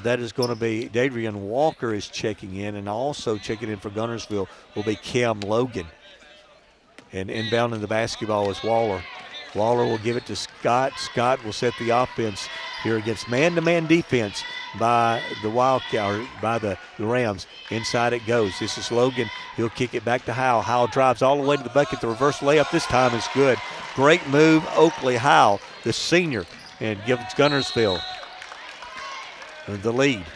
[SPEAKER 2] that is going to be Dadrian Walker is checking in, and also checking in for Gunnersville will be Cam Logan. And inbounding the basketball is Waller. Waller will give it to Scott. Scott will set the offense here against man-to-man defense by the Rams. Inside it goes. This is Logan. He'll kick it back to Howell. Howell drives all the way to the bucket. The reverse layup this time is good. Great move, Oakley Howell, the senior, and gives Gunnersville the lead.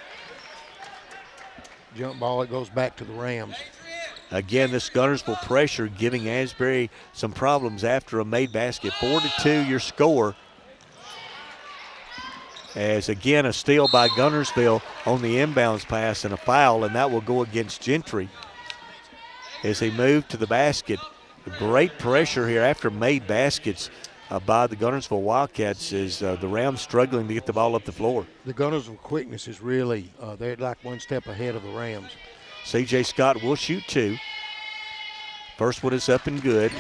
[SPEAKER 3] Jump ball, it goes back to the Rams.
[SPEAKER 2] Again, this Gunnersville pressure giving Asbury some problems after a made basket. 4-2 your score. As again, a steal by Gunnersville on the inbounds pass and a foul, and that will go against Gentry as they move to the basket. Great pressure here after made baskets by the Gunnersville Wildcats as the Rams struggling to get the ball up the floor.
[SPEAKER 3] The Gunnersville quickness is really, they're like one step ahead of the Rams.
[SPEAKER 2] C.J. Scott will shoot two. First one is up and good.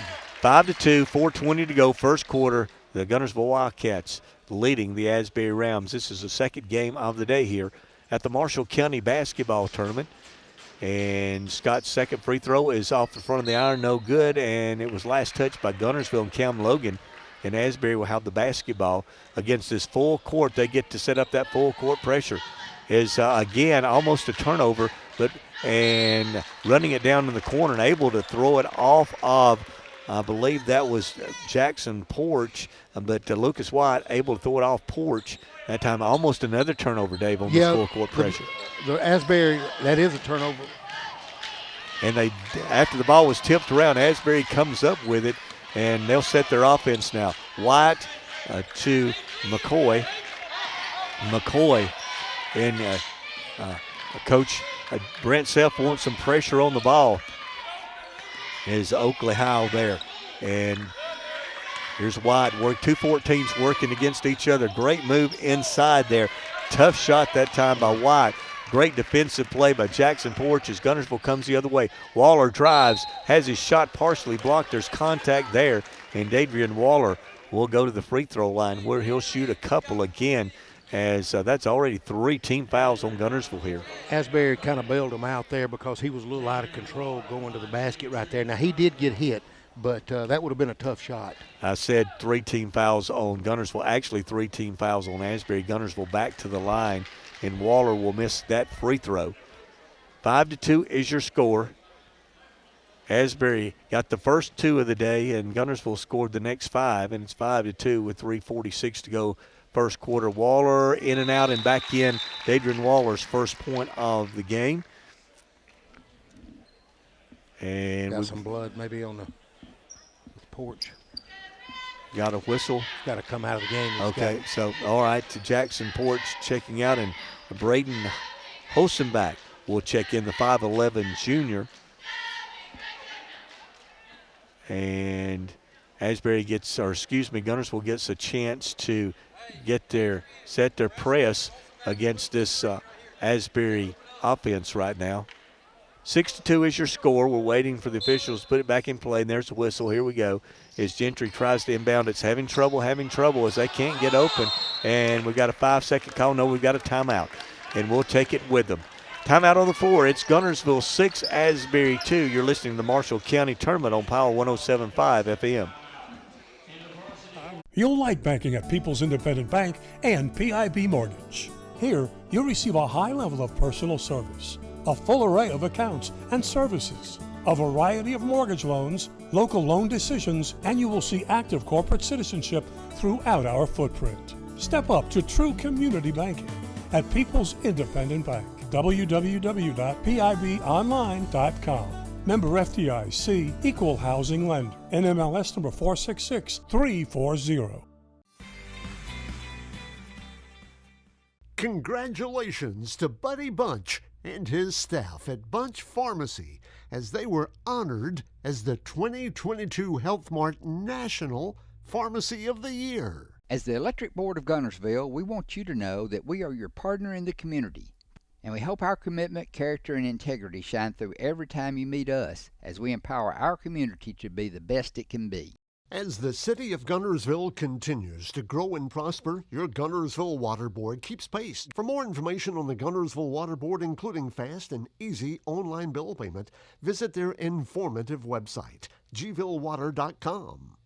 [SPEAKER 2] 5-2, 4:20 to go, first quarter. The Gunnersville Wildcats leading the Asbury Rams. This is the second game of the day here at the Marshall County Basketball Tournament. And Scott's second free throw is off the front of the iron, no good, and it was last touched by Gunnersville and Cam Logan. And Asbury will have the basketball against this full court. They get to set up that full court pressure. Is again almost a turnover, and running it down in the corner and able to throw it off of, I believe that was Jackson Porch, but Lucas White able to throw it off Porch. That time almost another turnover, Dave, on this full court pressure.
[SPEAKER 3] The Asbury, that is a turnover.
[SPEAKER 2] And they, after the ball was tipped around, Asbury comes up with it, and they'll set their offense now. White to McCoy. McCoy and Coach Brent Self wants some pressure on the ball. Is Oakley Howell there. And here's White. 2-14s working against each other. Great move inside there. Tough shot that time by White. Great defensive play by Jackson Porch as Gunnersville comes the other way. Waller drives, has his shot partially blocked. There's contact there, and Dadrian Waller will go to the free throw line where he'll shoot a couple again, as that's already 3 team fouls on Gunnersville here.
[SPEAKER 3] Asbury kind of bailed him out there because he was a little out of control going to the basket right there. Now, he did get hit, but that would have been a tough shot.
[SPEAKER 2] I said 3 team fouls on Gunnersville. Actually, 3 team fouls on Asbury. Gunnersville back to the line, and Waller will miss that free throw. 5-2 is your score Asbury got the first 2 of the day, and Guntersville scored the next 5, and it's 5-2 with 3:46 to go first quarter. Waller in and out and back in. Adrian Waller's first point of the game. And
[SPEAKER 3] got some blood maybe on the porch.
[SPEAKER 2] Got a whistle.
[SPEAKER 3] Got to come out of the game.
[SPEAKER 2] Okay, so all right, to Jackson Porch checking out, and Braden Hosenbach will check in, the 5'11 junior. And Asbury gets, or excuse me, Guntersville gets a chance to set their press against this Asbury offense right now. 6-2 is your score. We're waiting for the officials to put it back in play, and there's a whistle. Here we go. As Gentry tries to inbound, it's having trouble as they can't get open. And we've got a 5-second call. No, we've got a timeout, and we'll take it with them. Timeout on the floor. It's Guntersville 6, Asbury 2. You're listening to the Marshall County Tournament on Power 107.5 FM.
[SPEAKER 7] You'll like banking at People's Independent Bank and PIB Mortgage. Here, you'll receive a high level of personal service, a full array of accounts and services, a variety of mortgage loans, local loan decisions, and you will see active corporate citizenship throughout our footprint. Step up to true community banking at People's Independent Bank. www.pibonline.com. Member FDIC, Equal Housing Lender. NMLS number 466340.
[SPEAKER 8] Congratulations to Buddy Bunch and his staff at Bunch Pharmacy as they were honored as the 2022 Health Mart National Pharmacy of the Year.
[SPEAKER 10] As the Electric Board of Guntersville, we want you to know that we are your partner in the community, and we hope our commitment, character, and integrity shine through every time you meet us as we empower our community to be the best it can be.
[SPEAKER 8] As the city of Guntersville continues to grow and prosper, your Guntersville Water Board keeps pace. For more information on the Guntersville Water Board, including fast and easy online bill payment, visit their informative website, gvillewater.com.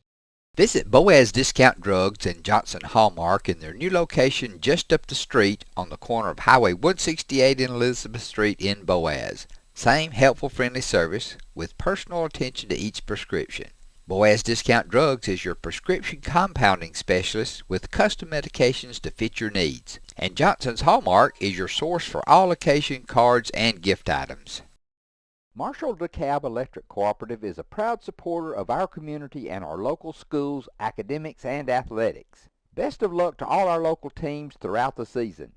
[SPEAKER 10] Visit Boaz Discount Drugs and Johnson Hallmark in their new location just up the street on the corner of Highway 168 and Elizabeth Street in Boaz. Same helpful, friendly service with personal attention to each prescription. Boaz Discount Drugs is your prescription compounding specialist with custom medications to fit your needs. And Johnson's Hallmark is your source for all occasion cards and gift items. Marshall DeKalb Electric Cooperative is a proud supporter of our community and our local schools, academics, and athletics. Best of luck to all our local teams throughout the season.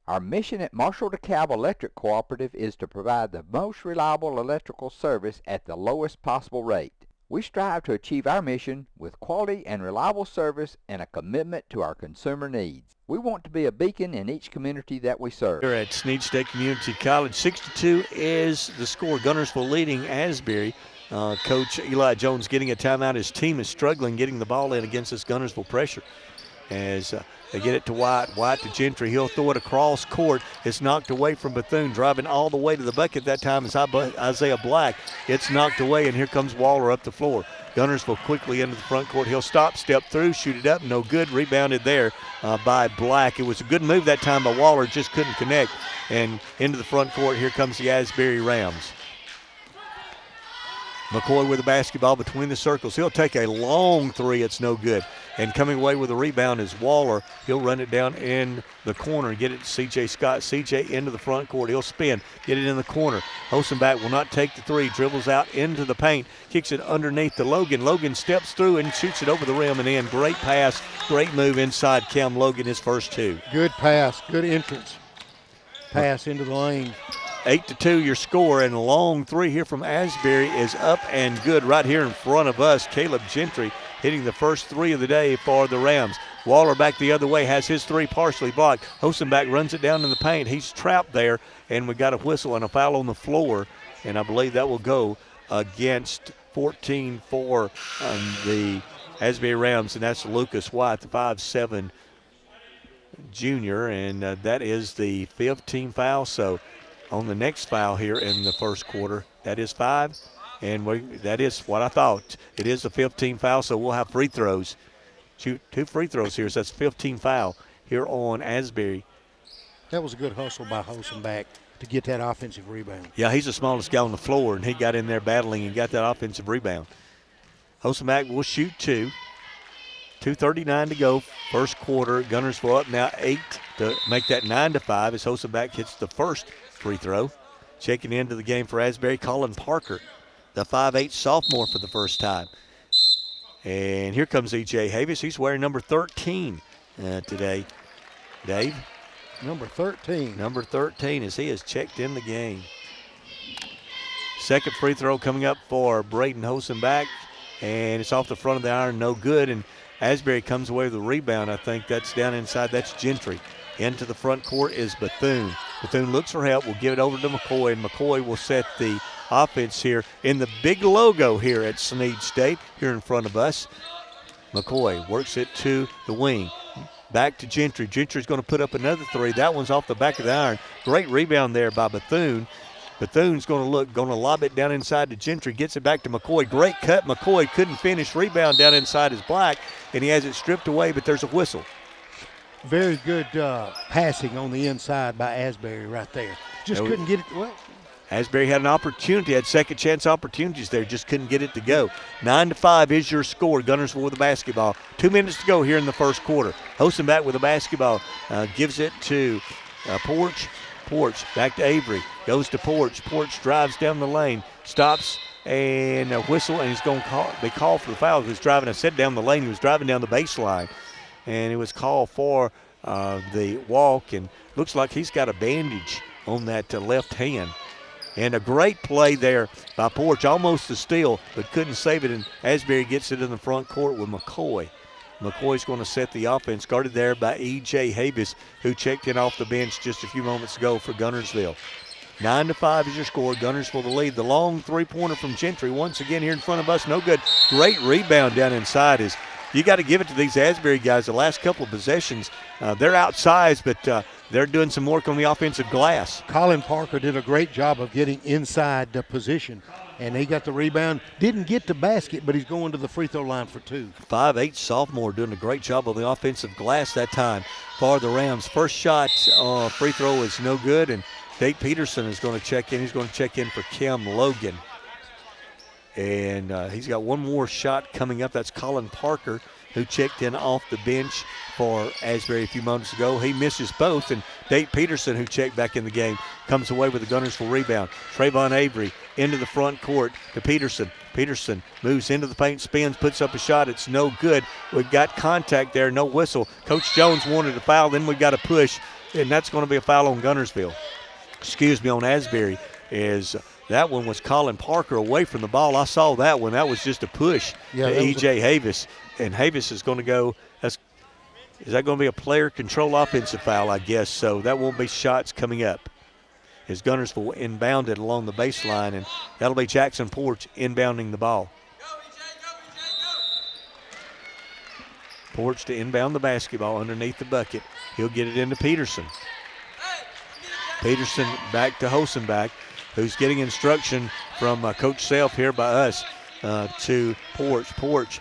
[SPEAKER 10] Our mission at Marshall DeKalb Electric Cooperative is to provide the most reliable electrical service at the lowest possible rate. We strive to achieve our mission with quality and reliable service and a commitment to our consumer needs. We want to be a beacon in each community that we serve.
[SPEAKER 2] Here at Snead State Community College, 6-2 is the score. Guntersville leading Asbury. Coach Eli Jones getting a timeout. His team is struggling getting the ball in against this Guntersville pressure. As they get it to White. White to Gentry. He'll throw it across court. It's knocked away from Bethune. Driving all the way to the bucket that time is Isaiah Black. It's knocked away, and here comes Waller up the floor. Guntersville quickly into the front court. He'll stop, step through, shoot it up. No good. Rebounded there by Black. It was a good move that time by Waller. Just couldn't connect. And into the front court, here comes the Asbury Rams. McCoy with the basketball between the circles. He'll take a long three. It's no good. And coming away with a rebound is Waller. He'll run it down in the corner and get it to C.J. Scott. C.J. into the front court. He'll spin, get it in the corner. Hosenbach will not take the three. Dribbles out into the paint. Kicks it underneath to Logan. Logan steps through and shoots it over the rim and in. Great pass. Great move inside Cam Logan, his first two.
[SPEAKER 3] Good pass. Good entrance. Pass into the lane.
[SPEAKER 2] 8-2 your score, and a long three here from Asbury is up and good right here in front of us. Caleb Gentry hitting the first three of the day for the Rams. Waller back the other way, has his three partially blocked. Hosenbach runs it down in the paint. He's trapped there, and we got a whistle and a foul on the floor, and I believe that will go against 14 for the Asbury Rams, and that's Lucas White, the 5'7" junior, and that is the 5th team foul. So on the next foul here in the first quarter, that is 5, and that is what I thought. It is the 5th team foul, so we'll have free throws. 2 free throws here, so that's 15 foul here on Asbury.
[SPEAKER 3] That was a good hustle by Hosenbach. to get that offensive rebound.
[SPEAKER 2] Yeah, he's the smallest guy on the floor, and he got in there battling and got that offensive rebound. Hosenbach will shoot 2. 2:39 to go, first quarter. Guntersville up now 8 to make that 9-5 as Hosenbach hits the first free throw. Checking into the game for Asbury, Colin Parker, the 5'8 sophomore for the first time. And here comes E.J. Havis. He's wearing number 13 today. Dave?
[SPEAKER 3] Number 13.
[SPEAKER 2] Number 13 as he has checked in the game. Second free throw coming up for Braden Hosenbach, and it's off the front of the iron, no good. And Asbury comes away with a rebound. I think that's down inside. That's Gentry. Into the front court is Bethune. Bethune looks for help. Will give it over to McCoy, and McCoy will set the offense here in the big logo here at Snead State here in front of us. McCoy works it to the wing. Back to Gentry. Gentry's going to put up another 3. That one's off the back of the iron. Great rebound there by Bethune. Bethune's going to lob it down inside to Gentry. Gets it back to McCoy. Great cut. McCoy couldn't finish. Rebound down inside is Black, and he has it stripped away, but there's a whistle.
[SPEAKER 3] Very good passing on the inside by Asbury right there. Just couldn't get it. Well,
[SPEAKER 2] Asbury had an opportunity, had second chance opportunities there, just couldn't get it to go. 9-5 is your score. Guntersville with the basketball. 2 minutes to go here in the first quarter. Hosenbach with the basketball. Gives it to Porch. Porch back to Avery. Goes to Porch. Porch drives down the lane. Stops and a whistle, and he's going to be called for the foul. He was driving, I said down the lane, he was driving down the baseline. And it was called for the walk, and looks like he's got a bandage on that left hand. And a great play there by Porch, almost a steal, but couldn't save it, and Asbury gets it in the front court with McCoy. McCoy's going to set the offense, guarded there by E.J. Havis, who checked in off the bench just a few moments ago for Guntersville. 9-5 is your score. Guntersville the lead. The long three-pointer from Gentry once again here in front of us. No good. Great rebound down inside. You got to give it to these Asbury guys. The last couple of possessions, they're outsized, but they're doing some work on the offensive glass.
[SPEAKER 3] Colin Parker did a great job of getting inside the position, and he got the rebound. Didn't get the basket, but he's going to the free throw line for 2.
[SPEAKER 2] 5'8 sophomore doing a great job on the offensive glass that time for the Rams. First shot free throw is no good, and Dave Peterson is going to check in. He's going to check in for Kim Logan. And he's got one more shot coming up. That's Colin Parker, who checked in off the bench for Asbury a few moments ago. He misses both, and Dave Peterson, who checked back in the game, comes away with a Guntersville rebound. Trayvon Avery into the front court to Peterson. Peterson moves into the paint, spins, puts up a shot. It's no good. We've got contact there, no whistle. Coach Jones wanted a foul, then we've got a push, and that's going to be a foul on Guntersville. On Asbury is that one was Colin Parker away from the ball. I saw that one. That was just a push to E.J. Havis. And Havis is going to go. Is that going to be a player control offensive foul, I guess? So that won't be shots coming up. As Guntersville inbounded along the baseline, and that'll be Jackson Porch inbounding the ball. Porch to inbound the basketball underneath the bucket. He'll get it into Peterson. Peterson back to Hosenbach, who's getting instruction from Coach Self here by us to Porch. Porch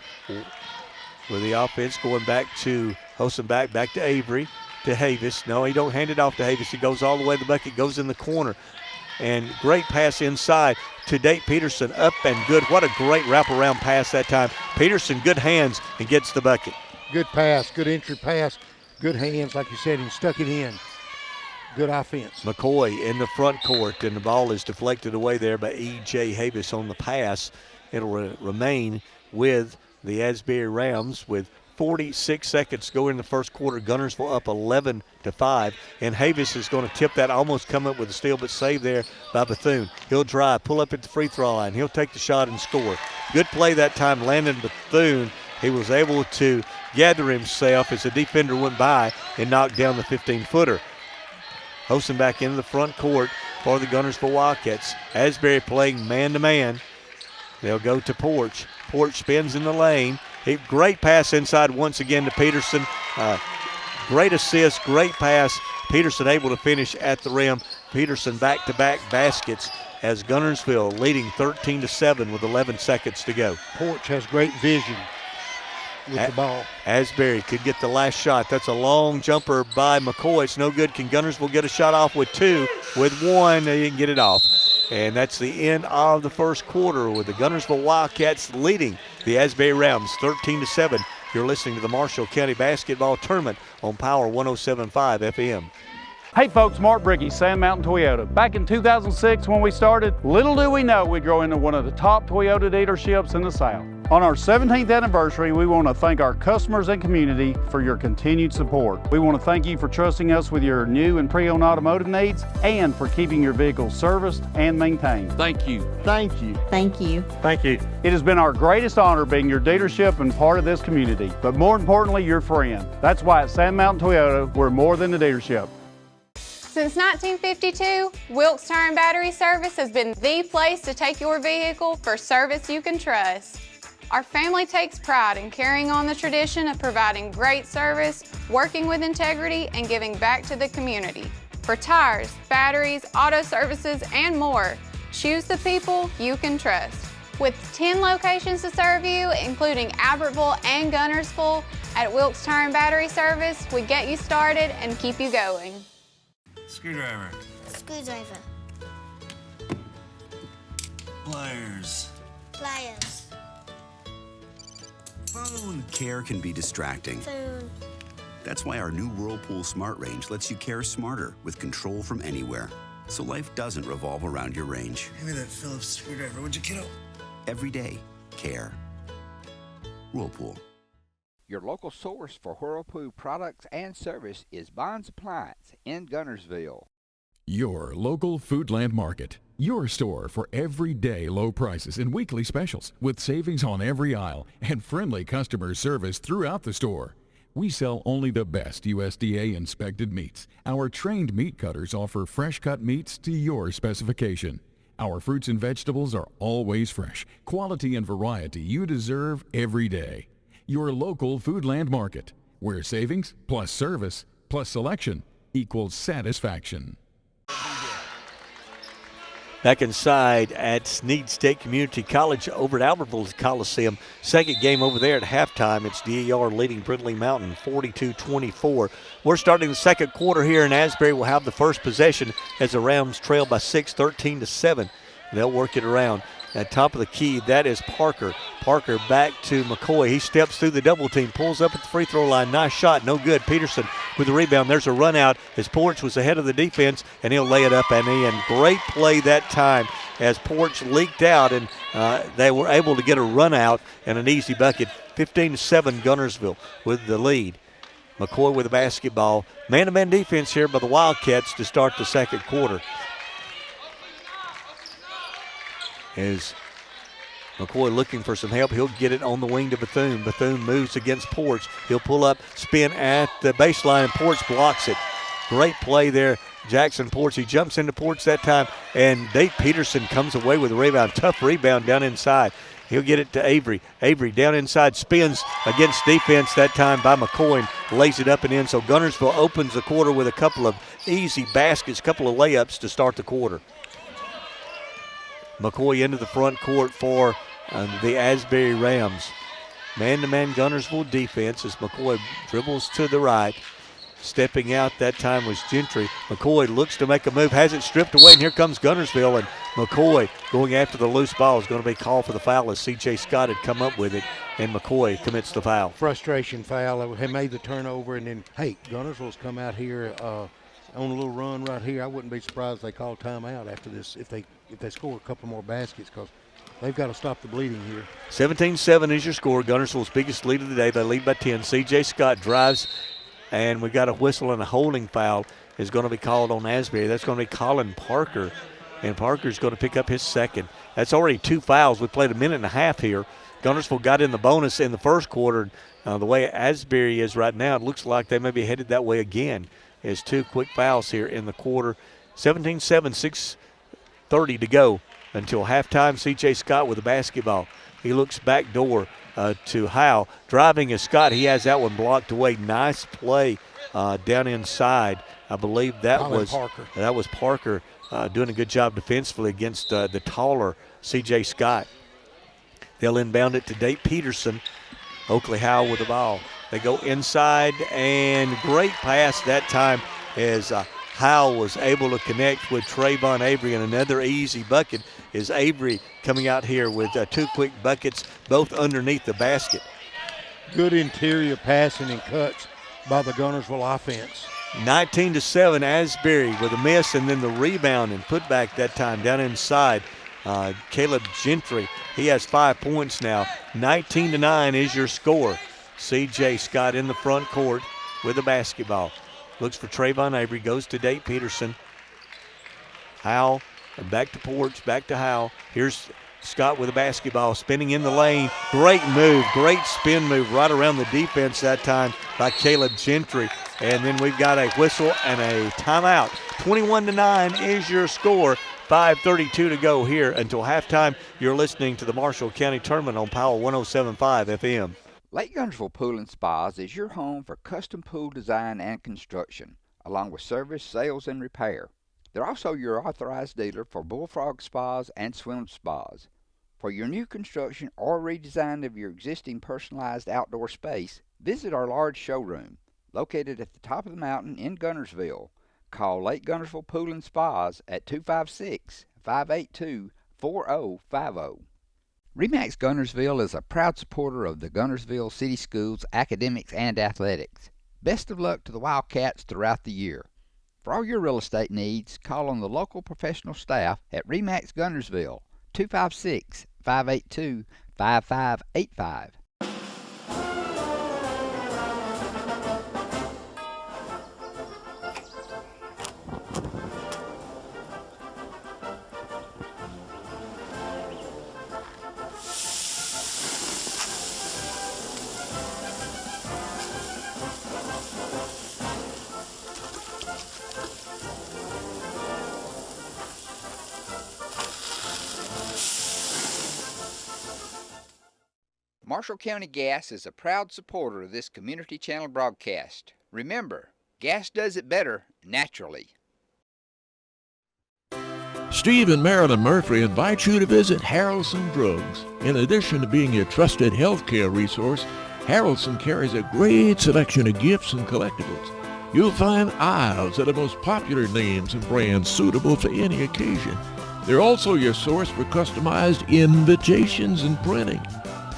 [SPEAKER 2] with the offense going back to Hosenbach, back to Avery, to Havis. No, he don't hand it off to Havis. He goes all the way to the bucket, goes in the corner. And great pass inside to Dave Peterson, up and good. What a great wraparound pass that time. Peterson, good hands, and gets the bucket.
[SPEAKER 3] Good pass, good entry pass, good hands, like you said, and stuck it in. Good offense.
[SPEAKER 2] McCoy in the front court, and the ball is deflected away there by E.J. Havis on the pass. It'll remain with the Asbury Rams with 46 seconds to go in the first quarter. Guntersville up 11-5, and Havis is going to tip that, almost come up with a steal, but saved there by Bethune. He'll drive, pull up at the free throw line. He'll take the shot and score. Good play that time, Landon Bethune. He was able to gather himself as the defender went by and knocked down the 15-footer. Hosenbach into the front court for the Guntersville Wildcats. Asbury playing man-to-man. They'll go to Porch. Porch spins in the lane. Great pass inside once again to Peterson. Great assist, great pass. Peterson able to finish at the rim. Peterson back-to-back baskets as Guntersville leading 13-7 with 11 seconds to go.
[SPEAKER 3] Porch has great vision. with the ball.
[SPEAKER 2] Asbury could get the last shot. That's a long jumper by McCoy. It's no good. Can Gunnersville get a shot off with two? With one, they didn't get it off. And that's the end of the first quarter with the Gunnersville Wildcats leading the Asbury Rams 13-7. You're listening to the Marshall County Basketball Tournament on Power 107.5 FM.
[SPEAKER 9] Hey folks, Mark Bricky, Sand Mountain Toyota. Back in 2006 when we started, little do we know we'd grow into one of the top Toyota dealerships in the South. On our 17th anniversary, we want to thank our customers and community for your continued support. We want to thank you for trusting us with your new and pre-owned automotive needs and for keeping your vehicles serviced and maintained. Thank you.
[SPEAKER 11] Thank you. Thank you.
[SPEAKER 9] Thank you. It has been our greatest honor being your dealership and part of this community, but more importantly, your friend. That's why at Sand Mountain Toyota, we're more than a dealership.
[SPEAKER 12] Since 1952, Wilkes Tire and Battery Service has been the place to take your vehicle for service you can trust. Our family takes pride in carrying on the tradition of providing great service, working with integrity, and giving back to the community. For tires, batteries, auto services, and more, choose the people you can trust. With 10 locations to serve you, including Albertville and Gunnersville, at Wilkes Tire and Battery Service, we get you started and keep you going.
[SPEAKER 14] Screwdriver.
[SPEAKER 15] Screwdriver.
[SPEAKER 14] Pliers.
[SPEAKER 15] Pliers.
[SPEAKER 14] Phone. Care can be distracting.
[SPEAKER 15] Phone.
[SPEAKER 14] That's why our new Whirlpool Smart Range lets you care smarter with control from anywhere. So life doesn't revolve around your range. Give me that Phillips screwdriver, would you, kiddo? Every day, care. Whirlpool.
[SPEAKER 10] Your local source for Whirlpool products and service is Bond's Appliance in Gunnersville.
[SPEAKER 25] Your local Foodland Market. Your store for everyday low prices and weekly specials with savings on every aisle and friendly customer service throughout the store. We sell only the best USDA inspected meats. Our trained meat cutters offer fresh cut meats to your specification. Our fruits and vegetables are always fresh, quality and variety you deserve every day. Your local Foodland Market, where savings plus service plus selection equals satisfaction.
[SPEAKER 2] Back inside at Snead State Community College over at Albertville's Coliseum. Second game over there at halftime. It's DAR leading Brindley Mountain 42-24. We're starting the second quarter here, and Asbury will have the first possession as the Rams trail by 6, 13-7. They'll work it around. At top of the key, that is Parker. Parker back to McCoy. He steps through the double team, pulls up at the free throw line. Nice shot, no good. Peterson with the rebound. There's a run out as Porch was ahead of the defense, and he'll lay it up and in. Great play that time as Porch leaked out, and they were able to get a run out and an easy bucket. 15-7 Gunnersville with the lead. McCoy with the basketball. Man-to-man defense here by the Wildcats to start the second quarter. As McCoy looking for some help, he'll get it on the wing to Bethune. Bethune moves against Porch. He'll pull up, spin at the baseline, and Porch blocks it. Great play there, Jackson Porch. He jumps into Porch that time, and Dave Peterson comes away with a rebound. Tough rebound down inside. He'll get it to Avery. Avery down inside, spins against defense that time by McCoy, and lays it up and in. So Gunnersville opens the quarter with a couple of easy baskets, couple of layups to start the quarter. McCoy into the front court for the Asbury Rams. Man-to-man Gunnersville defense as McCoy dribbles to the right. Stepping out that time was Gentry. McCoy looks to make a move, has it stripped away, and here comes Gunnersville. And McCoy going after the loose ball is going to be called for the foul as C.J. Scott had come up with it, and McCoy commits the foul.
[SPEAKER 3] Frustration foul. He made the turnover, and then, hey, Gunnersville's come out here on a little run right here. I wouldn't be surprised if they call timeout after this if they score a couple more baskets, because they've got to stop the bleeding here.
[SPEAKER 2] 17-7 is your score. Gunnersville's biggest lead of the day. They lead by 10. C.J. Scott drives, and we got a whistle, and a holding foul is going to be called on Asbury. That's going to be Colin Parker, and Parker's going to pick up his second. That's already 2 fouls. We played a minute and a half here. Gunnersville got in the bonus in the first quarter. The way Asbury is right now, it looks like they may be headed that way again. There's 2 quick fouls here in the quarter. 17-7, 6:30 to go until halftime. C.J. Scott with the basketball. He looks back door to Howe. Driving is Scott. He has that one blocked away. Nice play down inside. I believe that was Parker doing a good job defensively against the taller C.J. Scott. They'll inbound it to Dave Peterson. Oakley Howell with the ball. They go inside, and great pass that time as Howell was able to connect with Trayvon Avery, and another easy bucket is Avery coming out here with 2 quick buckets, both underneath the basket.
[SPEAKER 3] Good interior passing and cuts by the Gunnersville offense.
[SPEAKER 2] 19-7, Asbury with a miss, and then the rebound and putback that time down inside. Caleb Gentry, he has 5 points now. 19-9 is your score. C.J. Scott in the front court with the basketball. Looks for Trayvon Avery, goes to Date Peterson. Howell, and back to Porch, back to Howell. Here's Scott with the basketball, spinning in the lane. Great move, great spin move right around the defense that time by Caleb Gentry. And then we've got a whistle and a timeout. 21-9 is your score. 5:32 to go here until halftime. You're listening to the Marshall County Tournament on Powell 107.5 FM.
[SPEAKER 10] Lake Gunnersville Pool and Spas is your home for custom pool design and construction, along with service, sales, and repair. They're also your authorized dealer for Bullfrog Spas and Swim Spas. For your new construction or redesign of your existing personalized outdoor space, visit our large showroom, located at the top of the mountain in Gunnersville. Call Lake Gunnersville Pool and Spas at 256-582-4050. RE/MAX Gunnersville is a proud supporter of the Gunnersville City Schools academics and athletics. Best of luck to the Wildcats throughout the year. For all your real estate needs, call on the local professional staff at RE/MAX Gunnersville, 256-582-5585. Marshall County Gas is a proud supporter of this community channel broadcast. Remember, gas does it better naturally.
[SPEAKER 11] Steve and Marilyn Murphy invite you to visit Harrelson Drugs. In addition to being your trusted healthcare resource, Harrelson carries a great selection of gifts and collectibles. You'll find aisles of the most popular names and brands suitable for any occasion. They're also your source for customized invitations and printing.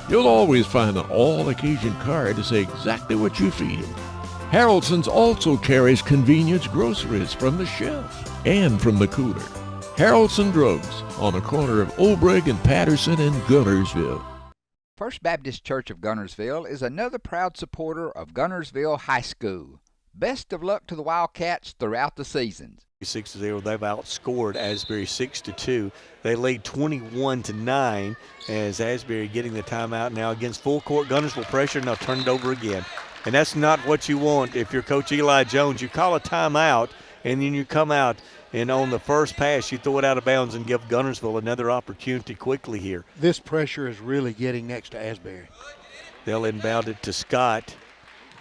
[SPEAKER 11] You'll always find an all-occasion card to say exactly what you're feeling. Harrelson's also carries convenience groceries from the shelf and from the cooler. Harrelson Drugs on the corner of Olbrich and Patterson in Gunnersville.
[SPEAKER 10] First Baptist Church of Gunnersville is another proud supporter of Gunnersville High School. Best of luck to the Wildcats throughout the seasons.
[SPEAKER 2] 6-0, they've outscored Asbury 6-2. They lead 21-9 as Asbury getting the timeout now against full court Gunnersville pressure. Now turn it over again. And that's not what you want if you're Coach Eli Jones. You call a timeout and then you come out and on the first pass you throw it out of bounds and give Gunnersville another opportunity quickly here.
[SPEAKER 3] This pressure is really getting next to Asbury.
[SPEAKER 2] They'll inbound it to Scott.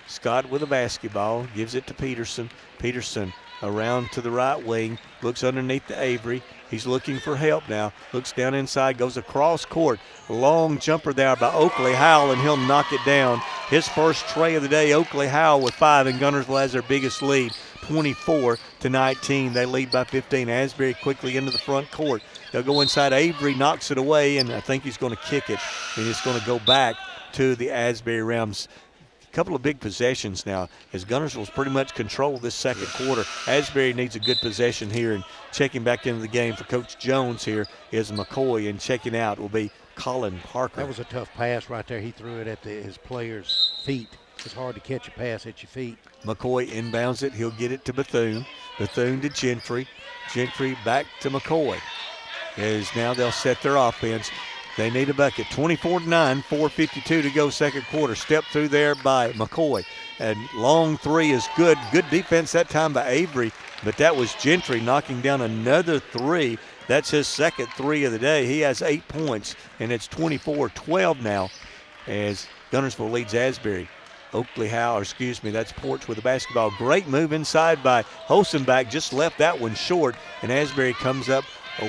[SPEAKER 2] Scott with a basketball, gives it to Peterson. Peterson around to the right wing, looks underneath to Avery. He's looking for help now. Looks down inside, goes across court. Long jumper there by Oakley Howell, and he'll knock it down. His first tray of the day, Oakley Howell with 5, and Gunnersville has their biggest lead, 24-19. They lead by 15. Asbury quickly into the front court. They'll go inside. Avery knocks it away, and I think he's going to kick it, and it's going to go back to the Asbury Rams. Couple of big possessions now as Gunnersville's pretty much controlled this second quarter. Asbury needs a good possession here, and checking back into the game for Coach Jones here is McCoy, and checking out will be Colin Parker.
[SPEAKER 3] That was a tough pass right there. He threw it at his players' feet. It's hard to catch a pass at your feet.
[SPEAKER 2] McCoy inbounds it. He'll get it to Bethune. Bethune to Gentry. Gentry back to McCoy. As now they'll set their offense. They need a bucket. 24-9, 4:52 to go second quarter. Step through there by McCoy. And long three is good. Good defense that time by Avery, but that was Gentry knocking down another three. That's his second three of the day. He has 8 points, and it's 24-12 now as Gunnersville leads Asbury. Oakley Howell, that's Porch with the basketball. Great move inside by Hosenbach. Just left that one short, and Asbury comes up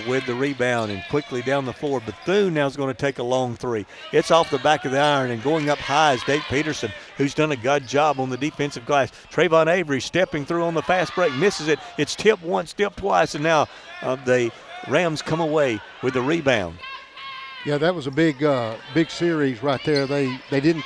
[SPEAKER 2] with the rebound and quickly down the floor. Bethune now is going to take a long three. It's off the back of the iron, and going up high is Dave Peterson, who's done a good job on the defensive glass. Trayvon Avery stepping through on the fast break, misses it. It's tip once, tip twice, and now the Rams come away with the rebound.
[SPEAKER 3] Yeah, that was a big series right there. They didn't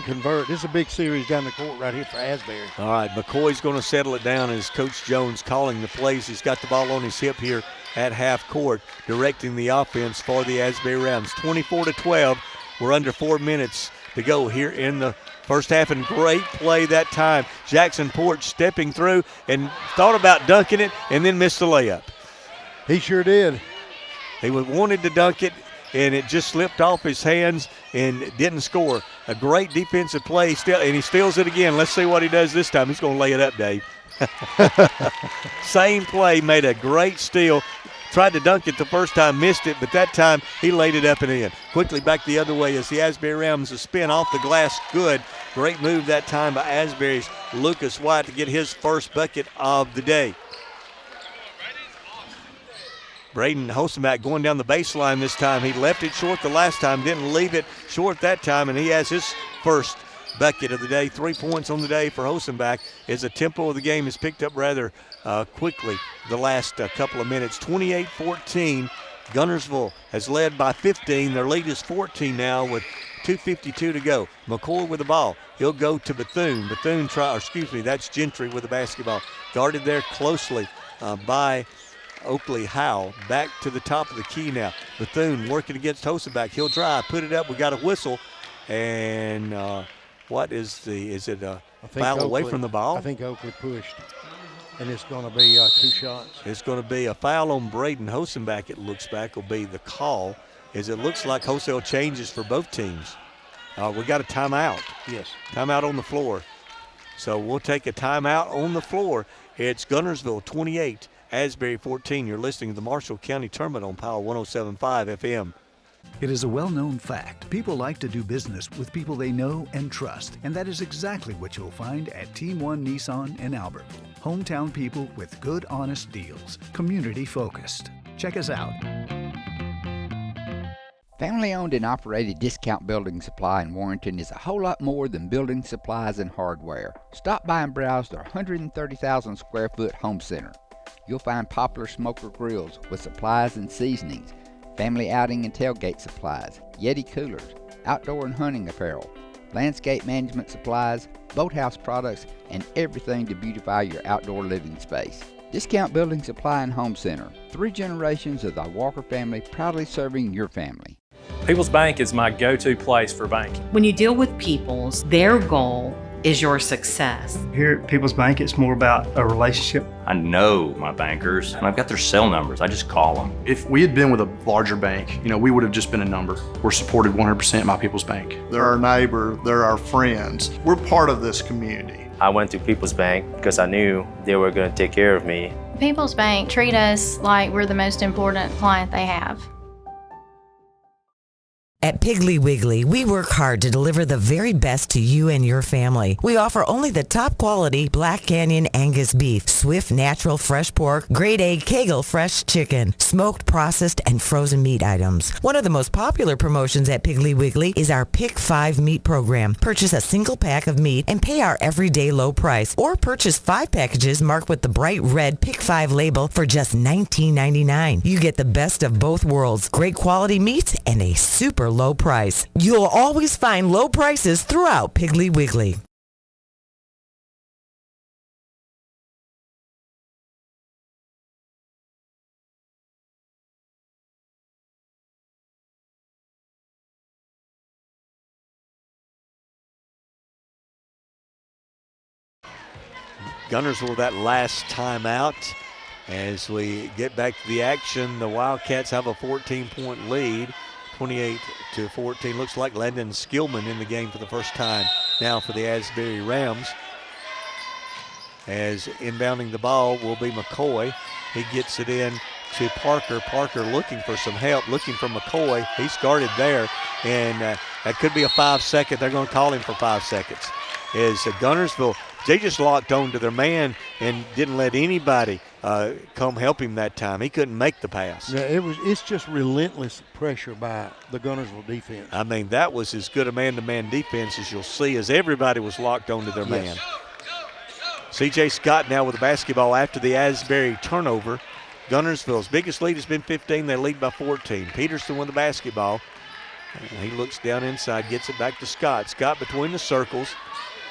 [SPEAKER 3] convert. This is a big series down the court right here for Asbury.
[SPEAKER 2] All right, McCoy's going to settle it down as Coach Jones calling the plays. He's got the ball on his hip here at half court, directing the offense for the Asbury Rams. 24-12. We're under 4 minutes to go here in the first half, and great play that time. Jackson Porch stepping through and thought about dunking it and then missed the layup.
[SPEAKER 3] He sure did.
[SPEAKER 2] He wanted to dunk it, and it just slipped off his hands and didn't score. A great defensive play, and he steals it again. Let's see what he does this time. He's going to lay it up, Dave. Same play, made a great steal. Tried to dunk it the first time, missed it, but that time he laid it up and in. Quickly back the other way as the Asbury Rams a spin off the glass. Good. Great move that time by Asbury's Lucas White to get his first bucket of the day. Braden Hosenbach going down the baseline this time. He left it short the last time, didn't leave it short that time, and he has his first bucket of the day. 3 points on the day for Hosenbach as the tempo of the game is picked up rather quickly the last couple of minutes. 28-14. Guntersville has led by 15. Their lead is 14 now with 2:52 to go. McCoy with the ball. He'll go to Bethune. That's Gentry with the basketball. Guarded there closely by Oakley Howell. Back to the top of the key now. Bethune working against Hosenbach. He'll drive, put it up. We got a whistle. And is it a foul away from the ball?
[SPEAKER 3] I think Oakley pushed. And it's going to be 2 shots.
[SPEAKER 2] It's going to be a foul on Braden Hosenbach, it looks back, will be the call, as it looks like wholesale changes for both teams. We got a timeout.
[SPEAKER 3] Yes.
[SPEAKER 2] Timeout on the floor. So we'll take a timeout on the floor. It's Guntersville 28, Asbury 14. You're listening to the Marshall County Tournament on Power 107.5 FM.
[SPEAKER 16] It is a well-known fact. People like to do business with people they know and trust, and that is exactly what you'll find at Team One Nissan in Albertville. Hometown people with good, honest deals. Community-focused. Check us out.
[SPEAKER 10] Family-owned and operated Discount Building Supply in Warrenton is a whole lot more than building supplies and hardware. Stop by and browse their 130,000 square foot home center. You'll find popular smoker grills with supplies and seasonings, family outing and tailgate supplies, Yeti coolers, outdoor and hunting apparel, landscape management supplies, boathouse products, and everything to beautify your outdoor living space. Discount Building Supply and Home Center. 3 generations of the Walker family proudly serving your family.
[SPEAKER 17] People's Bank is my go-to place for banking.
[SPEAKER 18] When you deal with People's, their goal is your success.
[SPEAKER 19] Here at People's Bank, it's more about a relationship.
[SPEAKER 20] I know my bankers, and I've got their cell numbers. I just call them.
[SPEAKER 19] If we had been with a larger bank, we would have just been a number. We're supported 100% by People's Bank.
[SPEAKER 26] They're our neighbor, they're our friends. We're part of this community.
[SPEAKER 27] I went to People's Bank because I knew they were going to take care of me.
[SPEAKER 28] People's Bank treat us like we're the most important client they have.
[SPEAKER 21] At Piggly Wiggly, we work hard to deliver the very best to you and your family. We offer only the top quality Black Canyon Angus beef, Swift natural fresh pork, grade A Kegel fresh chicken, smoked, processed, and frozen meat items. One of the most popular promotions at Piggly Wiggly is our Pick 5 meat program. Purchase a single pack of meat and pay our everyday low price, or purchase 5 packages marked with the bright red Pick 5 label for just $19.99. You get the best of both worlds, great quality meats and a super low price. You'll always find low prices throughout Piggly Wiggly.
[SPEAKER 2] Guntersville that last timeout. As we get back to the action, the Wildcats have a 14-point lead. 28-14. Looks like Landon Skillman in the game for the first time now for the Asbury Rams. As inbounding the ball will be McCoy. He gets it in to Parker. Parker looking for some help, looking for McCoy. He's guarded there, and that could be a 5-second. They're going to call him for 5 seconds. As Guntersville, they just locked on to their man and didn't let anybody come help him that time. He couldn't make the pass.
[SPEAKER 3] Yeah, it's just relentless pressure by the Gunnersville defense.
[SPEAKER 2] I mean, that was as good a man-to-man defense as you'll see, as everybody was locked onto their man. C.J. Scott now with the basketball after the Asbury turnover. Gunnersville's biggest lead has been 15. They lead by 14. Peterson with the basketball. He looks down inside, gets it back to Scott. Scott between the circles,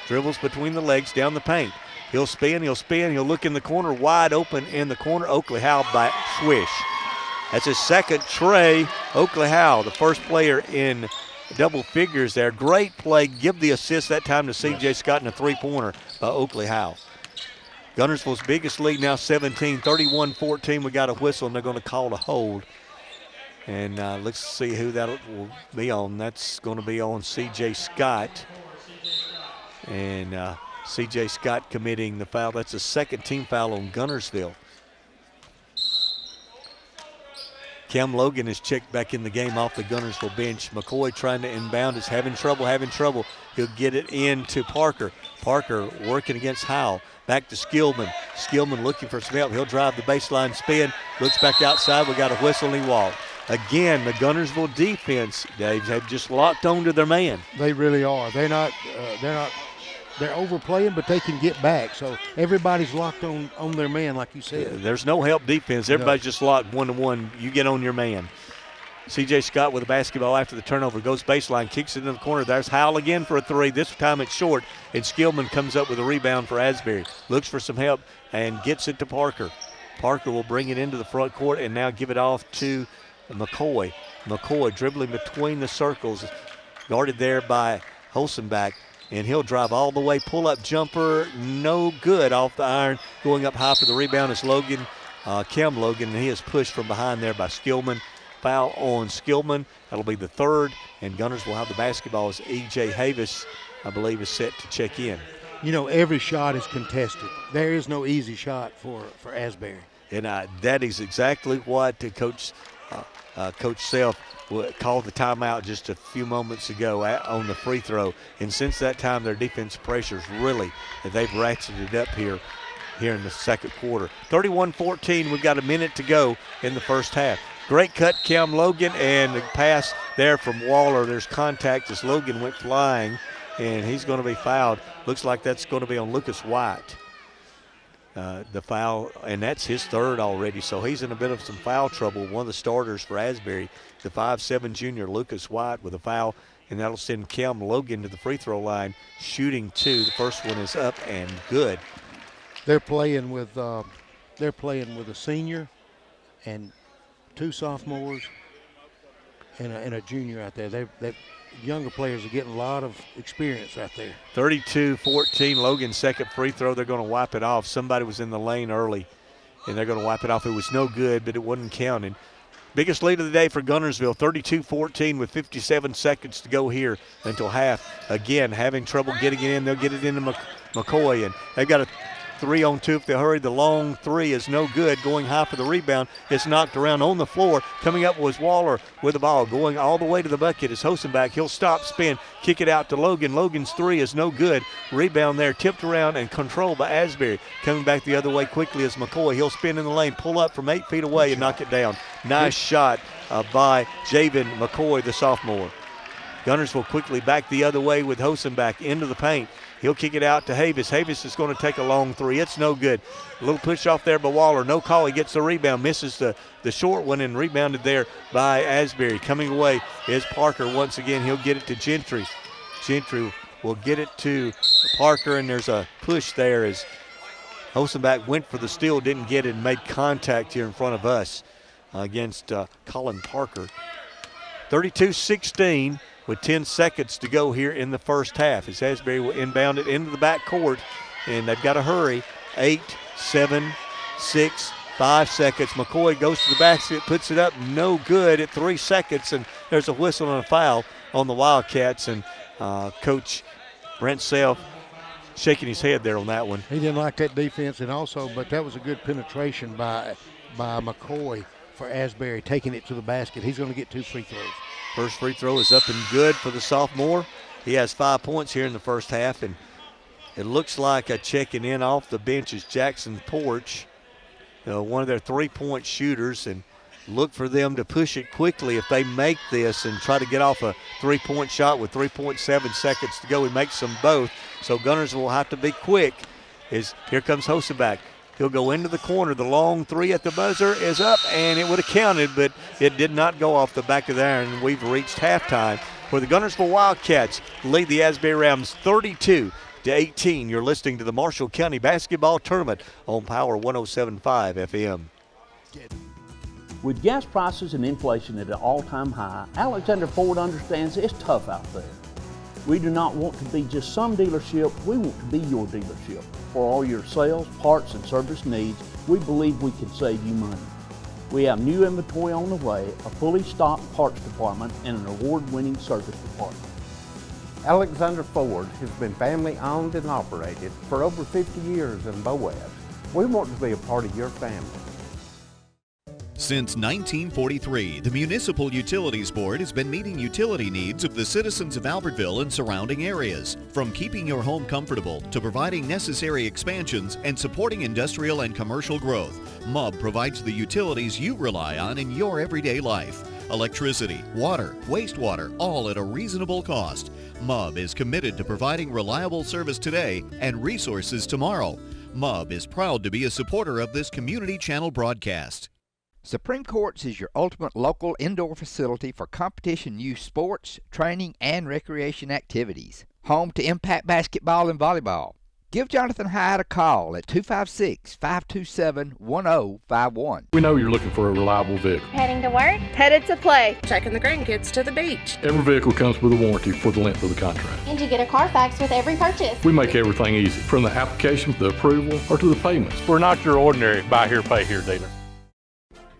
[SPEAKER 2] dribbles between the legs, down the paint. He'll spin, he'll look in the corner, wide open in the corner. Oakley Howell by swish. That's his second tray. Oakley Howell, the first player in double figures there. Great play. Give the assist that time to C.J. Scott in a three-pointer by Oakley Howell. Gunnersville's biggest lead now 17, 31-14. We got a whistle, and they're going to call a hold. And let's see who that will be on. That's going to be on C.J. Scott. And C.J. Scott committing the foul. That's a second team foul on Gunnersville. Cam Logan is checked back in the game off the Gunnersville bench. McCoy trying to inbound is having trouble. He'll get it into Parker. Parker working against Howell. Back to Skillman. Skillman looking for some help. He'll drive the baseline spin. Looks back outside. We got a whistle and he walked. Again, the Gunnersville defense, Dave, have just locked onto their man.
[SPEAKER 3] They really are. They're overplaying, but they can get back. So everybody's locked on their man, like you said.
[SPEAKER 2] There's no help defense. Everybody's just locked one-to-one. You get on your man. C.J. Scott with the basketball after the turnover. Goes baseline, kicks it in the corner. There's Howell again for a three. This time it's short, and Skillman comes up with a rebound for Asbury. Looks for some help and gets it to Parker. Parker will bring it into the front court and now give it off to McCoy. McCoy dribbling between the circles, guarded there by Holzenbach. And he'll drive all the way, pull-up jumper, no good off the iron. Going up high for the rebound is Cam Logan, and he is pushed from behind there by Skillman. Foul on Skillman. That'll be the third, and Gunners will have the basketball as E.J. Havis, I believe, is set to check in.
[SPEAKER 3] You know, every shot is contested. There is no easy shot for Asbury.
[SPEAKER 2] And that is exactly what Coach Self called the timeout just a few moments ago on the free throw. And since that time, their defense pressures really, they've ratcheted it up here in the second quarter. 31-14, we've got a minute to go in the first half. Great cut, Cam Logan, and the pass there from Waller. There's contact as Logan went flying, and he's going to be fouled. Looks like that's going to be on Lucas White. The foul, and that's his third already, so he's in a bit of some foul trouble. One of the starters for Asbury, the 5'7" junior Lucas White with a foul, and that'll send Cam Logan to the free throw line, shooting two. The first one is up and good.
[SPEAKER 3] They're playing with a senior and two sophomores and a junior out there. They younger players are getting a lot of experience out there.
[SPEAKER 2] 32-14, Logan's second free throw. They're going to wipe it off. Somebody was in the lane early, and they're going to wipe it off. It was no good, but it wasn't counted. Biggest lead of the day for Gunnersville, 32-14 with 57 seconds to go here until half. Again, having trouble getting it in. They'll get it into McCoy, and they've got a 3-on-2 if they hurry. The long three is no good. Going high for the rebound. It's knocked around on the floor. Coming up was Waller with the ball. Going all the way to the bucket is Hosenbach. He'll stop, spin, kick it out to Logan. Logan's three is no good. Rebound there, tipped around and controlled by Asbury. Coming back the other way quickly is McCoy. He'll spin in the lane, pull up from 8 feet away and knock it down. Nice shot by Javen McCoy, the sophomore. Gunners will quickly back the other way with Hosenbach into the paint. He'll kick it out to Havis. Havis is going to take a long three. It's no good. A little push off there by Waller. No call. He gets the rebound. Misses the short one and rebounded there by Asbury. Coming away is Parker once again. He'll get it to Gentry. Gentry will get it to Parker, and there's a push there as Hosenbach went for the steal, didn't get it, and made contact here in front of us against Colin Parker. 32-16. With 10 seconds to go here in the first half as Asbury will inbound it into the back court, and they've got to hurry. 8, 7, 6, 5 seconds. McCoy goes to the basket, puts it up, no good at 3 seconds, and there's a whistle and a foul on the Wildcats, and Coach Brent Self shaking his head there on that one.
[SPEAKER 3] He didn't like that defense, but that was a good penetration by McCoy for Asbury, taking it to the basket. He's going to get 2 free throws.
[SPEAKER 2] First free throw is up and good for the sophomore. He has 5 points here in the first half, and it looks like checking in off the bench is Jackson Porch. one of their three-point shooters, and look for them to push it quickly if they make this and try to get off a three-point shot with 3.7 seconds to go. We make some both, so Gunners will have to be quick. Here comes Hoseback. He'll go into the corner. The long three at the buzzer is up, and it would have counted, but it did not go off the back of the iron. We've reached halftime where the Gunnersville Wildcats lead the Asbury Rams 32-18. You're listening to the Marshall County Basketball Tournament on Power 107.5 FM.
[SPEAKER 1] With gas prices and inflation at an all-time high, Alexander Ford understands it's tough out there. We do not want to be just some dealership, we want to be your dealership. For all your sales, parts, and service needs, we believe we can save you money. We have new inventory on the way, a fully stocked parts department, and an award-winning service department.
[SPEAKER 4] Alexander Ford has been family owned and operated for over 50 years in Boaz. We want to be a part of your family.
[SPEAKER 5] Since 1943, the Municipal Utilities Board has been meeting utility needs of the citizens of Albertville and surrounding areas. From keeping your home comfortable to providing necessary expansions and supporting industrial and commercial growth, MUB provides the utilities you rely on in your everyday life. Electricity, water, wastewater, all at a reasonable cost. MUB is committed to providing reliable service today and resources tomorrow. MUB is proud to be a supporter of this community channel broadcast.
[SPEAKER 10] Supreme Courts is your ultimate local indoor facility for competition youth sports, training, and recreation activities. Home to Impact Basketball and Volleyball. Give Jonathan Hyde a call at 256-527-1051.
[SPEAKER 6] We know you're looking for a reliable vehicle.
[SPEAKER 13] Heading to work? Headed to play. Taking the grandkids to the beach.
[SPEAKER 6] Every vehicle comes with a warranty for the length of the contract.
[SPEAKER 13] And you get a Carfax with every purchase.
[SPEAKER 6] We make everything easy, from the application to the approval or to the payments.
[SPEAKER 17] We're not your ordinary buy here, pay here dealer.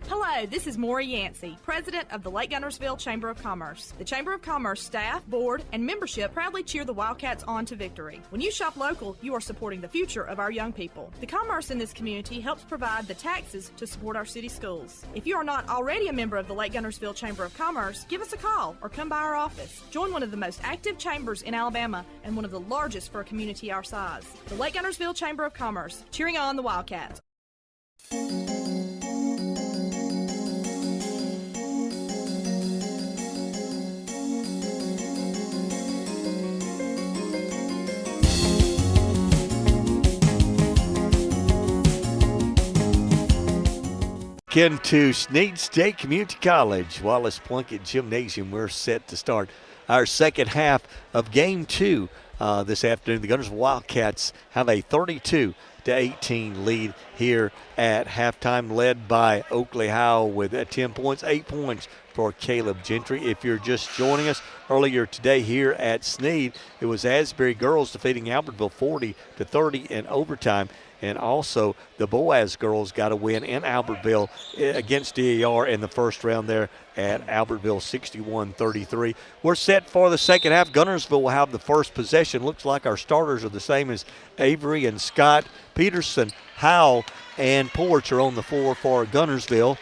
[SPEAKER 22] Hello, this is Maury Yancey, President of the Lake Gunnersville Chamber of Commerce. The Chamber of Commerce staff, board, and membership proudly cheer the Wildcats on to victory. When you shop local, you are supporting the future of our young people. The commerce in this community helps provide the taxes to support our city schools. If you are not already a member of the Lake Gunnersville Chamber of Commerce, give us a call or come by our office. Join one of the most active chambers in Alabama and one of the largest for a community our size. The Lake Gunnersville Chamber of Commerce, cheering on the Wildcats.
[SPEAKER 2] Into Snead State Community College, Wallace Plunkett Gymnasium. We're set to start our second half of Game 2 this afternoon. The Gunnersville Wildcats have a 32-18 lead here at halftime, led by Oakley Howell with 10 points, 8 points for Caleb Gentry. If you're just joining us, earlier today here at Snead, it was Asbury girls defeating Albertville 40-30 in overtime. And also the Boaz girls got a win in Albertville against DAR in the first round there at Albertville 61-33. We're set for the second half. Gunnersville will have the first possession. Looks like our starters are the same as Avery and Scott. Peterson, Howell, and Porch are on the floor for Gunnersville.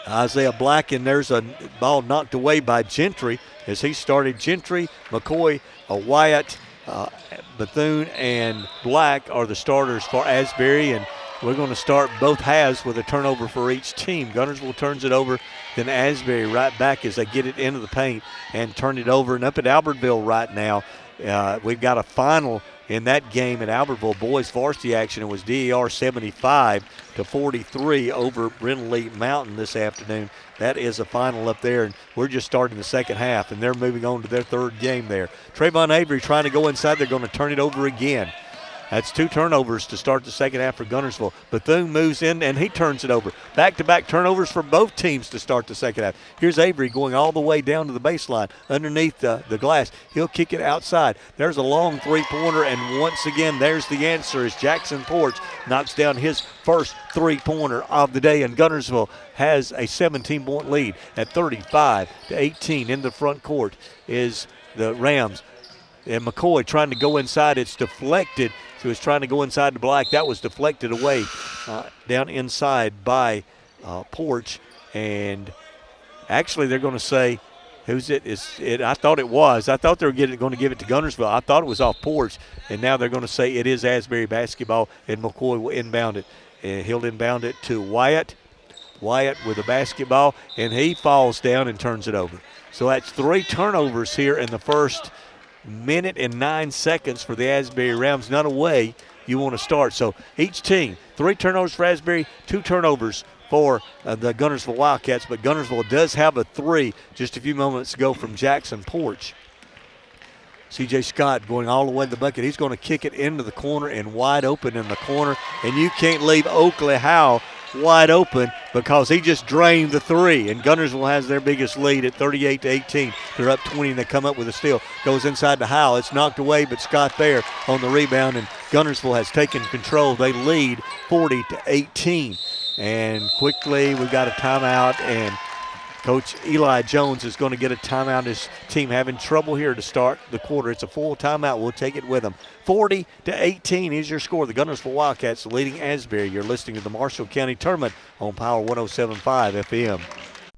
[SPEAKER 2] Isaiah Black, and there's a ball knocked away by Gentry as he started. Gentry, McCoy, Wyatt, Bethune, and Black are the starters for Asbury, and we're going to start both halves with a turnover for each team. Gunnersville turns it over, then Asbury right back as they get it into the paint and turn it over. And up at Albertville right now, we've got a final in that game at Albertville boys varsity action. It was DAR 75-43 over Brindley Mountain this afternoon. That is a final up there, and we're just starting the second half, and they're moving on to their third game there. Trayvon Avery trying to go inside. They're going to turn it over again. That's 2 turnovers to start the second half for Gunnersville. Bethune moves in, and he turns it over. Back-to-back turnovers for both teams to start the second half. Here's Avery going all the way down to the baseline underneath the glass. He'll kick it outside. There's a long three-pointer, and once again, there's the answer as Jackson Porch knocks down his first three-pointer of the day, and Gunnersville has a 17-point lead at 35-18. In the front court is the Rams. And McCoy trying to go inside. It's deflected. So he's trying to go inside to Black. That was deflected away down inside by Porch. And actually they're going to say, who's it? I thought it was. I thought they were going to give it to Gunnersville. I thought it was off Porch. And now they're going to say it is Asbury basketball, and McCoy will inbound it. and he'll inbound it to Wyatt. Wyatt with the basketball, and he falls down and turns it over. So that's 3 turnovers here in the first minute and 9 seconds for the Asbury Rams. Not a way you want to start. So each team, 3 turnovers for Asbury, 2 turnovers for the Guntersville Wildcats, but Guntersville does have a 3 just a few moments ago from Jackson Porch. C.J. Scott going all the way to the bucket. He's going to kick it into the corner and wide open in the corner, and you can't leave Oakley Howe wide open because he just drained the 3, and Guntersville has their biggest lead at 38-18. They're up 20 and they come up with a steal. Goes inside to Howe. It's knocked away, but Scott there on the rebound, and Guntersville has taken control. They lead 40-18. And quickly we've got a timeout, and Coach Eli Jones is going to get a timeout. His team having trouble here to start the quarter. It's a full timeout. We'll take it with them. 40-18 is your score. The Guntersville Wildcats leading Asbury. You're listening to the Marshall County Tournament on Power 107.5 FM.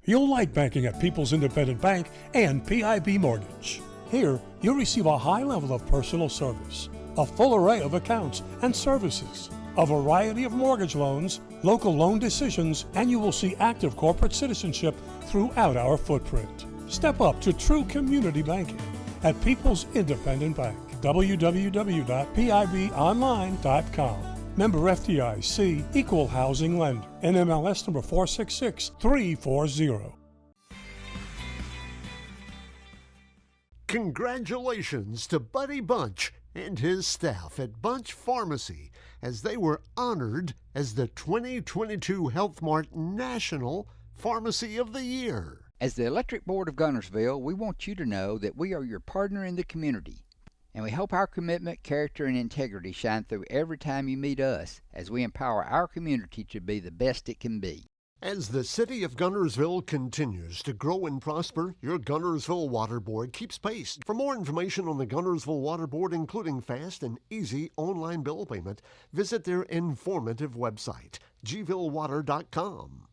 [SPEAKER 7] You'll like banking at People's Independent Bank and PIB Mortgage. Here, you'll receive a high level of personal service, a full array of accounts and services, a variety of mortgage loans, local loan decisions, and you will see active corporate citizenship throughout our footprint. Step up to true community banking at People's Independent Bank. www.pibonline.com. Member FDIC, Equal Housing Lender. NMLS number 466340.
[SPEAKER 8] Congratulations to Buddy Bunch and his staff at Bunch Pharmacy as they were honored as the 2022 Health Mart National Pharmacy of the Year.
[SPEAKER 10] As the Electric Board of Guntersville, we want you to know that we are your partner in the community, and we hope our commitment, character, and integrity shine through every time you meet us as we empower our community to be the best it can be.
[SPEAKER 8] As the city of Guntersville continues to grow and prosper, your Guntersville Water Board keeps pace. For more information on the Guntersville Water Board, including fast and easy online bill payment, visit their informative website, gvillewater.com.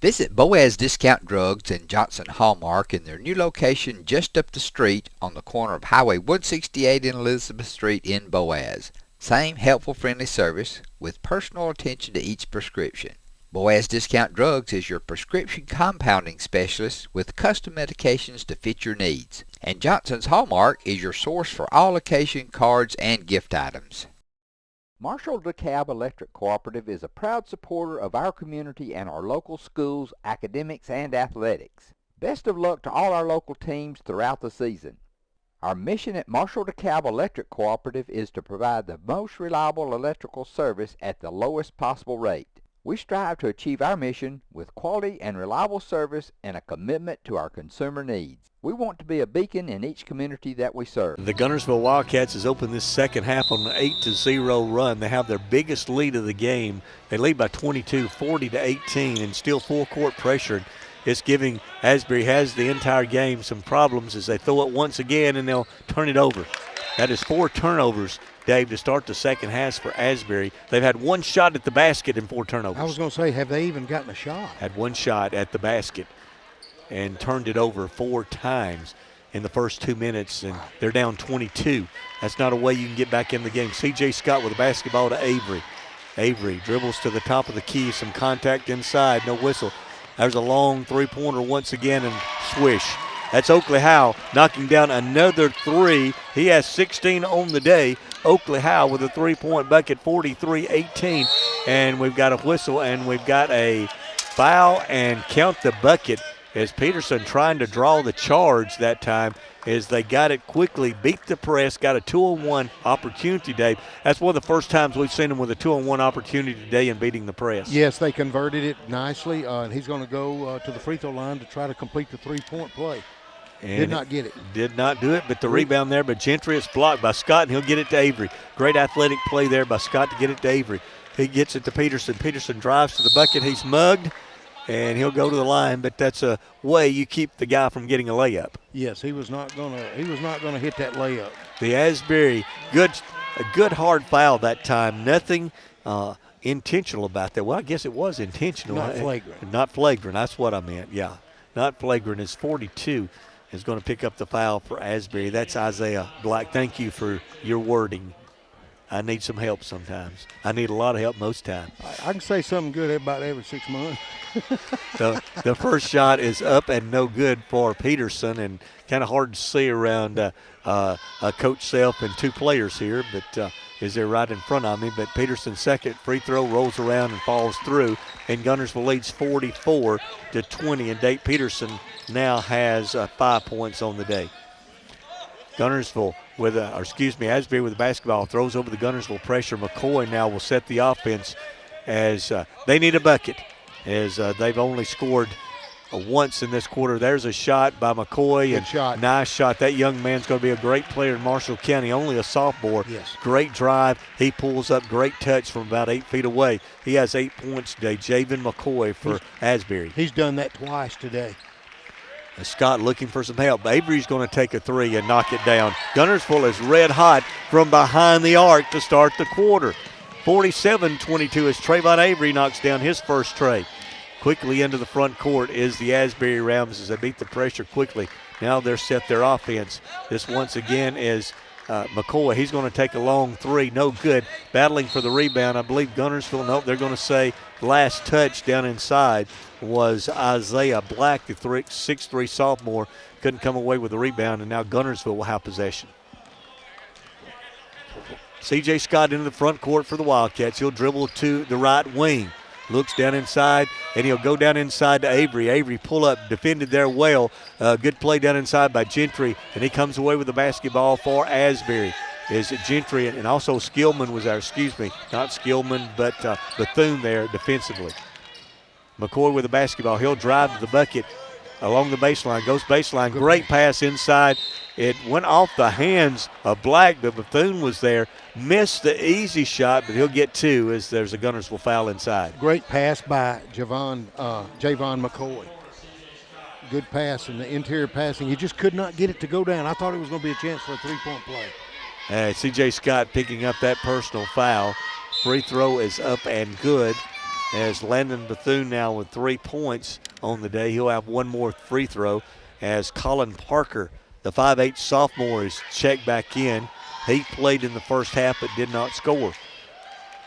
[SPEAKER 10] Visit Boaz Discount Drugs and Johnson Hallmark in their new location just up the street on the corner of Highway 168 and Elizabeth Street in Boaz. Same helpful, friendly service with personal attention to each prescription. Boaz Discount Drugs is your prescription compounding specialist with custom medications to fit your needs. And Johnson's Hallmark is your source for all occasion cards and gift items. Marshall DeKalb Electric Cooperative is a proud supporter of our community and our local schools, academics, and athletics. Best of luck to all our local teams throughout the season. Our mission at Marshall DeKalb Electric Cooperative is to provide the most reliable electrical service at the lowest possible rate. We strive to achieve our mission with quality and reliable service and a commitment to our consumer needs. We want to be a beacon in each community that we serve.
[SPEAKER 2] The Guntersville Wildcats has opened this second half on an 8-0 run. They have their biggest lead of the game. They lead by 22, 40-18, and still full court pressure. It's giving Asbury has the entire game some problems as they throw it once again and they'll turn it over. That is 4 turnovers, Dave, to start the second half for Asbury. They've had 1 shot at the basket and 4 turnovers.
[SPEAKER 3] I was going to say, have they even gotten a shot?
[SPEAKER 2] Had 1 shot at the basket and turned it over 4 times in the first 2 minutes, and they're down 22. That's not a way you can get back in the game. C.J. Scott with a basketball to Avery. Avery dribbles to the top of the key, some contact inside, no whistle. There's a long three-pointer once again, and swish. That's Oakley Howe knocking down another 3. He has 16 on the day. Oakley Howe with a 3-point bucket, 43-18. And we've got a whistle, and we've got a foul, and count the bucket as Peterson trying to draw the charge that time as they got it quickly, beat the press, got a 2-on-1 opportunity, Dave. That's one of the first times we've seen him with a 2-on-1 opportunity today and beating the press.
[SPEAKER 3] Yes, they converted it nicely, and he's going to go to the free throw line to try to complete the 3-point play.
[SPEAKER 2] And
[SPEAKER 3] did not get it.
[SPEAKER 2] Did not do it, but the rebound there by Gentry is blocked by Scott, and he'll get it to Avery. Great athletic play there by Scott to get it to Avery. He gets it to Peterson. Peterson drives to the bucket. He's mugged, and he'll go to the line, but that's a way you keep the guy from getting a layup.
[SPEAKER 3] Yes, he was not going to hit that layup.
[SPEAKER 2] The Asbury, a good hard foul that time. Nothing intentional about that. Well, I guess it was intentional.
[SPEAKER 3] Not flagrant.
[SPEAKER 2] Not flagrant. That's what I meant. Yeah, not flagrant. It's 42. Is going to pick up the foul for Asbury. That's Isaiah Black. Thank you for your wording. I need some help sometimes. I need a lot of help most times.
[SPEAKER 3] I can say something good about every 6 months.
[SPEAKER 2] The first shot is up and no good for Peterson, and kind of hard to see around Coach Self and two players here, but is there right in front of me. But Peterson's second free throw rolls around and falls through, and Guntersville leads 44-20, and Dave Peterson now has 5 points on the day. Guntersville Asbury with the basketball, throws over the Guntersville pressure. McCoy now will set the offense as they need a bucket, as they've only scored once in this quarter. There's a shot by McCoy.
[SPEAKER 3] Good shot.
[SPEAKER 2] Nice shot. That young man's going to be a great player in Marshall County, only a sophomore.
[SPEAKER 3] Yes.
[SPEAKER 2] Great drive. He pulls up, great touch from about 8 feet away. He has 8 points today. Javen McCoy for Asbury.
[SPEAKER 3] He's done that twice today.
[SPEAKER 2] Scott looking for some help. Avery's going to take a three and knock it down. Guntersville is red hot from behind the arc to start the quarter. 47-22 as Trayvon Avery knocks down his first tray. Quickly into the front court is the Asbury Rams as they beat the pressure quickly. Now they're set their offense. This once again is McCoy. He's going to take a long three. No good. Battling for the rebound. I believe Guntersville, nope, they're going to say last touch down inside was Isaiah Black, the 6'3" sophomore. Couldn't come away with the rebound, and now Guntersville will have possession. C.J. Scott into the front court for the Wildcats. He'll dribble to the right wing. Looks down inside, and he'll go down inside to Avery. Avery pull up, defended there well. Good play down inside by Gentry, and he comes away with the basketball for Asbury. Is it Gentry, and also Skillman was there, not Skillman, but Bethune there defensively. McCoy with the basketball. He'll drive to the bucket along the baseline, goes baseline. Great pass inside. It went off the hands of Black, but Bethune was there. Missed the easy shot, but he'll get two as there's a Guntersville foul inside.
[SPEAKER 3] Great pass by Javon McCoy. Good pass in the interior passing. He just could not get it to go down. I thought it was going to be a chance for a three-point play.
[SPEAKER 2] C.J. Scott picking up that personal foul. Free throw is up and good as Landon Bethune now with 3 points on the day. He'll have one more free throw as Colin Parker, the 5'8" sophomore, is checked back in. He played in the first half but did not score.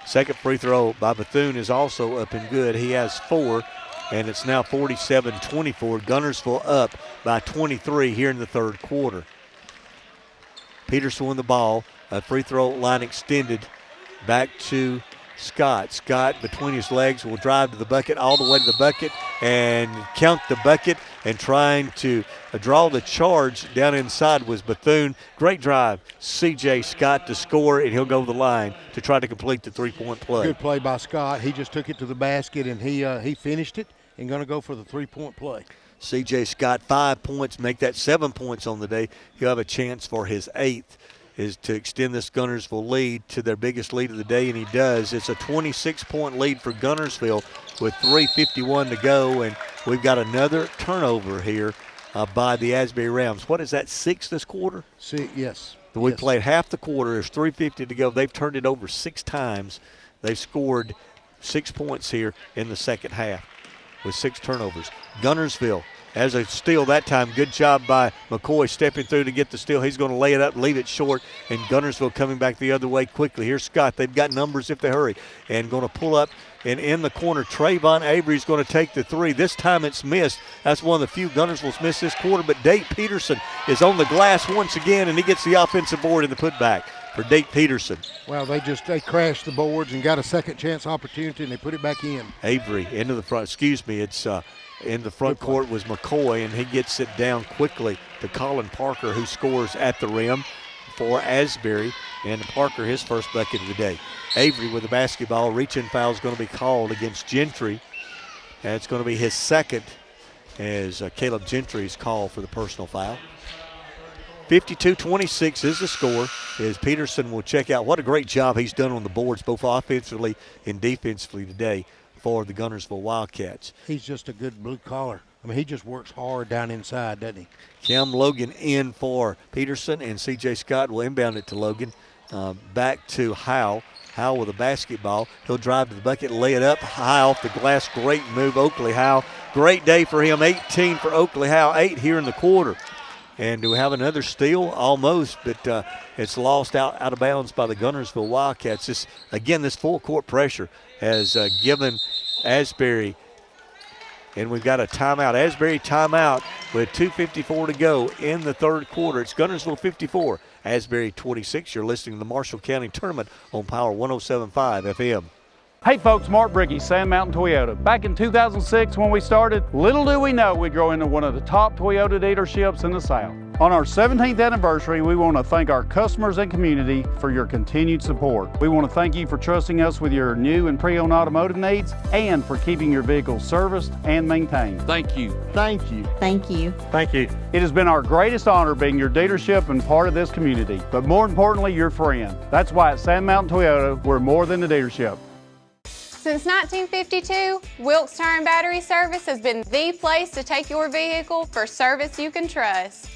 [SPEAKER 2] Second free throw by Bethune is also up and good. He has 4, and it's now 47-24. Guntersville up by 23 here in the third quarter. Peterson with the ball. A free throw line extended back to Scott. Scott between his legs will drive to the bucket, all the way to the bucket, and count the bucket, and trying to draw the charge down inside was Bethune. Great drive. C.J. Scott to score, and he'll go to the line to try to complete the three-point play.
[SPEAKER 3] Good play by Scott. He just took it to the basket, and he finished it and going to go for the three-point play.
[SPEAKER 2] C.J. Scott, 5 points, make that 7 points on the day. He'll have a chance for his 8th. Is to extend this Guntersville lead to their biggest lead of the day, and he does. It's a 26-point lead for Guntersville with 3:51 to go, and we've got another turnover here by the Asbury Rams. What is that, 6 this quarter?
[SPEAKER 3] Yes.
[SPEAKER 2] We played half the quarter. There's 3:50 to go. They've turned it over 6 times. They've scored 6 points here in the second half with 6 turnovers. Guntersville as a steal that time. Good job by McCoy stepping through to get the steal. He's going to lay it up, leave it short, and Guntersville coming back the other way quickly. Here's Scott. They've got numbers if they hurry, and going to pull up, and in the corner, Trayvon Avery's going to take the three. This time it's missed. That's one of the few Guntersville's missed this quarter, but Dave Peterson is on the glass once again, and he gets the offensive board in the putback for Dave Peterson.
[SPEAKER 3] Well, they crashed the boards and got a second chance opportunity, and they put it back in.
[SPEAKER 2] Avery into the front. It's in the front court was McCoy, and he gets it down quickly to Colin Parker, who scores at the rim for Asbury. And Parker, his first bucket of the day. Avery with the basketball. Reach-in foul is going to be called against Gentry. And it's going to be his second as Caleb Gentry's called for the personal foul. 52-26 is the score as Peterson will check out. What a great job he's done on the boards, both offensively and defensively today for the Guntersville Wildcats.
[SPEAKER 3] He's just a good blue collar. I mean, he just works hard down inside, doesn't he?
[SPEAKER 2] Cam Logan in for Peterson, and C.J. Scott will inbound it to Logan. Back to Howe. Howe with a basketball. He'll drive to the bucket, lay it up high off the glass. Great move, Oakley Howe. Great day for him. 18 for Oakley Howe, 8 here in the quarter. And do we have another steal? Almost, but it's lost out of bounds by the Guntersville Wildcats. This full court pressure has given Asbury, and we've got a timeout. Asbury timeout with 2:54 to go in the third quarter. It's Guntersville 54, Asbury 26. You're listening to the Marshall County Tournament on Power 107.5 FM.
[SPEAKER 9] Hey folks, Mark Bricky, Sand Mountain Toyota. Back in 2006 when we started, little do we know we'd grow into one of the top Toyota dealerships in the South. On our 17th anniversary, we want to thank our customers and community for your continued support. We want to thank you for trusting us with your new and pre-owned automotive needs and for keeping your vehicles serviced and maintained. Thank you. Thank you.
[SPEAKER 11] Thank you.
[SPEAKER 9] Thank you. It has been our greatest honor being your dealership and part of this community, but more importantly, your friend. That's why at Sand Mountain Toyota, we're more than a dealership.
[SPEAKER 12] Since 1952, Wilkes Tire and Battery Service has been the place to take your vehicle for service you can trust.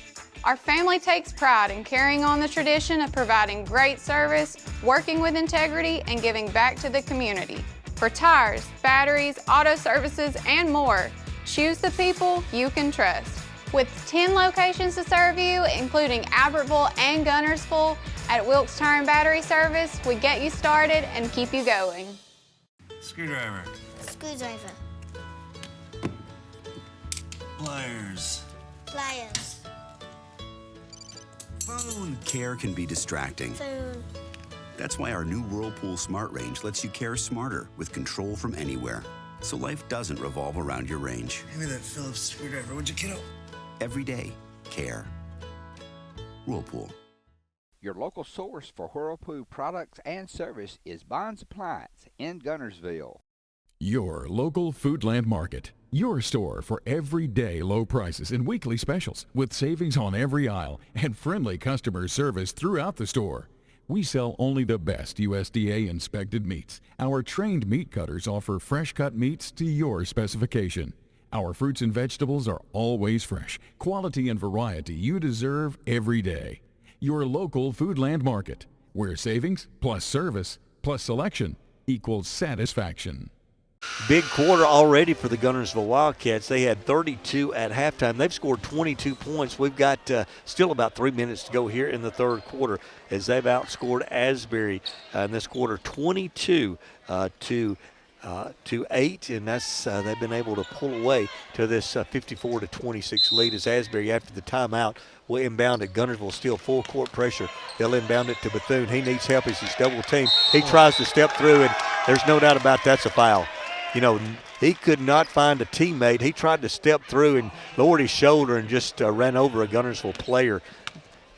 [SPEAKER 12] Our family takes pride in carrying on the tradition of providing great service, working with integrity, and giving back to the community. For tires, batteries, auto services, and more, choose the people you can trust. With 10 locations to serve you, including Albertville and Guntersville, at Wilkes Tire and Battery Service, we get you started and keep you going.
[SPEAKER 14] Screwdriver.
[SPEAKER 15] Screwdriver.
[SPEAKER 14] Pliers.
[SPEAKER 15] Pliers.
[SPEAKER 14] Phone.
[SPEAKER 23] Care can be distracting.
[SPEAKER 15] Phone.
[SPEAKER 23] That's why our new Whirlpool Smart Range lets you care smarter with control from anywhere. So life doesn't revolve around your range.
[SPEAKER 14] Give me that Phillips screwdriver, would you, kiddo?
[SPEAKER 23] Every day, care. Whirlpool.
[SPEAKER 10] Your local source for Whirlpool products and service is Bond's Appliance in Guntersville.
[SPEAKER 24] Your local Foodland Market. Your store for everyday low prices and weekly specials with savings on every aisle and friendly customer service throughout the store. We sell only the best USDA inspected meats. Our trained meat cutters offer fresh cut meats to your specification. Our fruits and vegetables are always fresh, quality and variety you deserve every day. Your local Foodland Market, where savings plus service plus selection equals satisfaction.
[SPEAKER 2] Big quarter already for the Guntersville Wildcats. They had 32 at halftime. They've scored 22 points. We've got still about 3 minutes to go here in the third quarter as they've outscored Asbury in this quarter 22 to 8, and that's they've been able to pull away to this 54-26 lead as Asbury, after the timeout, will inbound at Guntersville. Still full court pressure. They'll inbound it to Bethune. He needs help as he's double teamed. He tries to step through, and there's no doubt about that's a foul. You know, he could not find a teammate. He tried to step through and lowered his shoulder and just ran over a Guntersville player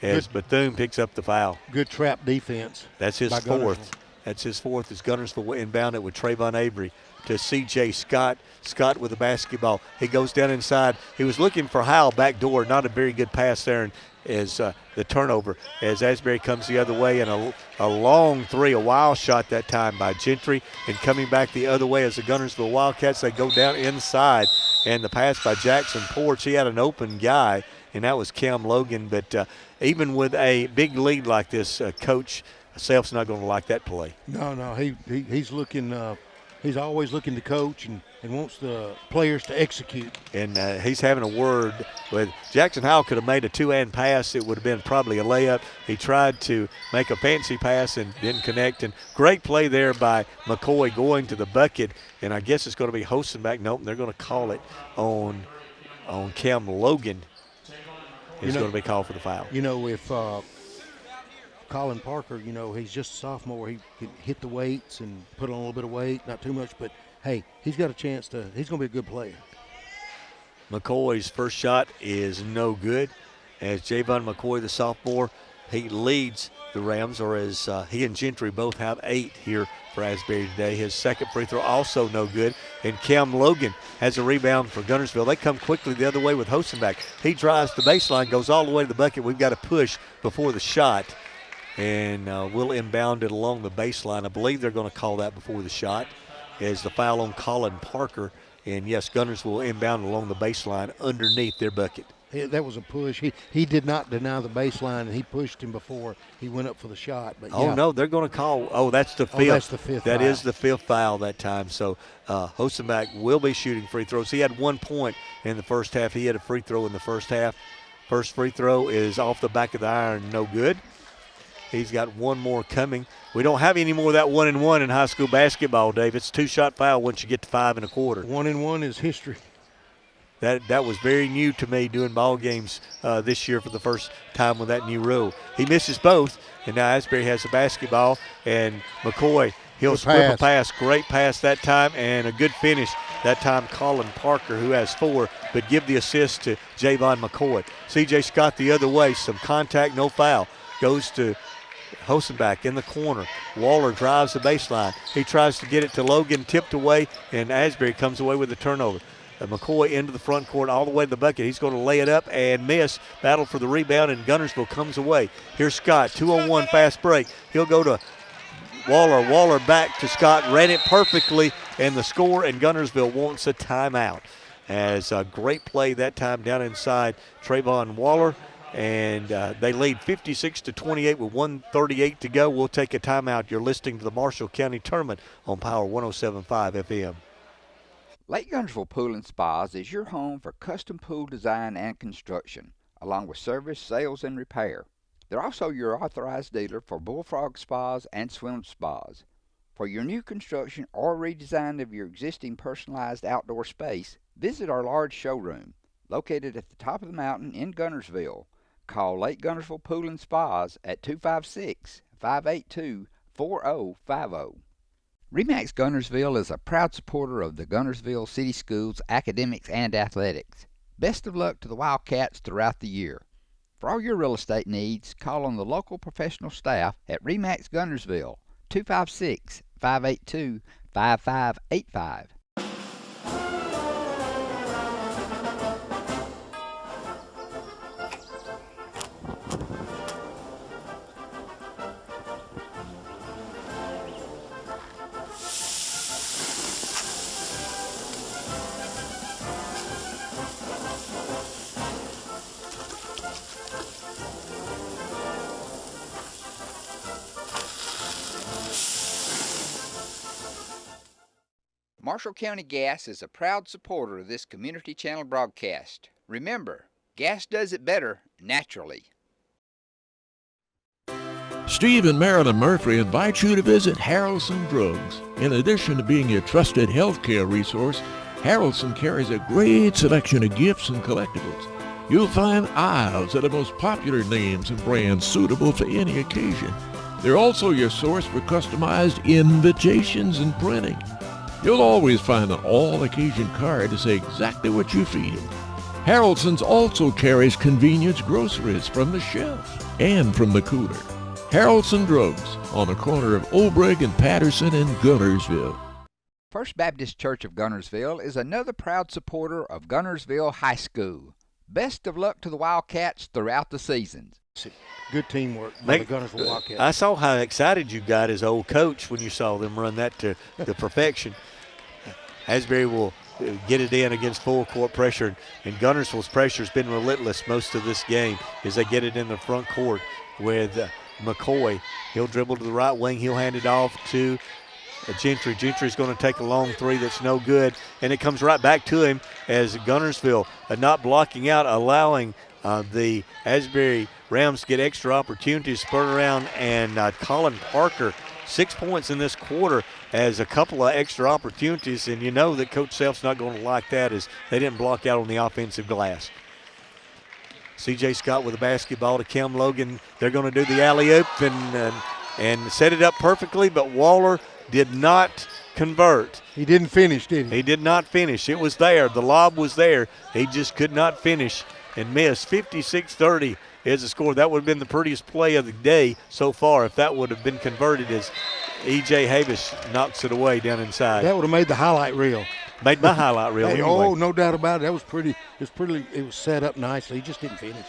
[SPEAKER 2] as Bethune picks up the foul.
[SPEAKER 3] Good trap defense.
[SPEAKER 2] That's his fourth. That's his fourth as Guntersville inbound it with Trayvon Avery to C.J. Scott. Scott with the basketball. He goes down inside. He was looking for Howell back door. Not a very good pass there, and as the turnover as Asbury comes the other way, and a long three, a wild shot that time by Gentry, and coming back the other way as the Guntersville Wildcats, they go down inside, and the pass by Jackson Porch. He had an open guy, and that was Cam Logan. But even with a big lead like this, Coach Self's not going to like that play.
[SPEAKER 3] No, he's looking. He's always looking to coach and wants the players to execute.
[SPEAKER 2] And he's having a word with Jackson Howell. Could have made a two-hand pass. It would have been probably a layup. He tried to make a fancy pass and didn't connect. And great play there by McCoy going to the bucket. And I guess it's going to be Hosenback. Nope, they're going to call it on Cam Logan. It's going to be called for the foul.
[SPEAKER 3] You know, if Colin Parker, you know, he's just a sophomore. He can hit the weights and put on a little bit of weight, not too much, but hey, he's got a chance to, he's going to be a good player.
[SPEAKER 2] McCoy's first shot is no good. As Javon McCoy, the sophomore, he leads the Rams, or as he and Gentry both have 8 here for Asbury today. His second free throw also no good. And Cam Logan has a rebound for Guntersville. They come quickly the other way with Hosenback. He drives the baseline, goes all the way to the bucket. We've got to push before the shot. And we'll inbound it along the baseline. I believe they're going to call that before the shot as the foul on Colin Parker. And, yes, Gunners will inbound along the baseline underneath their bucket.
[SPEAKER 3] That was a push. He did not deny the baseline, and he pushed him before he went up for the shot. But
[SPEAKER 2] Oh, no, they're going to call. Oh, that's the fifth.
[SPEAKER 3] That's the fifth
[SPEAKER 2] That
[SPEAKER 3] foul.
[SPEAKER 2] is the fifth foul that time. So Hosenback will be shooting free throws. He had 1 point in the first half. He had a free throw in the first half. First free throw is off the back of the iron, no good. He's got one more coming. We don't have any more of that 1-and-1 in high school basketball, Dave. It's a two-shot foul once you get to 5 1/4.
[SPEAKER 3] 1-and-1 is history.
[SPEAKER 2] That was very new to me doing ball games this year for the first time with that new rule. He misses both, and now Asbury has the basketball, and McCoy, he'll slip a pass. Great pass that time, and a good finish that time. Colin Parker, who has 4, but give the assist to Javon McCoy. C.J. Scott the other way, some contact, no foul. Goes to Hosenbach in the corner. Waller drives the baseline. He tries to get it to Logan, tipped away, and Asbury comes away with the turnover. McCoy into the front court all the way to the bucket. He's going to lay it up and miss. Battle for the rebound, and Guntersville comes away. Here's Scott, 2-on-1 fast break. He'll go to Waller. Waller back to Scott, ran it perfectly, and the score, and Guntersville wants a timeout. As a great play that time down inside Trayvon Waller, and they lead 56-28 with 1:38 to go. We'll take a timeout. You're listening to the Marshall County Tournament on Power 107.5 FM.
[SPEAKER 10] Lake Guntersville Pool and Spas is your home for custom pool design and construction, along with service, sales, and repair. They're also your authorized dealer for Bullfrog Spas and Swim Spas. For your new construction or redesign of your existing personalized outdoor space, visit our large showroom, located at the top of the mountain in Guntersville. Call Lake Guntersville Pool and Spas at 256-582-4050. RE/MAX Guntersville is a proud supporter of the Guntersville City Schools academics and athletics. Best of luck to the Wildcats throughout the year. For all your real estate needs, call on the local professional staff at RE/MAX Guntersville, 256-582-5585. Marshall County Gas is a proud supporter of this community channel broadcast. Remember, gas does it better naturally.
[SPEAKER 11] Steve and Marilyn Murphy invite you to visit Harrelson Drugs. In addition to being your trusted healthcare resource, Harrelson carries a great selection of gifts and collectibles. You'll find aisles of the most popular names and brands suitable for any occasion. They're also your source for customized invitations and printing. You'll always find an all-occasion card to say exactly what you feel. Harrelson's also carries convenience groceries from the shelf and from the cooler. Harrelson Drugs on the corner of Olbrich and Patterson in Guntersville.
[SPEAKER 10] First Baptist Church of Guntersville is another proud supporter of Guntersville High School. Best of luck to the Wildcats throughout the seasons.
[SPEAKER 3] Good teamwork by the Guntersville Wildcats.
[SPEAKER 2] I saw how excited you got as old coach when you saw them run that to perfection. Asbury will get it in against full court pressure, and Guntersville's pressure has been relentless most of this game as they get it in the front court with McCoy. He'll dribble to the right wing. He'll hand it off to Gentry. Gentry's going to take a long three that's no good, and it comes right back to him as Guntersville not blocking out, allowing the Asbury Rams get extra opportunities, spurt around, and Colin Parker, 6 points in this quarter, as a couple of extra opportunities, and you know that Coach Self's not going to like that as they didn't block out on the offensive glass. C.J. Scott with the basketball to Cam Logan. They're going to do the alley-oop and set it up perfectly, but Waller did not convert.
[SPEAKER 3] He didn't finish, did he?
[SPEAKER 2] He did not finish. It was there. The lob was there. He just could not finish and missed. 56-30 is the score. That would have been the prettiest play of the day so far if that would have been converted as E.J. Havis knocks it away down inside.
[SPEAKER 3] That would have made the highlight reel.
[SPEAKER 2] Made my highlight reel anyway.
[SPEAKER 3] Oh, no doubt about it. That was pretty. It was set up nicely. He just didn't finish.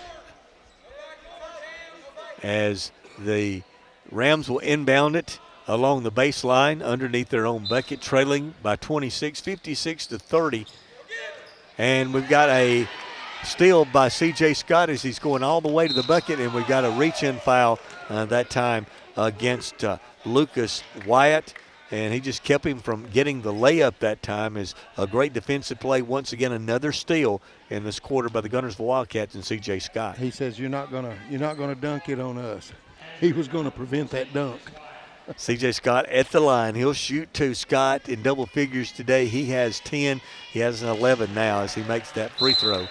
[SPEAKER 2] As the Rams will inbound it along the baseline underneath their own bucket, trailing by 26, 56-30. And we've got a steal by C.J. Scott as he's going all the way to the bucket, and we've got a reach-in foul that time against Lucas Wyatt. and he just kept him from getting the layup that time. Is a great defensive play. Once again, another steal in this quarter by the Guntersville Wildcats and C.J. Scott.
[SPEAKER 3] He says, you're not gonna dunk it on us. He was going to prevent that dunk.
[SPEAKER 2] C.J. Scott at the line. He'll shoot 2. Scott in double figures today. He has 10. He has an 11 now as he makes that free throw.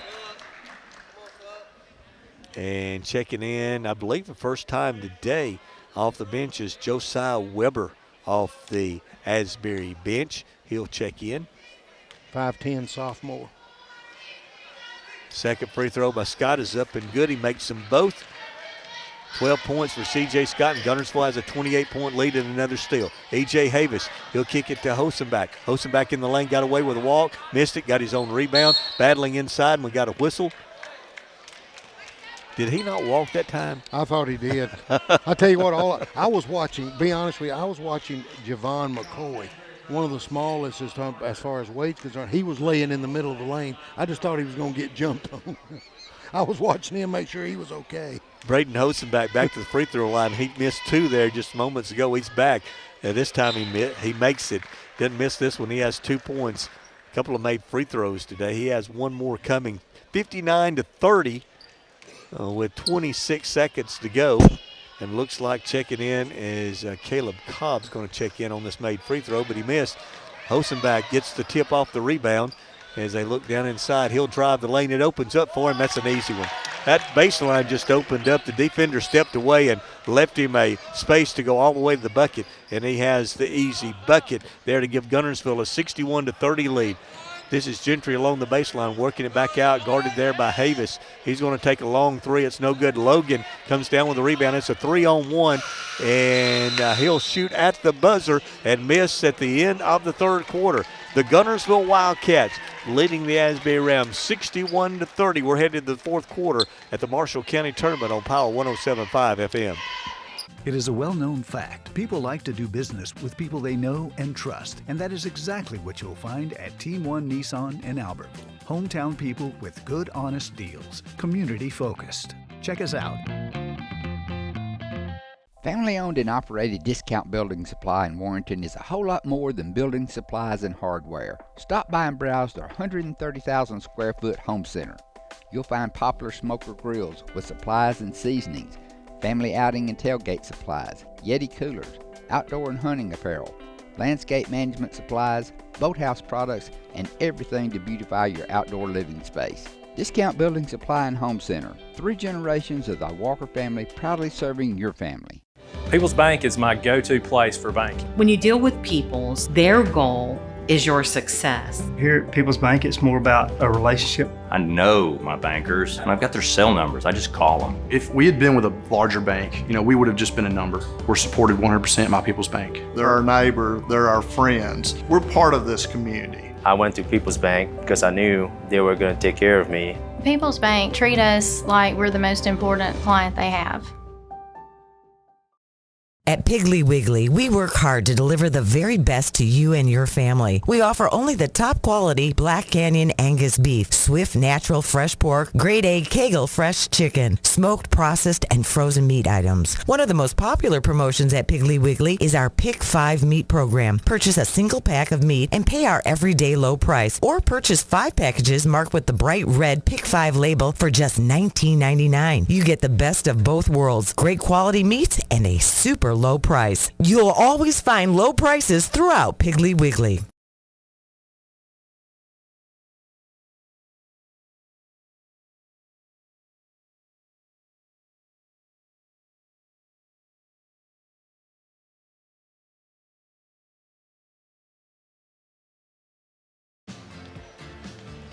[SPEAKER 2] And checking in, I believe the first time today off the bench is Josiah Weber off the Asbury bench. He'll check in.
[SPEAKER 3] 5'10" sophomore.
[SPEAKER 2] Second free throw by Scott is up and good. He makes them both. 12 points for C.J. Scott, and Guntersville has a 28-point lead and another steal. E.J. Havis, he'll kick it to Hosenbach. Hosenbach in the lane, got away with a walk, missed it, got his own rebound, battling inside, and we got a whistle. Did he not walk that time?
[SPEAKER 3] I thought he did. I tell you what, I was watching, be honest with you, I was watching Javon McCoy, one of the smallest as far as weight's concerned. He was laying in the middle of the lane. I just thought he was going to get jumped on. I was watching him, make sure he was okay.
[SPEAKER 2] Braden Hosenbach back to the free throw line. He missed 2 there just moments ago. He's back. This time he makes it. Didn't miss this one. He has 2 points. A couple of made free throws today. He has one more coming. 59-30 with 26 seconds to go. And looks like checking in is Caleb Cobb's going to check in on this made free throw, but he missed. Hosenbach gets the tip off the rebound. As they look down inside, he'll drive the lane. It opens up for him. That's an easy one. That baseline just opened up. The defender stepped away and left him a space to go all the way to the bucket, and he has the easy bucket there to give Guntersville a 61-30 lead. This is Gentry along the baseline, working it back out, guarded there by Havis. He's going to take a long 3. It's no good. Logan comes down with the rebound. It's a 3-on-1, and he'll shoot at the buzzer and miss at the end of the third quarter. The Guntersville Wildcats leading the Asbury Rams 61-30. We're headed to the fourth quarter at the Marshall County Tournament on Power 107.5 FM.
[SPEAKER 16] It is a well-known fact. People like to do business with people they know and trust, and that is exactly what you'll find at Team One Nissan in Albertville. Hometown people with good, honest deals. Community-focused. Check us out.
[SPEAKER 10] Family-owned and operated Discount Building Supply in Warrenton is a whole lot more than building supplies and hardware. Stop by and browse their 130,000 square foot home center. You'll find popular smoker grills with supplies and seasonings, family outing and tailgate supplies, Yeti coolers, outdoor and hunting apparel, landscape management supplies, boathouse products, and everything to beautify your outdoor living space. Discount Building Supply and Home Center. 3 generations of the Walker family proudly serving your family.
[SPEAKER 18] People's Bank is my go-to place for banking.
[SPEAKER 19] When you deal with People's, their goal is your success.
[SPEAKER 20] Here at People's Bank, it's more about a relationship.
[SPEAKER 25] I know my bankers, and I've got their cell numbers. I just call them.
[SPEAKER 26] If we had been with a larger bank, we would have just been a number. We're supported 100% by People's Bank.
[SPEAKER 27] They're our neighbor, they're our friends. We're part of this community.
[SPEAKER 28] I went to People's Bank because I knew they were going to take care of me.
[SPEAKER 29] People's Bank treat us like we're the most important client they have.
[SPEAKER 21] At Piggly Wiggly, we work hard to deliver the very best to you and your family. We offer only the top quality Black Canyon Angus beef, Swift natural fresh pork, grade A Kegel fresh chicken, smoked, processed, and frozen meat items. One of the most popular promotions at Piggly Wiggly is our Pick 5 meat program. Purchase a single pack of meat and pay our everyday low price, or purchase 5 packages marked with the bright red Pick 5 label for just $19.99. You get the best of both worlds, great quality meats and a super low price. You'll always find low prices throughout Piggly Wiggly.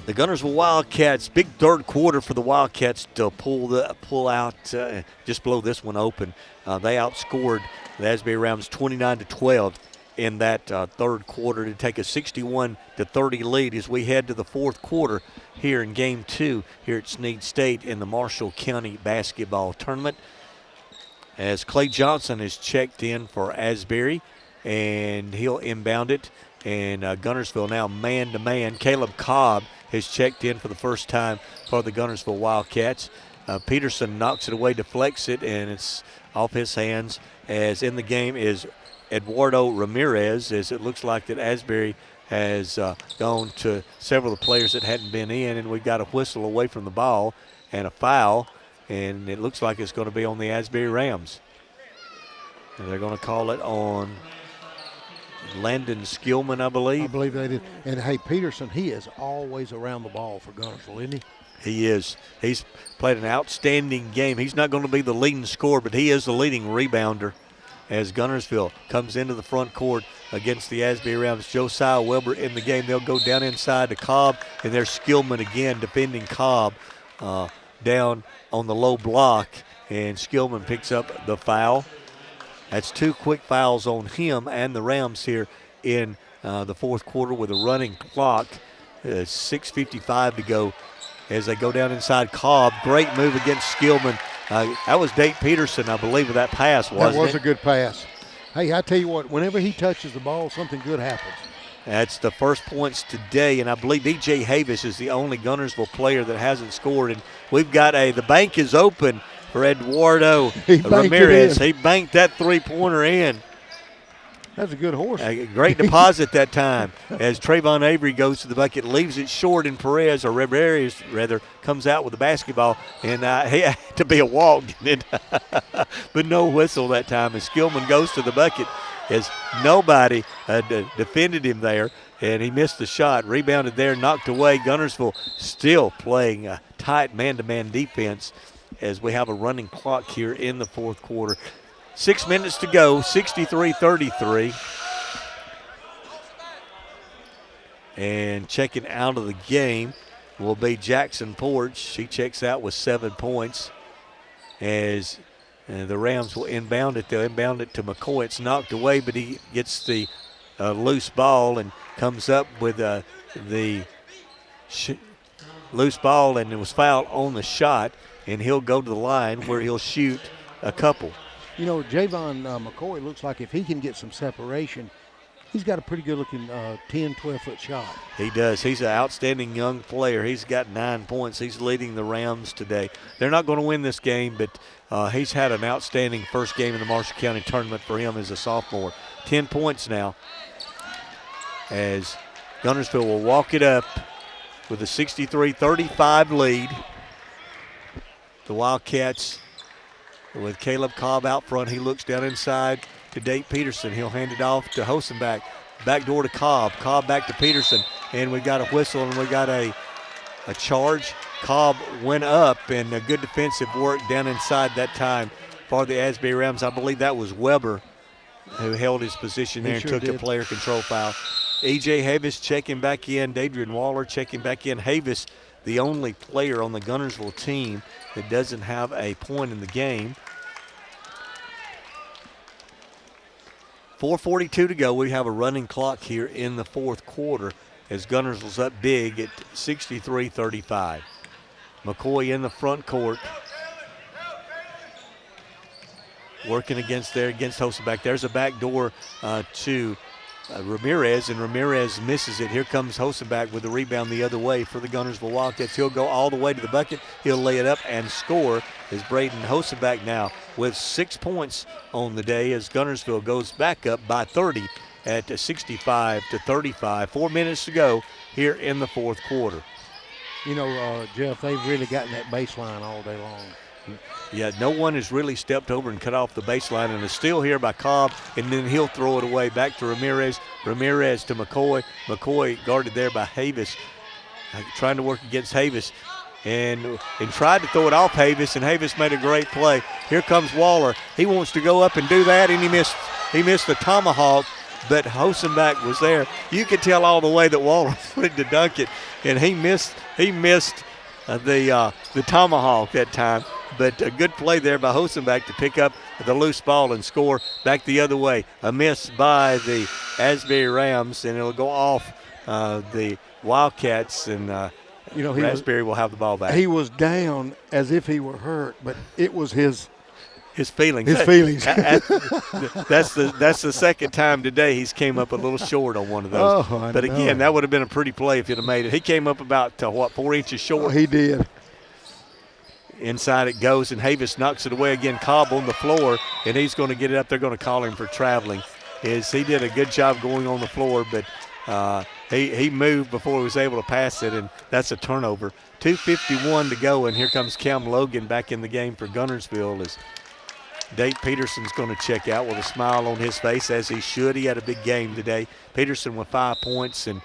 [SPEAKER 2] The Guntersville Wildcats, big third quarter for the Wildcats to pull out, just blow this one open. They outscored the Asbury Rams 29-12 in that third quarter to take a 61-30 lead as we head to the fourth quarter here in Game 2 here at Snead State in the Marshall County Basketball Tournament. As Clay Johnson is checked in for Asbury, and he'll inbound it. And Guntersville now man-to-man. Caleb Cobb has checked in for the first time for the Guntersville Wildcats. Peterson knocks it away, deflects it, and it's off his hands. As in the game is Eduardo Ramirez, as it looks like that Asbury has gone to several of the players that hadn't been in, and we've got a whistle away from the ball and a foul, and it looks like it's going to be on the Asbury Rams. And they're going to call it on Landon Skillman, I believe.
[SPEAKER 3] I believe they did. And, hey, Peterson, he is always around the ball for Guntersville, isn't he?
[SPEAKER 2] He is. He's played an outstanding game. He's not going to be the leading scorer, but he is the leading rebounder as Guntersville comes into the front court against the Asbury Rams. Josiah Wilbur in the game. They'll go down inside to Cobb, and there's Skillman again defending Cobb down on the low block, and Skillman picks up the foul. That's 2 quick fouls on him and the Rams here in the fourth quarter with a running clock. 6:55 to go as they go down inside Cobb. Great move against Skillman. That was Dave Peterson, I believe, with that pass, wasn't it?
[SPEAKER 3] That was a good pass. Hey, I tell you what, whenever he touches the ball, something good happens.
[SPEAKER 2] That's the first points today, and I believe E.J. Havis is the only Guntersville player that hasn't scored. And we've got the bank is open for Eduardo Ramirez. He banked that three-pointer in.
[SPEAKER 3] That's a good horse.
[SPEAKER 2] A great deposit that time as Trayvon Avery goes to the bucket, leaves it short, and Ramirez comes out with the basketball, and he had to be a walk, didn't it? But no whistle that time as Skillman goes to the bucket as nobody defended him there, and he missed the shot. Rebounded there, knocked away. Guntersville still playing a tight man-to-man defense as we have a running clock here in the fourth quarter. 6 minutes to go, 63-33. And checking out of the game will be Jackson Porch. She checks out with 7 points as the Rams will inbound it. They'll inbound it to McCoy. It's knocked away, but he gets the loose ball and comes up with the loose ball, and it was fouled on the shot, and he'll go to the line where he'll shoot a couple.
[SPEAKER 3] You know, Javon McCoy looks like if he can get some separation, he's got a pretty good-looking 10, 12-foot shot.
[SPEAKER 2] He does. He's an outstanding young player. He's got 9 points. He's leading the Rams today. They're not going to win this game, but he's had an outstanding first game in the Marshall County tournament for him as a sophomore. 10 points now as Guntersville will walk it up with a 63-35 lead. The Wildcats with Caleb Cobb out front. He looks down inside to Dave Peterson. He'll hand it off to Hosenbach. Back door to Cobb. Cobb back to Peterson. And we got a whistle and we got a charge. Cobb went up, and a good defensive work down inside that time for the Asbury Rams. I believe that was Weber who held his position there and took the player control foul. E.J. Havis checking back in. Dadrian Waller checking back in. Havis, the only player on the Guntersville team that doesn't have a point in the game. 4:42 to go. We have a running clock here in the fourth quarter as Guntersville's up big at 63-35. McCoy in the front court. Working against Hosenbach. There's a back door to Ramirez, and Ramirez misses it. Here comes Hosenbach with the rebound the other way for the Guntersville Wildcats. He'll go all the way to the bucket. He'll lay it up and score as Braden Hosenbach now with 6 points on the day as Guntersville goes back up by 30 at 65-35. 4 minutes to go here in the fourth quarter.
[SPEAKER 3] You know, Jeff, they've really gotten that baseline all day long.
[SPEAKER 2] Yeah, no one has really stepped over and cut off the baseline, and it's still here by Cobb, and then he'll throw it away back to Ramirez. Ramirez to McCoy. McCoy guarded there by Havis, trying to work against Havis, and tried to throw it off Havis, and Havis made a great play. Here comes Waller. He wants to go up and do that, and he missed the tomahawk, but Hosenbach was there. You could tell all the way that Waller wanted to dunk it, and he missed the tomahawk that time. But a good play there by Hosenbach to pick up the loose ball and score back the other way. A miss by the Asbury Rams, and it'll go off the Wildcats, and Asbury will have the ball back.
[SPEAKER 3] He was down as if he were hurt, but it was his
[SPEAKER 2] feelings.
[SPEAKER 3] His feelings.
[SPEAKER 2] That's the second time today he's came up a little short on one of those.
[SPEAKER 3] Oh,
[SPEAKER 2] but again, that would have been a pretty play if he'd have made it. He came up about 4 inches short.
[SPEAKER 3] Oh, he did.
[SPEAKER 2] Inside it goes, and Havis knocks it away again. Cobb on the floor, and he's going to get it up. They're going to call him for traveling. He did a good job going on the floor, but he moved before he was able to pass it, and that's a turnover. 2:51 to go, and here comes Cam Logan back in the game for Guntersville as Dave Peterson's going to check out with a smile on his face, as he should. He had a big game today. Peterson with 5 points, and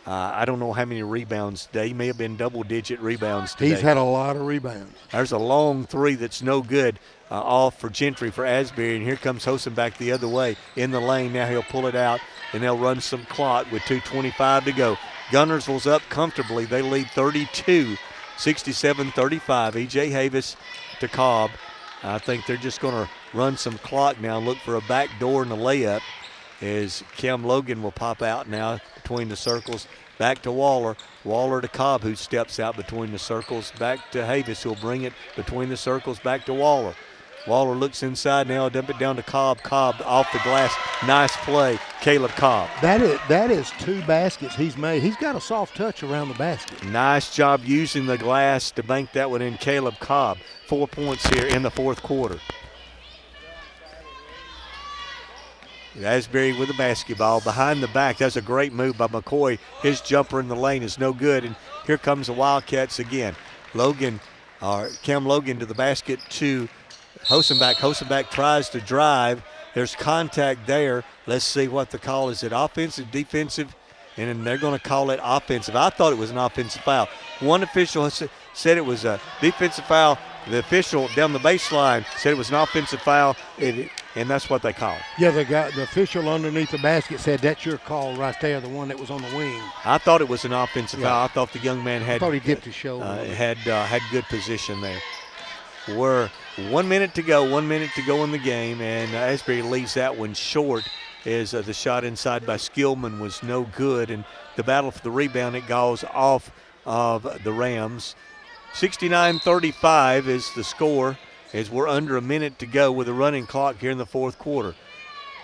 [SPEAKER 2] I don't know how many rebounds today. He may have been double-digit rebounds today.
[SPEAKER 3] He's had a lot of rebounds.
[SPEAKER 2] There's a long three that's no good off for Gentry for Asbury, and here comes Hosen back the other way in the lane. Now he'll pull it out, and they'll run some clock with 2:25 to go. Guntersville's up comfortably. They lead 32, 67-35. E.J. Havis to Cobb. I think they're just going to run some clock now, look for a back door and a layup, as Cam Logan will pop out now between the circles. Back to Waller. Waller to Cobb, who steps out between the circles. Back to Havis, who'll bring it between the circles. Back to Waller. Waller looks inside now, dump it down to Cobb. Cobb off the glass. Nice play, Caleb Cobb.
[SPEAKER 3] That is 2 baskets he's made. He's got a soft touch around the basket.
[SPEAKER 2] Nice job using the glass to bank that one in, Caleb Cobb. 4 points here in the fourth quarter. Asbury with the basketball behind the back. That's a great move by McCoy. His jumper in the lane is no good, and here comes the Wildcats again. Cam Logan to the basket to Hosenbach. Hosenbach tries to drive. There's contact there. Let's see what the call is. It offensive, defensive? And then they're going to call it offensive. I thought it was an offensive foul. One official said it was a defensive foul. The official down the baseline said it was an offensive foul, and that's what they called.
[SPEAKER 3] Yeah, the official underneath the basket said that's your call right there, the one that was on the wing.
[SPEAKER 2] I thought it was an offensive foul. I thought the young man
[SPEAKER 3] I thought he dipped his shoulder.
[SPEAKER 2] Had good position there. We're 1 minute to go in the game, and Asbury leaves that one short as the shot inside by Skillman was no good, and the battle for the rebound, it goes off of the Rams. 69-35 is the score as we're under a minute to go with a running clock here in the fourth quarter.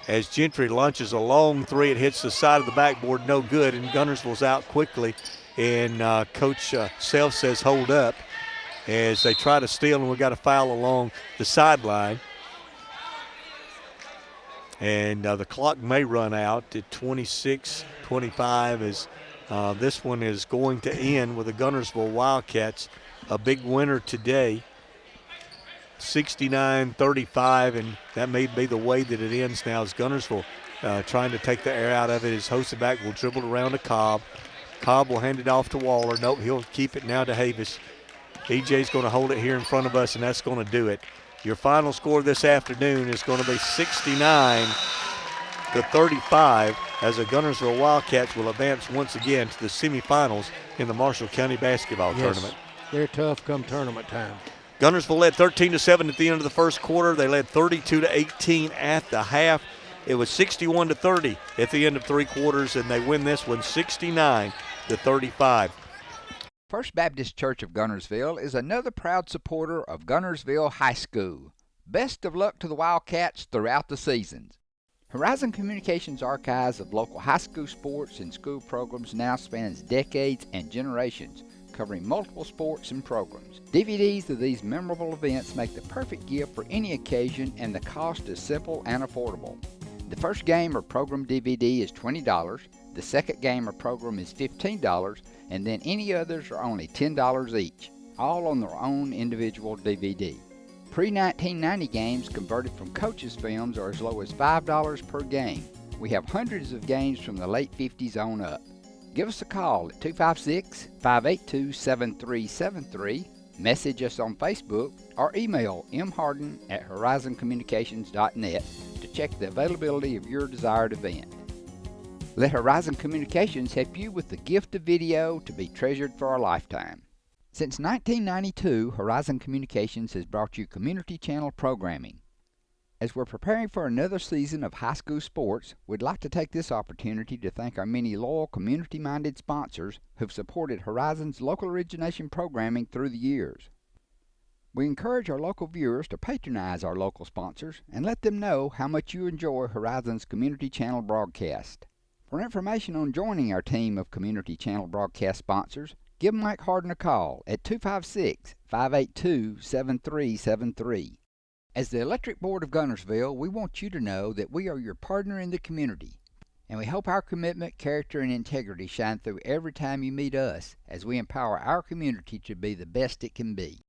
[SPEAKER 2] As Gentry launches a long three, it hits the side of the backboard, no good, and Guntersville's out quickly, and Coach Self says hold up as they try to steal, and we've got a foul along the sideline. And the clock may run out at 26-25 as this one is going to end with the Guntersville Wildcats, a big winner today, 69-35, and that may be the way that it ends now as Guntersville trying to take the air out of it as Hosenbach will dribble it around to Cobb. Cobb will hand it off to Waller. Nope, he'll keep it now to Havis. EJ's going to hold it here in front of us, and that's going to do it. Your final score this afternoon is going to be 69-35 as the Guntersville Wildcats will advance once again to the semifinals in the Marshall County basketball tournament.
[SPEAKER 3] They're tough come tournament time.
[SPEAKER 2] Guntersville led 13-7 at the end of the first quarter. They led 32-18 at the half. It was 61-30 at the end of three quarters, and they win this one 69-35.
[SPEAKER 10] First Baptist Church of Guntersville is another proud supporter of Guntersville High School. Best of luck to the Wildcats throughout the seasons. Horizon Communications' archives of local high school sports and school programs now spans decades and generations, covering multiple sports and programs. DVDs of these memorable events make the perfect gift for any occasion, and the cost is simple and affordable. The first game or program DVD is $20, the second game or program is $15, and then any others are only $10 each, all on their own individual DVD. Pre-1990 games converted from coaches' films are as low as $5 per game. We have hundreds of games from the late 50s on up. Give us a call at 256-582-7373, message us on Facebook, or email mharden@horizoncommunications.net to check the availability of your desired event. Let Horizon Communications help you with the gift of video to be treasured for a lifetime. Since 1992, Horizon Communications has brought you community channel programming. As we're preparing for another season of high school sports, we'd like to take this opportunity to thank our many loyal community-minded sponsors who've supported Horizon's local origination programming through the years. We encourage our local viewers to patronize our local sponsors and let them know how much you enjoy Horizon's community channel broadcast. For information on joining our team of community channel broadcast sponsors, Give Mike Harden a call at 256-582-7373. As the Electric Board of Guntersville, we want you to know that we are your partner in the community, and we hope our commitment, character, and integrity shine through every time you meet us as we empower our community to be the best it can be.